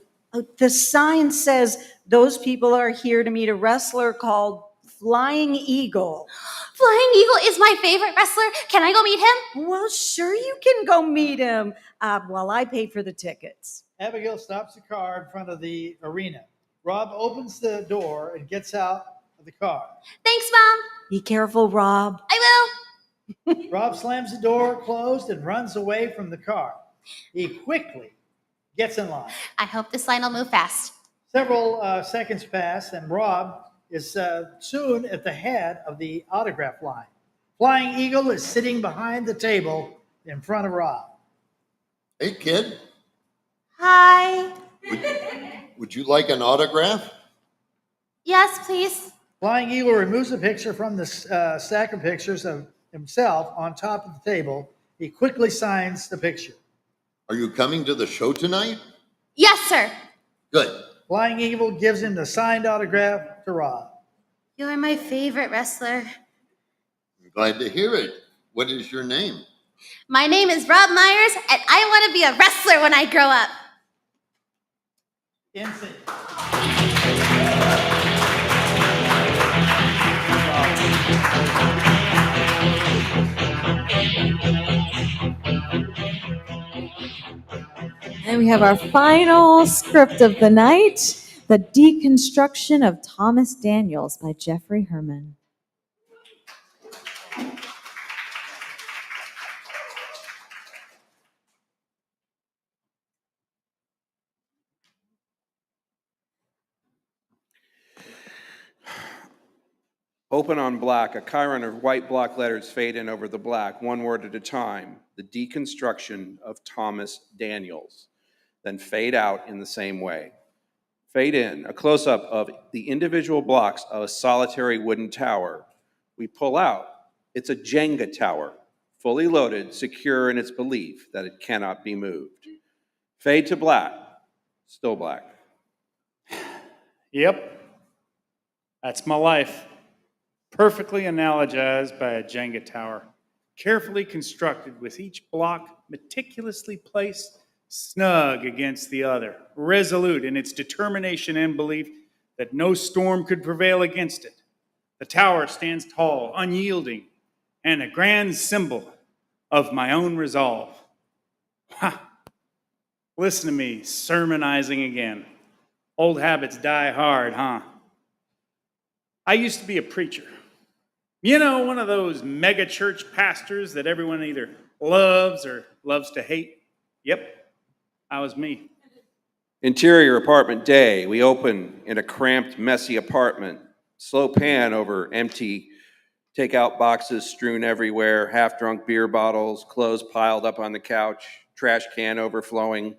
the sign says those people are here to meet a wrestler called Flying Eagle. Flying Eagle is my favorite wrestler. Can I go meet him? Well, sure you can go meet him while I pay for the tickets. Abigail stops the car in front of the arena. Rob opens the door and gets out of the car. Thanks, Mom. Be careful, Rob. I will. Rob slams the door closed and runs away from the car. He quickly gets in line. I hope this line will move fast. Several seconds pass, and Rob is soon at the head of the autograph line. Flying Eagle is sitting behind the table in front of Rob. Hey, kid, Hi. would you like an autograph? Yes, please. Flying Eagle removes a picture from the stack of pictures of himself on top of the table, he quickly signs the picture. Are you coming to the show tonight? Yes, sir. Good. Flying Eagle gives him the signed autograph to Rob. You're my favorite wrestler. I'm glad to hear it. What is your name? My name is Rob Myers, and I want to be a wrestler when I grow up. And we have our final script of the night, The Deconstruction of Thomas Daniels by Jeffery Herman. Open on black, a chyron of white block letters fade in over the black, one word at a time. The Deconstruction of Thomas Daniels. Then fade out in the same way. Fade in, a close-up of the individual blocks of a solitary wooden tower. We pull out. It's a Jenga tower, fully loaded, secure in its belief that it cannot be moved. Fade to black, still black. Yep, that's my life. Perfectly analogized by a Jenga tower, carefully constructed with each block meticulously placed snug against the other, resolute in its determination and belief that no storm could prevail against it. The tower stands tall, unyielding, and a grand symbol of my own resolve. Ha! Listen to me sermonizing again. Old habits die hard, huh? I used to be a preacher. You know, one of those mega church pastors that everyone either loves or loves to hate. Yep, that was me. Interior apartment day. We open in a cramped, messy apartment. Slow pan over empty takeout boxes strewn everywhere, half-drunk beer bottles, clothes piled up on the couch, trash can overflowing.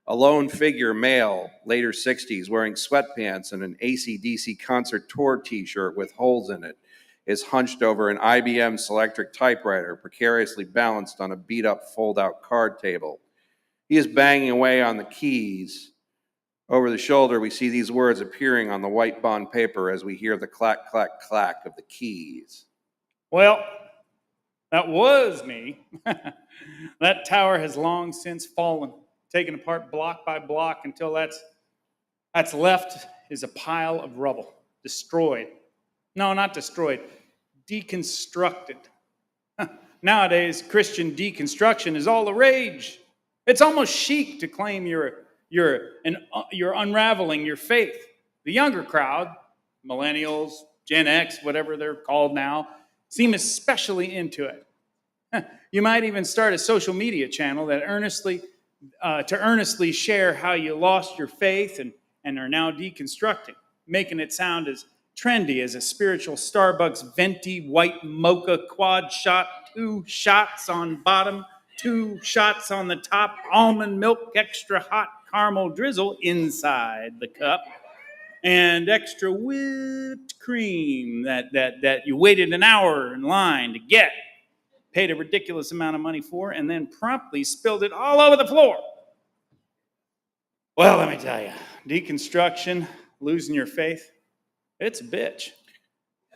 A lone figure, male, later 60s, wearing sweatpants and an AC/DC concert tour t-shirt with holes in it, is hunched over an IBM Selectric typewriter, precariously balanced on a beat-up fold-out card table. He is banging away on the keys. Over the shoulder, we see these words appearing on the white bond paper as we hear the clack, clack, clack of the keys. Well, that was me. That tower has long since fallen, taken apart block by block until that's left is a pile of rubble, destroyed. No, not destroyed, deconstructed. Nowadays, Christian deconstruction is all the rage. It's almost chic to claim you're unraveling your faith. The younger crowd, millennials, Gen X, whatever they're called now, seem especially into it. You might even start a social media channel that earnestly share how you lost your faith and are now deconstructing, making it sound as trendy as a spiritual Starbucks venti white mocha quad shot, 2 shots on bottom, 2 shots on the top, almond milk, extra hot caramel drizzle inside the cup, and extra whipped cream that you waited an hour in line to get, paid a ridiculous amount of money for, and then promptly spilled it all over the floor. Well, let me tell you, deconstruction, losing your faith, it's a bitch.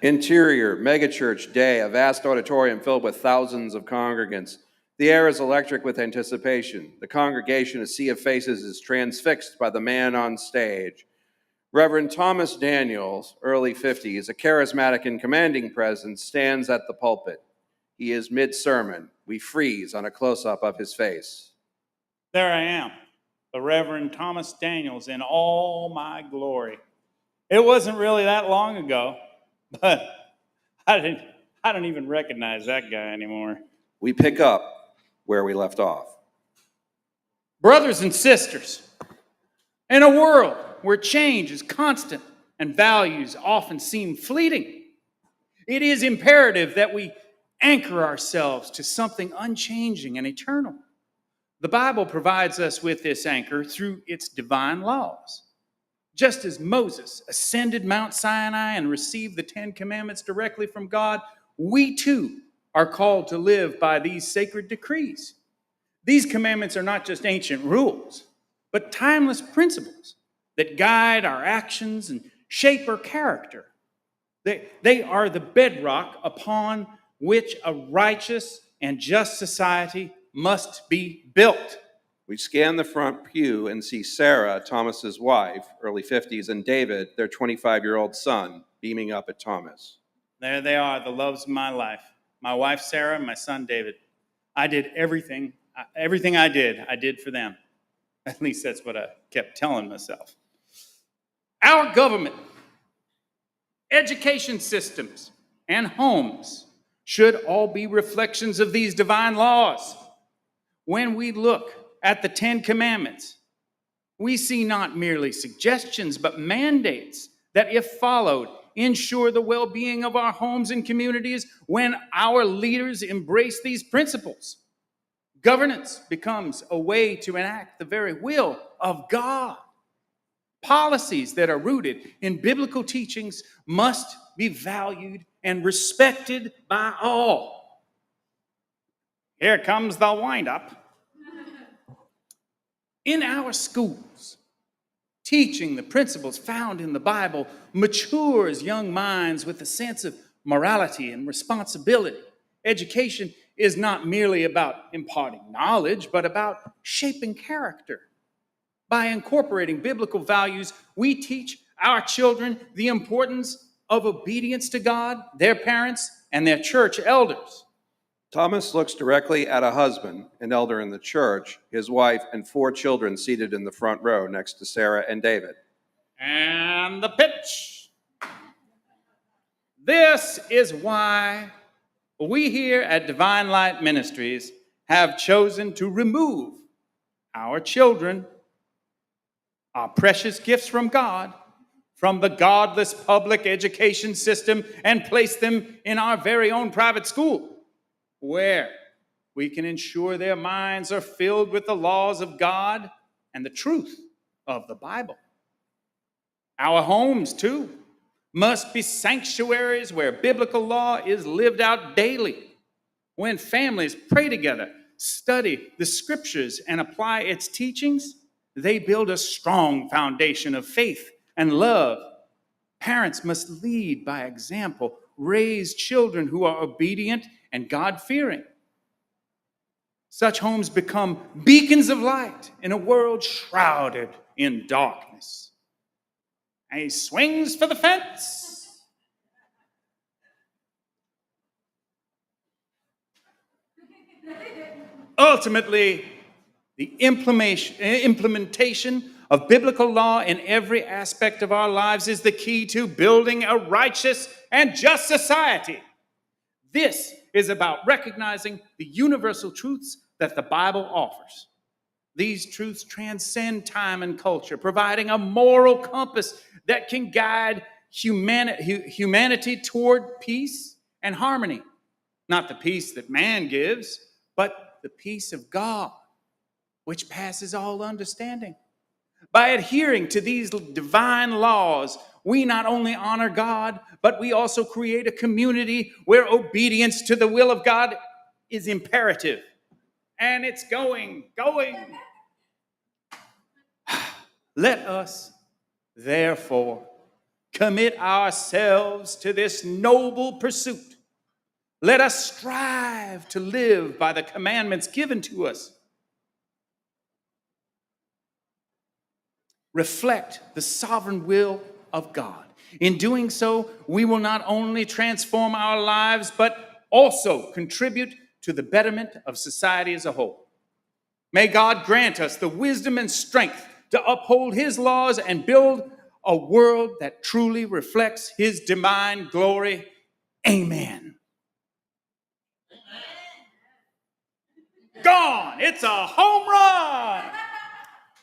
Interior, megachurch day, a vast auditorium filled with thousands of congregants. The air is electric with anticipation. The congregation, a sea of faces, is transfixed by the man on stage. Reverend Thomas Daniels, early 50s, a charismatic and commanding presence, stands at the pulpit. He is mid-sermon. We freeze on a close-up of his face. There I am, the Reverend Thomas Daniels in all my glory. It wasn't really that long ago, but I don't even recognize that guy anymore. We pick up where we left off. Brothers and sisters, in a world where change is constant and values often seem fleeting, it is imperative that we anchor ourselves to something unchanging and eternal. The Bible provides us with this anchor through its divine laws. Just as Moses ascended Mount Sinai and received the 10 Commandments directly from God, we too are called to live by these sacred decrees. These commandments are not just ancient rules, but timeless principles that guide our actions and shape our character. They are the bedrock upon which a righteous and just society must be built. We scan the front pew and see Sarah, Thomas's wife, early 50s, and David, their 25-year-old son, beaming up at Thomas. There they are, the loves of my life. My wife, Sarah, and my son, David. I did everything I did for them. At least that's what I kept telling myself. Our government, education systems, and homes should all be reflections of these divine laws. When we look at the 10 Commandments, we see not merely suggestions, but mandates that, if followed, ensure the well-being of our homes and communities. When our leaders embrace these principles, governance becomes a way to enact the very will of God. Policies that are rooted in biblical teachings must be valued and respected by all. Here comes the wind-up. In our schools, teaching the principles found in the Bible matures young minds with a sense of morality and responsibility. Education is not merely about imparting knowledge, but about shaping character. By incorporating biblical values, we teach our children the importance of obedience to God, their parents, and their church elders. Thomas looks directly at a husband, an elder in the church, his wife, and 4 children seated in the front row next to Sarah and David. And the pitch. This is why we here at Divine Light Ministries have chosen to remove our children, our precious gifts from God, from the godless public education system and place them in our very own private school, where we can ensure their minds are filled with the laws of God and the truth of the Bible. Our homes, too, must be sanctuaries where biblical law is lived out daily. When families pray together, study the scriptures, and apply its teachings, they build a strong foundation of faith and love. Parents must lead by example, raise children who are obedient and God-fearing. Such homes become beacons of light in a world shrouded in darkness. And he swings for the fence. Ultimately, the implementation of biblical law in every aspect of our lives is the key to building a righteous and just society. This is about recognizing the universal truths that the Bible offers. These truths transcend time and culture, providing a moral compass that can guide humanity toward peace and harmony. Not the peace that man gives, but the peace of God, which passes all understanding. By adhering to these divine laws, we not only honor God, but we also create a community where obedience to the will of God is imperative. And it's going. Let us, therefore, commit ourselves to this noble pursuit. Let us strive to live by the commandments given to us. Reflect the sovereign will of God. In doing so, we will not only transform our lives, but also contribute to the betterment of society as a whole. May God grant us the wisdom and strength to uphold his laws and build a world that truly reflects his divine glory. Amen. Gone. It's a home run.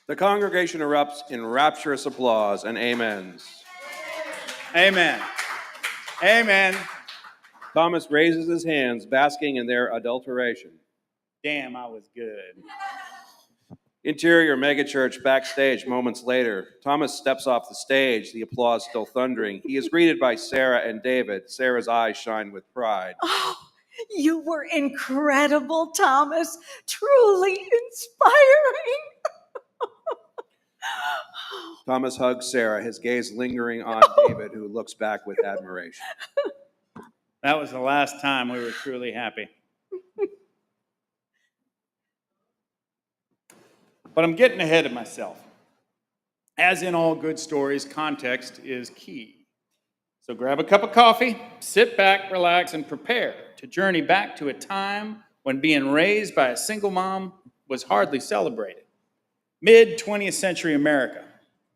The congregation erupts in rapturous applause and amens. Amen. Amen. Thomas raises his hands, basking in their adulteration. Damn, I was good. Interior megachurch backstage moments later. Thomas steps off the stage, the applause still thundering. He is greeted by Sarah and David. Sarah's eyes shine with pride. Oh, You were incredible, Thomas. Truly inspiring. Thomas hugs Sarah, his gaze lingering on David, who looks back with admiration. That was the last time we were truly happy. But I'm getting ahead of myself. As in all good stories, context is key. So grab a cup of coffee, sit back, relax, and prepare to journey back to a time when being raised by a single mom was hardly celebrated. Mid-20th century America.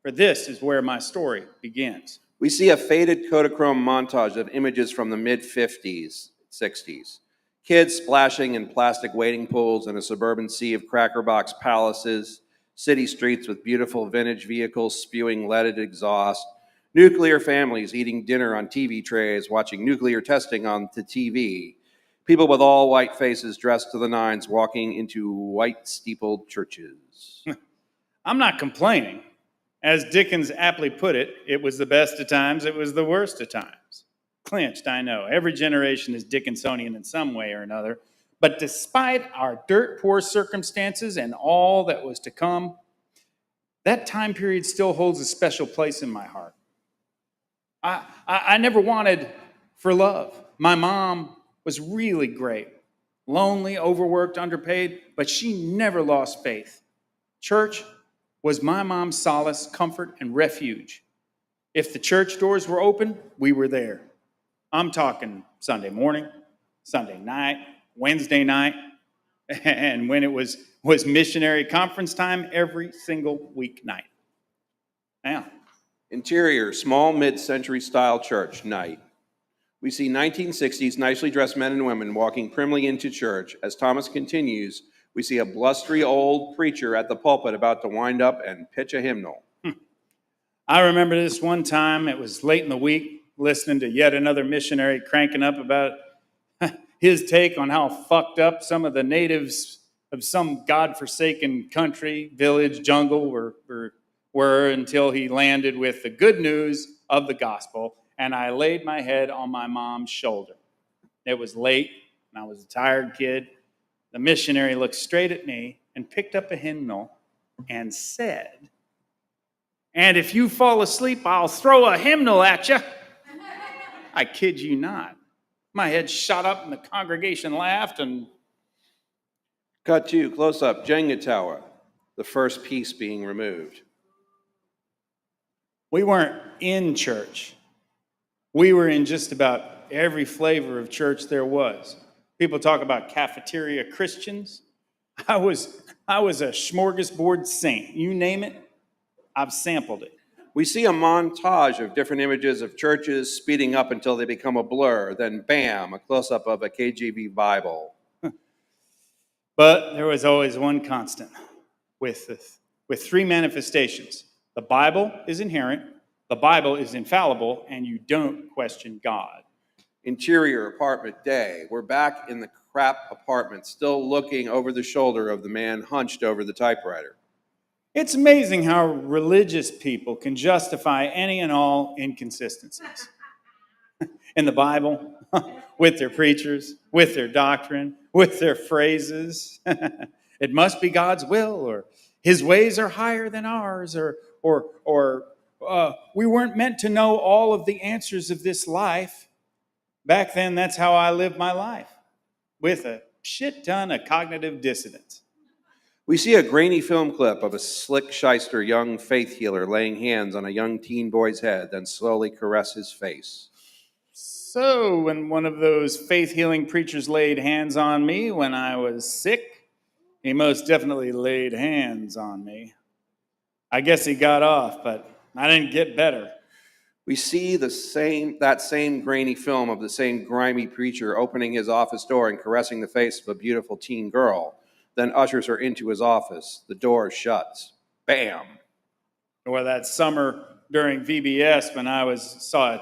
For this is where my story begins. We see a faded Kodachrome montage of images from the mid-50s, 60s. Kids splashing in plastic wading pools in a suburban sea of crackerbox palaces, city streets with beautiful vintage vehicles spewing leaded exhaust, nuclear families eating dinner on TV trays, watching nuclear testing on the TV, people with all white faces dressed to the nines walking into white steepled churches. I'm not complaining. As Dickens aptly put it, it was the best of times, it was the worst of times. Clinched, I know. Every generation is Dickinsonian in some way or another. But despite our dirt-poor circumstances and all that was to come, that time period still holds a special place in my heart. I never wanted for love. My mom was really great. Lonely, overworked, underpaid, but she never lost faith. Church was my mom's solace, comfort, and refuge. If the church doors were open, we were there. I'm talking Sunday morning, Sunday night, Wednesday night, and when it was missionary conference time, every single weeknight. Now, Interior, small mid-century style church, night. We see 1960s nicely dressed men and women walking primly into church. As Thomas continues, we see a blustery old preacher at the pulpit about to wind up and pitch a hymnal. I remember this one time, it was late in the week, listening to yet another missionary cranking up about his take on how fucked up some of the natives of some godforsaken country, village, jungle were until he landed with the good news of the gospel, and I laid my head on my mom's shoulder. It was late, and I was a tired kid. The missionary looked straight at me and picked up a hymnal and said, "And if you fall asleep, I'll throw a hymnal at you." I kid you not. My head shot up and the congregation laughed and... Cut to, close up, Jenga tower, the first piece being removed. We weren't in church. We were in just about every flavor of church there was. People talk about cafeteria Christians. I was a smorgasbord saint. You name it, I've sampled it. We see a montage of different images of churches speeding up until they become a blur. Then, bam, a close-up of a KJV Bible. But there was always one constant with three manifestations. The Bible is inherent, the Bible is infallible, and you don't question God. Interior apartment day. We're back in the crap apartment, still looking over the shoulder of the man hunched over the typewriter. It's amazing how religious people can justify any and all inconsistencies. In the Bible, with their preachers, with their doctrine, with their phrases. It must be God's will, or his ways are higher than ours, or we weren't meant to know all of the answers of this life. Back then, that's how I lived my life, with a shit ton of cognitive dissonance. We see a grainy film clip of a slick shyster young faith healer laying hands on a young teen boy's head, then slowly caress his face. So when one of those faith-healing preachers laid hands on me when I was sick, he most definitely laid hands on me. I guess he got off, but I didn't get better. We see that same grainy film of the same grimy preacher opening his office door and caressing the face of a beautiful teen girl, then ushers her into his office. The door shuts. Bam! Or that summer during VBS when I saw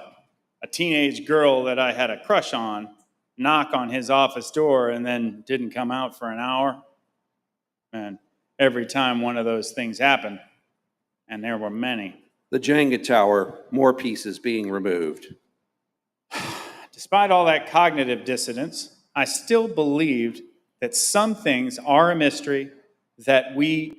a teenage girl that I had a crush on knock on his office door and then didn't come out for an hour. And every time one of those things happened, and there were many. The Jenga tower, more pieces being removed. Despite all that cognitive dissonance, I still believed that some things are a mystery that we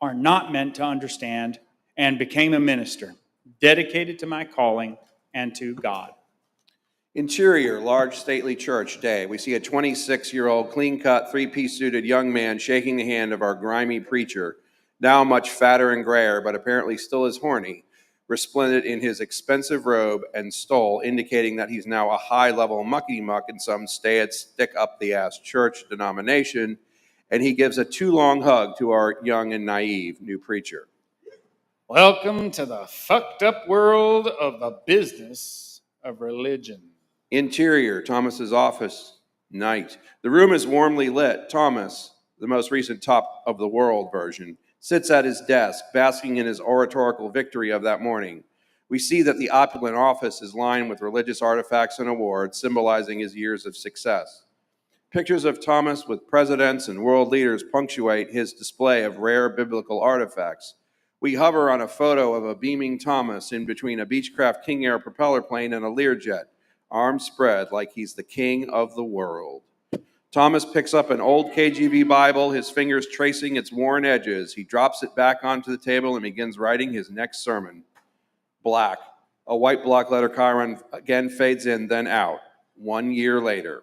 are not meant to understand, and became a minister, dedicated to my calling and to God. Interior, large stately church day. We see a 26-year-old, clean-cut, three-piece suited young man shaking the hand of our grimy preacher, now much fatter and grayer, but apparently still as horny, resplendent in his expensive robe and stole, indicating that he's now a high-level mucky-muck in some stick-up-the-ass church denomination, and he gives a too long hug to our young and naive new preacher. Welcome to the fucked up world of the business of religion. Interior, Thomas's office, night. The room is warmly lit. Thomas, the most recent top of the world version, sits at his desk, basking in his oratorical victory of that morning. We see that the opulent office is lined with religious artifacts and awards, symbolizing his years of success. Pictures of Thomas with presidents and world leaders punctuate his display of rare biblical artifacts. We hover on a photo of a beaming Thomas in between a Beechcraft King Air propeller plane and a Learjet, arms spread like he's the king of the world. Thomas picks up an old KGB Bible, his fingers tracing its worn edges. He drops it back onto the table and begins writing his next sermon. Black. A white block letter chyron again fades in, then out. 1 year later.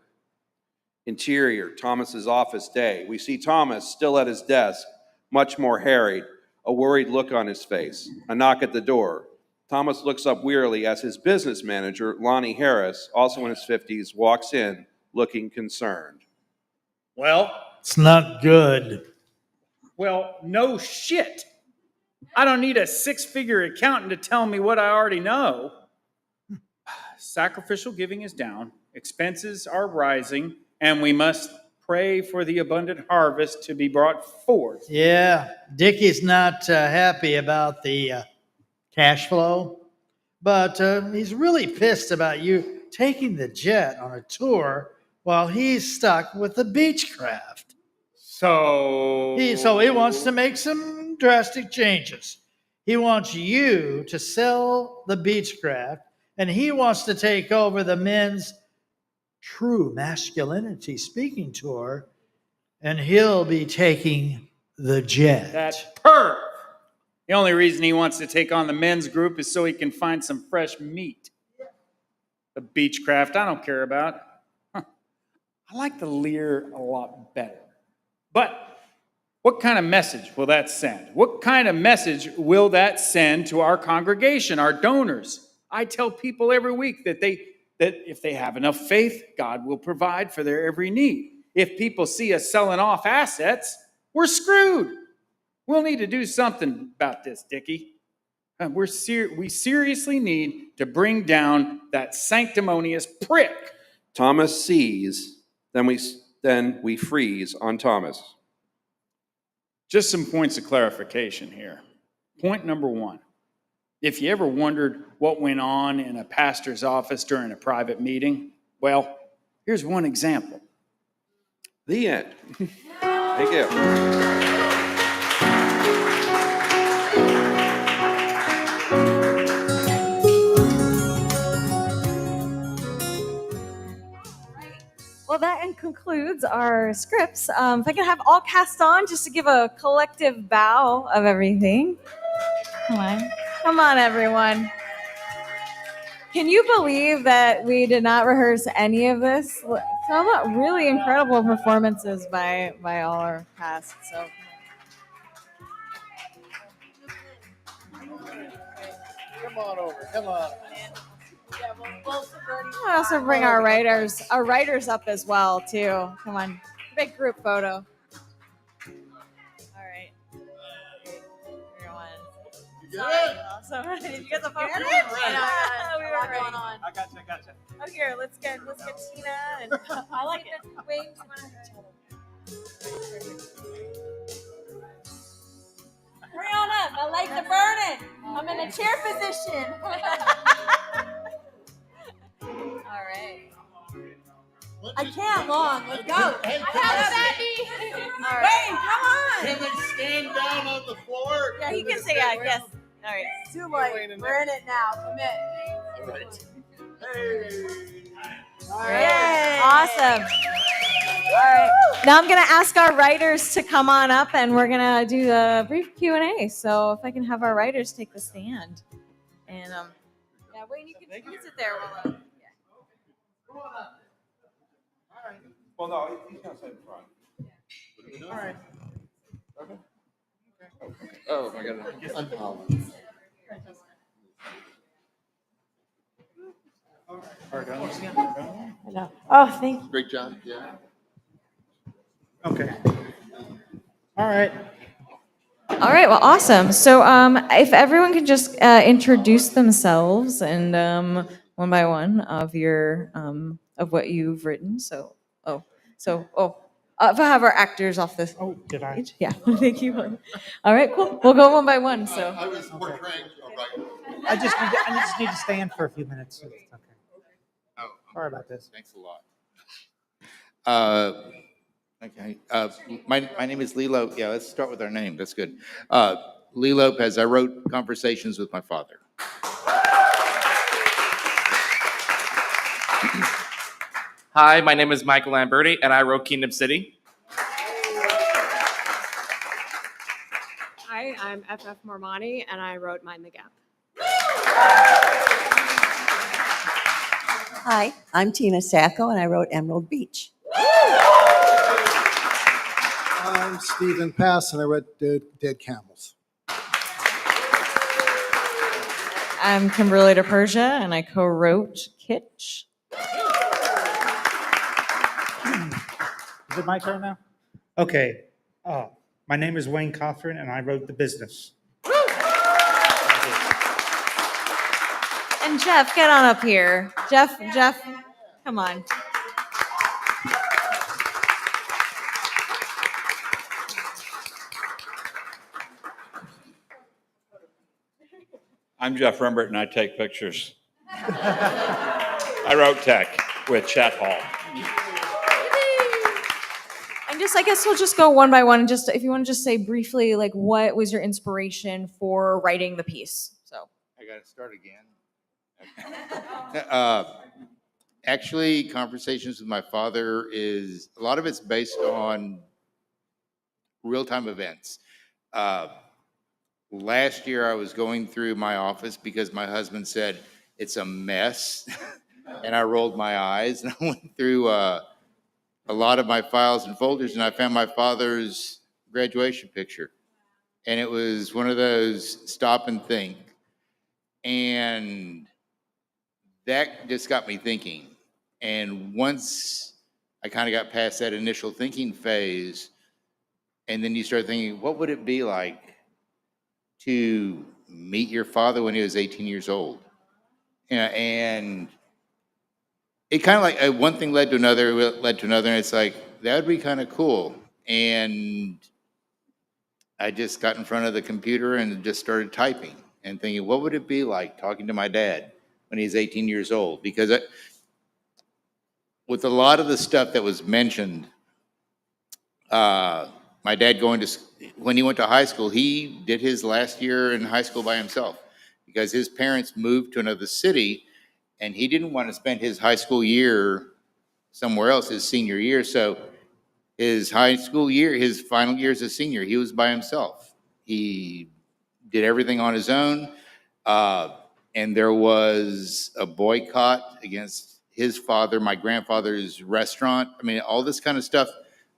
Interior, Thomas's office day. We see Thomas still at his desk, much more harried, a worried look on his face. A knock at the door. Thomas looks up wearily as his business manager, Lonnie Harris, also in his 50s, walks in, looking concerned. Well, it's not good. Well, no shit. I don't need a six-figure accountant to tell me what I already know. Sacrificial giving is down, expenses are rising, and we must pray for the abundant harvest to be brought forth. Yeah, Dickie's not happy about the cash flow, but he's really pissed about you taking the jet on a tour while he's stuck with the Beechcraft. So he wants to make some drastic changes. He wants you to sell the Beechcraft, and he wants to take over the men's true masculinity speaking tour, and he'll be taking the jet. That perv. The only reason he wants to take on the men's group is so he can find some fresh meat. The Beechcraft, I don't care about. I like the Lear a lot better. But what kind of message will that send? What kind of message will that send to our congregation, our donors? I tell people every week that if they have enough faith, God will provide for their every need. If people see us selling off assets, we're screwed. We'll need to do something about this, Dickie. We seriously need to bring down that sanctimonious prick. Thomas sees, then we freeze on Thomas. Just some points of clarification here. Point number one. If you ever wondered what went on in a pastor's office during a private meeting, well, here's one example. The end. Thank you. Well, that concludes our scripts. If I can have all cast on just to give a collective bow of everything. Come on, everyone. Can you believe that we did not rehearse any of this? Some really incredible performances by all our cast. So. Come on over, come on. I also bring our writers up as well too. Come on, big group photo. All right. Awesome. Did you get the photo? We were going on. I gotcha. Oh, here, let's get Tina and I like it. Wings. Hurry on up. I like the burning. I'm in a chair position. All right. I can't long. Let's go. I have Sandy. All right. Wait, come on. Can they stand down on the floor? Yeah, he can say yes. All right. Too late. We're in it now. Commit. All right. Hey. Great. Awesome. All right. Now I'm going to ask our writers to come on up, and we're going to do a brief Q&A. So if I can have our writers take the stand. And yeah, Wayne, you can sit there. Well, no, he's going to sit in front. All right. Oh my God. I'm Holland. Oh, thank you. Great job. Yeah. Okay. All right. All right. Well, awesome. So if everyone can just introduce themselves and one by one of your of what you've written. So if I have our actors off this. Oh, did I? Page. Yeah. Thank you. All right. Cool. We'll go one by one. So. I was portraying. Oh, right. I just need to stand for a few minutes. Okay. Oh, Sorry about this. thanks a lot. Okay. My name is Lee Lopez. Yeah, let's start with our name. That's good. Lee Lopez. I wrote Conversations with My Father. Hi, my name is Michael Lamberti, and I wrote Kingdom City. Hi, I'm FF Mormanni, and I wrote Mind the Gap. Hi, I'm Tina Sacco, and I wrote Emerald Beach. I'm Stephen Pass, and I wrote Dead Camels. I'm Kimberly DiPersia, and I co-wrote Kitsch. Is it my turn now? Okay. My name is Wayne Cothron, and I wrote The Business. And Jeff, get on up here. Jeff, come on. I'm Jeff Rembert, and I take pictures. I wrote Tech with Chet Hall. And I guess we'll just go one by one. And just if you want to just say briefly, like, what was your inspiration for writing the piece? So I got to start again. Actually, Conversations with My Father is a lot of it's based on real-time events. Last year, I was going through my office because my husband said it's a mess, and I rolled my eyes, and I went through a lot of my files and folders, and I found my father's graduation picture, and it was one of those stop and think, and that just got me thinking. And once I kind of got past that initial thinking phase, and then you start thinking, what would it be like to meet your father when he was 18 years old? And it kind of like one thing led to another, and it's like, that would be kind of cool. And I just got in front of the computer and just started typing and thinking, what would it be like talking to my dad when he's 18 years old? Because with a lot of the stuff that was mentioned, my dad when he went to high school, he did his last year in high school by himself because his parents moved to another city and he didn't want to spend his high school year somewhere else, his senior year. So his high school year, his final year as a senior, he was by himself. He did everything on his own. And there was a boycott against his father, my grandfather's restaurant. I mean, all this kind of stuff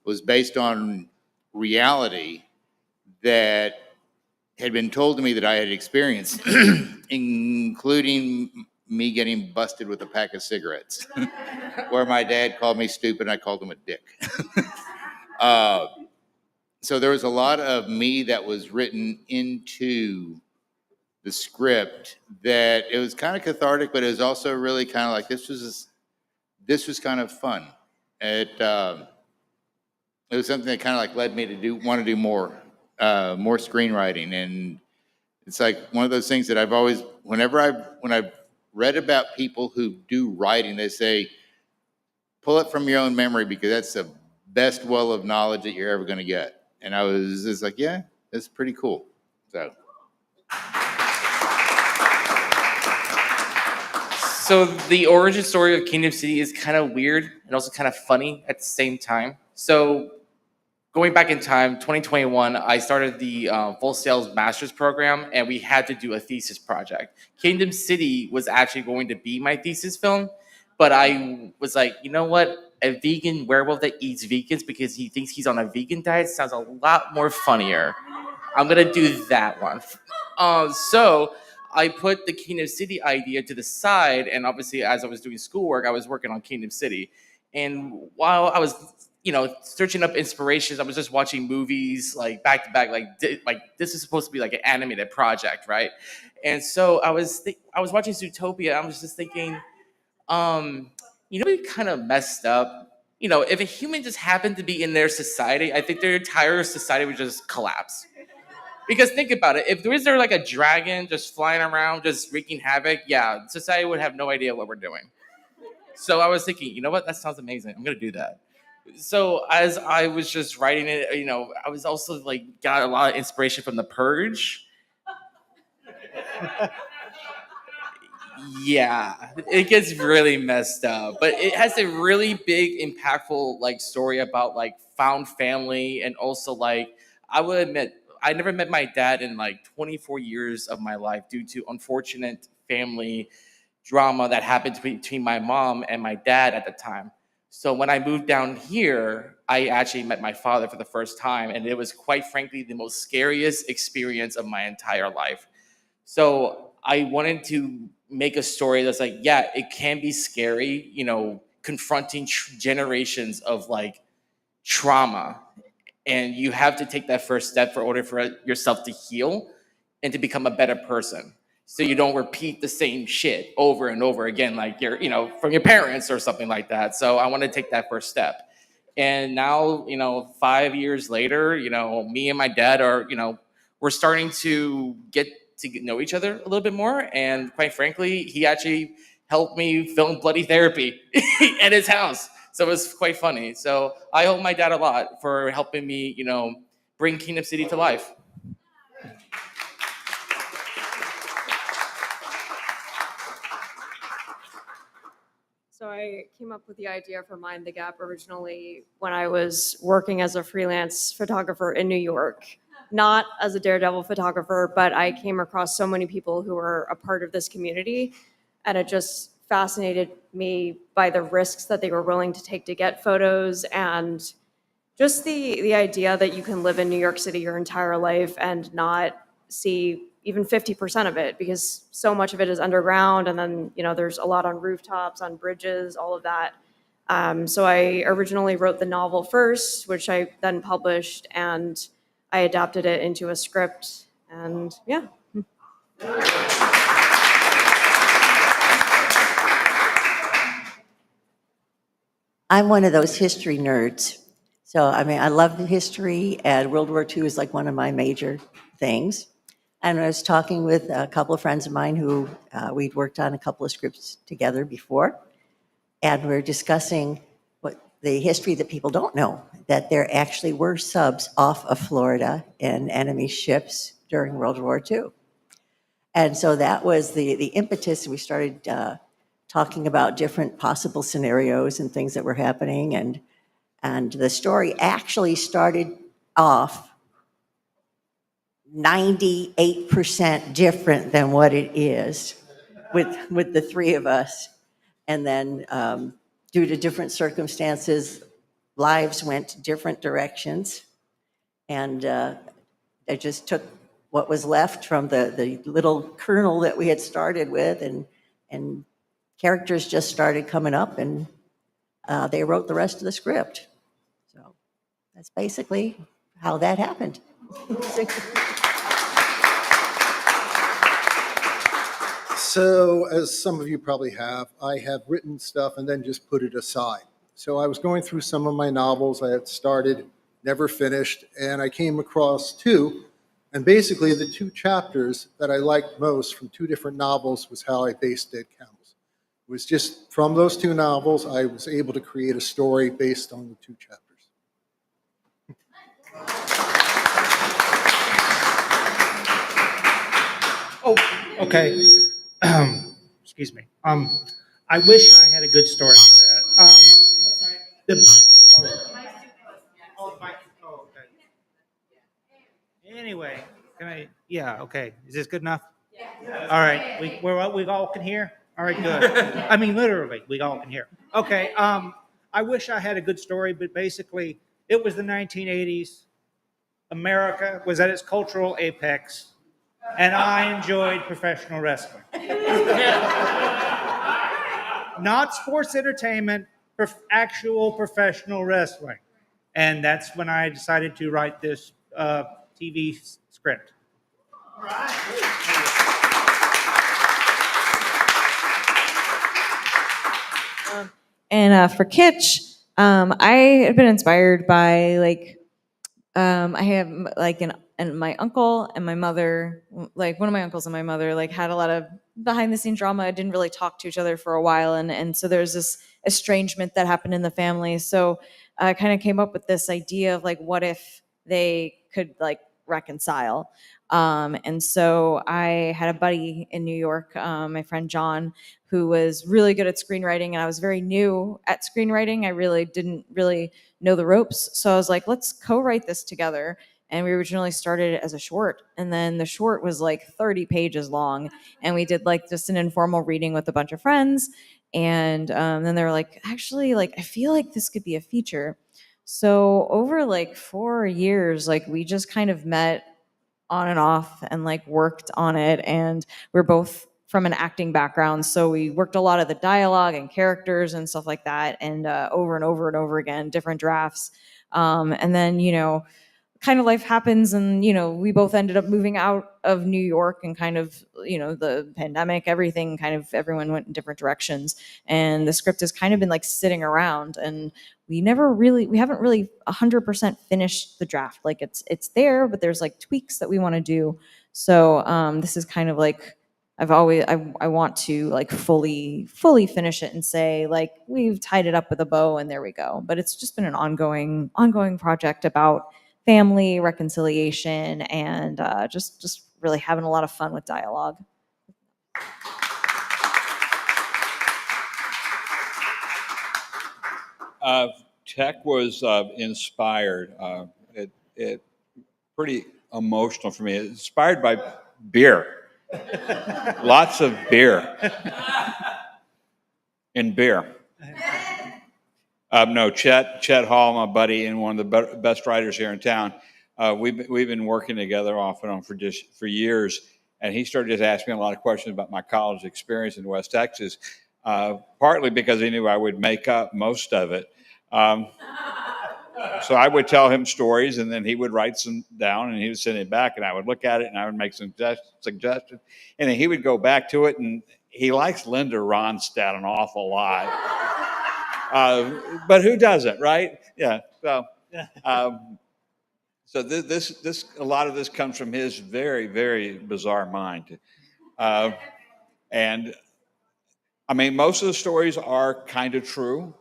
was based on reality that had been told to me that I had experienced, including me getting busted with a pack of cigarettes, where my dad called me stupid and I called him a dick. So there was a lot of me that was written into the script that it was kind of cathartic, but it was also really kind of like, this was kind of fun. It was something that kind of like led me to want to do more screenwriting. And it's like one of those things that I've always, when I've read about people who do writing, they say, pull it from your own memory because that's the best well of knowledge that you're ever going to get. And I was just like, yeah, that's pretty cool. So the origin story of Kingdom City is kind of weird and also kind of funny at the same time. So going back in time, 2021, I started the Full Sales Master's Program, and we had to do a thesis project. Kingdom City was actually going to be my thesis film, but I was like, you know what? A vegan werewolf that eats vegans because he thinks he's on a vegan diet sounds a lot more funnier. I'm gonna do that one. So I put the Kingdom City idea to the side, and obviously, as I was doing schoolwork, I was working on Kingdom City. And while I was, searching up inspirations, I was just watching movies like back to back, like this is supposed to be like an animated project, right? And so I was watching Zootopia. I was just thinking, it kind of messed up. If a human just happened to be in their society, I think their entire society would just collapse. Because think about it, if there like a dragon just flying around, just wreaking havoc, yeah, society would have no idea what we're doing. So I was thinking, you know what, that sounds amazing. I'm gonna do that. So as I was just writing it, I was also got a lot of inspiration from The Purge. Yeah, it gets really messed up, but it has a really big, impactful story about found family, and also I would admit I never met my dad in 24 years of my life due to unfortunate family drama that happened between my mom and my dad at the time. So when I moved down here, I actually met my father for the first time, and it was quite frankly the most scariest experience of my entire life. So I wanted to make a story that's it can be scary, confronting generations of trauma. And you have to take that first step in order for yourself to heal and to become a better person. So you don't repeat the same shit over and over again, from your parents or something like that. So I want to take that first step. And now, 5 years later, me and my dad are, we're starting to get to know each other a little bit more. And quite frankly, he actually helped me film Bloody Therapy at his house. So it was quite funny. So I owe my dad a lot for helping me, bring Kingdom City to life. So I came up with the idea for Mind the Gap originally when I was working as a freelance photographer in New York. Not as a daredevil photographer, but I came across so many people who were a part of this community, and it just fascinated me by the risks that they were willing to take to get photos, and just the idea that you can live in New York City your entire life and not see even 50% of it, because so much of it is underground, and then there's a lot on rooftops, on bridges, all of that. So I originally wrote the novel first, which I then published, and I adapted it into a script, and yeah. I'm one of those history nerds. So, I love the history, and World War II is one of my major things. And I was talking with a couple of friends of mine who we'd worked on a couple of scripts together before, and we're discussing the history that people don't know, that there actually were subs off of Florida in enemy ships during World War II. And so that was the impetus. We started talking about different possible scenarios and things that were happening. And the story actually started off 98% different than what it is with the three of us. And then due to different circumstances, lives went different directions. And I just took what was left from the little kernel that we had started with, and characters just started coming up, and they wrote the rest of the script. So that's basically how that happened. So, as some of you probably have, I have written stuff and then just put it aside. So I was going through some of my novels I had started, never finished, and I came across two. And basically the two chapters that I liked most from two different novels was how I based Dead Camels. It was just from those two novels, I was able to create a story based on the two chapters. Oh, okay. Excuse me. I wish I had a good story for that. Anyway, can I? Yeah. Okay. Is this good enough? All right. We all can hear. All right. Good. I mean, literally, we all can hear. Okay. I wish I had a good story, but basically, it was the 1980s. America was at its cultural apex, and I enjoyed professional wrestling. Not sports entertainment, actual professional wrestling. And that's when I decided to write this TV script. And for Kitsch, I had been inspired by I have and my uncle and my mother, like one of my uncles and my mother, like had a lot of behind the scenes drama. I didn't really talk to each other for a while, and so there's this estrangement that happened in the family. So I kind of came up with this idea of like, what if they could like reconcile? And so I had a buddy in New York, my friend John, who was really good at screenwriting, and I was very new at screenwriting. I really didn't know the ropes. So I was like, let's co-write this together. And we originally started it as a short, and then the short was like 30 pages long, and we did like just an informal reading with a bunch of friends. And then they were like, actually, like I feel like this could be a feature. So over like 4 years, like we just kind of met on and off and like worked on it, and we're both from an acting background, so we worked a lot of the dialogue and characters and stuff like that, and over and over and over again, different drafts. And then kind of life happens, and we both ended up moving out of New York, and kind of the pandemic, everyone went in different directions, and the script has kind of been like sitting around, and we haven't really 100% finished the draft. Like it's there, but there's like tweaks that we want to do. So this is kind of like I want to like fully finish it and say like we've tied it up with a bow and there we go. But it's just been an ongoing project about family reconciliation, and just really having a lot of fun with dialogue. Tech was inspired. It pretty emotional for me. It's inspired by beer. Lots of beer. And beer. No, Chet Hall, my buddy and one of the best writers here in town. We've been working together off and on for years, and he started just asking me a lot of questions about my college experience in West Texas, partly because he knew I would make up most of it. So I would tell him stories, and then he would write some down, and he would send it back, and I would look at it, and I would make some suggestions, and then he would go back to it, and he likes Linda Ronstadt an awful lot. But who doesn't, right? Yeah. So this a lot of this comes from his very, very bizarre mind, and I mean most of the stories are kind of true.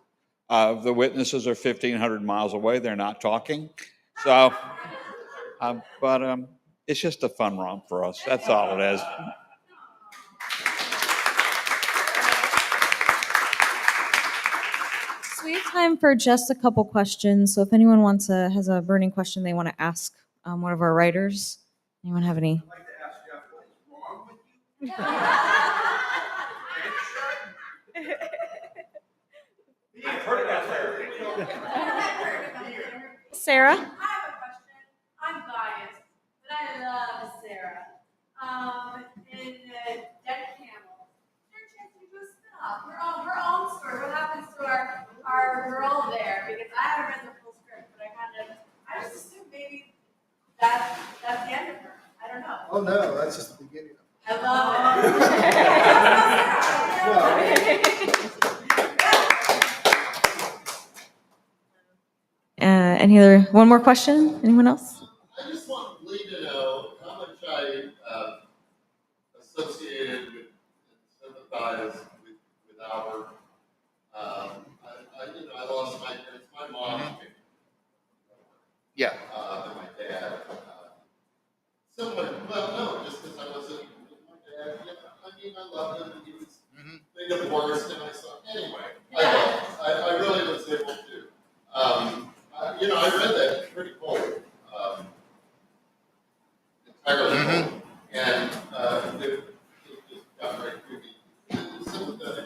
The witnesses are 1,500 miles away; they're not talking. So, but it's just a fun romp for us. That's all it is. So we have time for just a couple questions. So if anyone has a burning question they want to ask one of our writers, anyone have any? Sarah? I have a question. I'm biased, but I love Sarah. In Dead Camels, is there a chance you do a spin-off? Her own story. What happens to our girl there? Because I haven't read the full script, but I just assumed maybe that's the end of her. I don't know. Oh no, that's just the beginning. I love it. One more question? Anyone else? I just want Lee to know how much I associated with and sympathize with Albert. I lost my parents. My mom. Yeah. And my dad. Somewhat. Well, no, just because I wasn't with my dad. Yeah, I mean, I loved him. He was. They divorced, and I saw Marylin. And it just got very creepy. Sympathetic.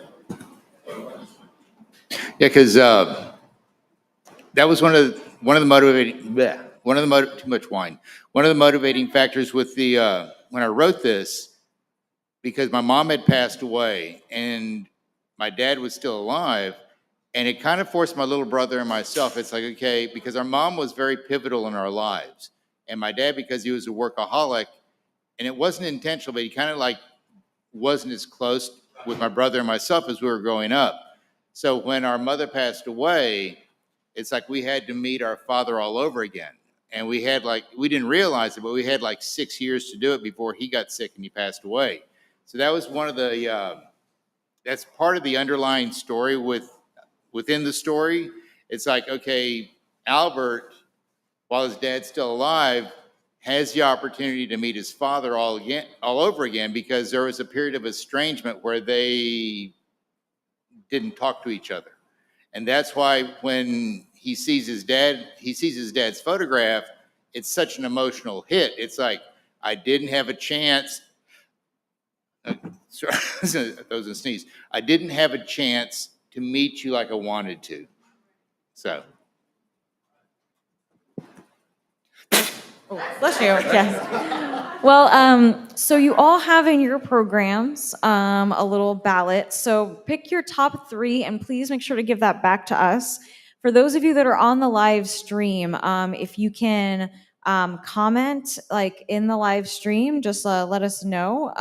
Yeah, because that was one of the motivating too much wine. One of the motivating factors with the when I wrote this, because my mom had passed away and my dad was still alive, and it kind of forced my little brother and myself. It's like, okay, because our mom was very pivotal in our lives, and my dad, because he was a workaholic, and it wasn't intentional, but he kind of like wasn't as close with my brother and myself as we were growing up. So when our mother passed away, it's like we had to meet our father all over again. And we had we didn't realize it, but we had 6 years to do it before he got sick and he passed away. So that was one of the, that's part of the underlying story within the story. It's like, okay, Albert, while his dad's still alive, has the opportunity to meet his father all over again, because there was a period of estrangement where they didn't talk to each other. And that's why when he sees his dad's photograph, it's such an emotional hit. It's like, I didn't have a chance. Sorry, that was a sneeze. I didn't have a chance to meet you like I wanted to. So. Bless you. Yes. Well, so you all have in your programs a little ballot. So pick your top 3 and please make sure to give that back to us. For those of you that are on the live stream, if you can comment in the live stream, just let us know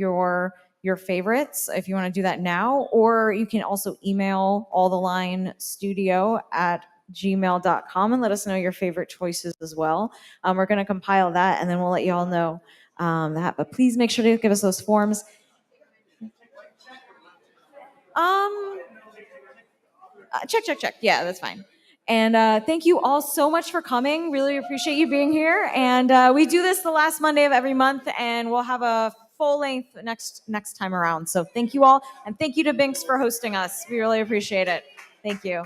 your favorites if you want to do that now, or you can also email alltheline.studio@gmail.com and let us know your favorite choices as well. We're going to compile that and then we'll let you all know that. But please make sure to give us those forms. Check. Yeah, that's fine. And thank you all so much for coming. Really appreciate you being here. And we do this the last Monday of every month, and we'll have a full length next time around. So thank you all, and thank you to Binks for hosting us. We really appreciate it. Thank you.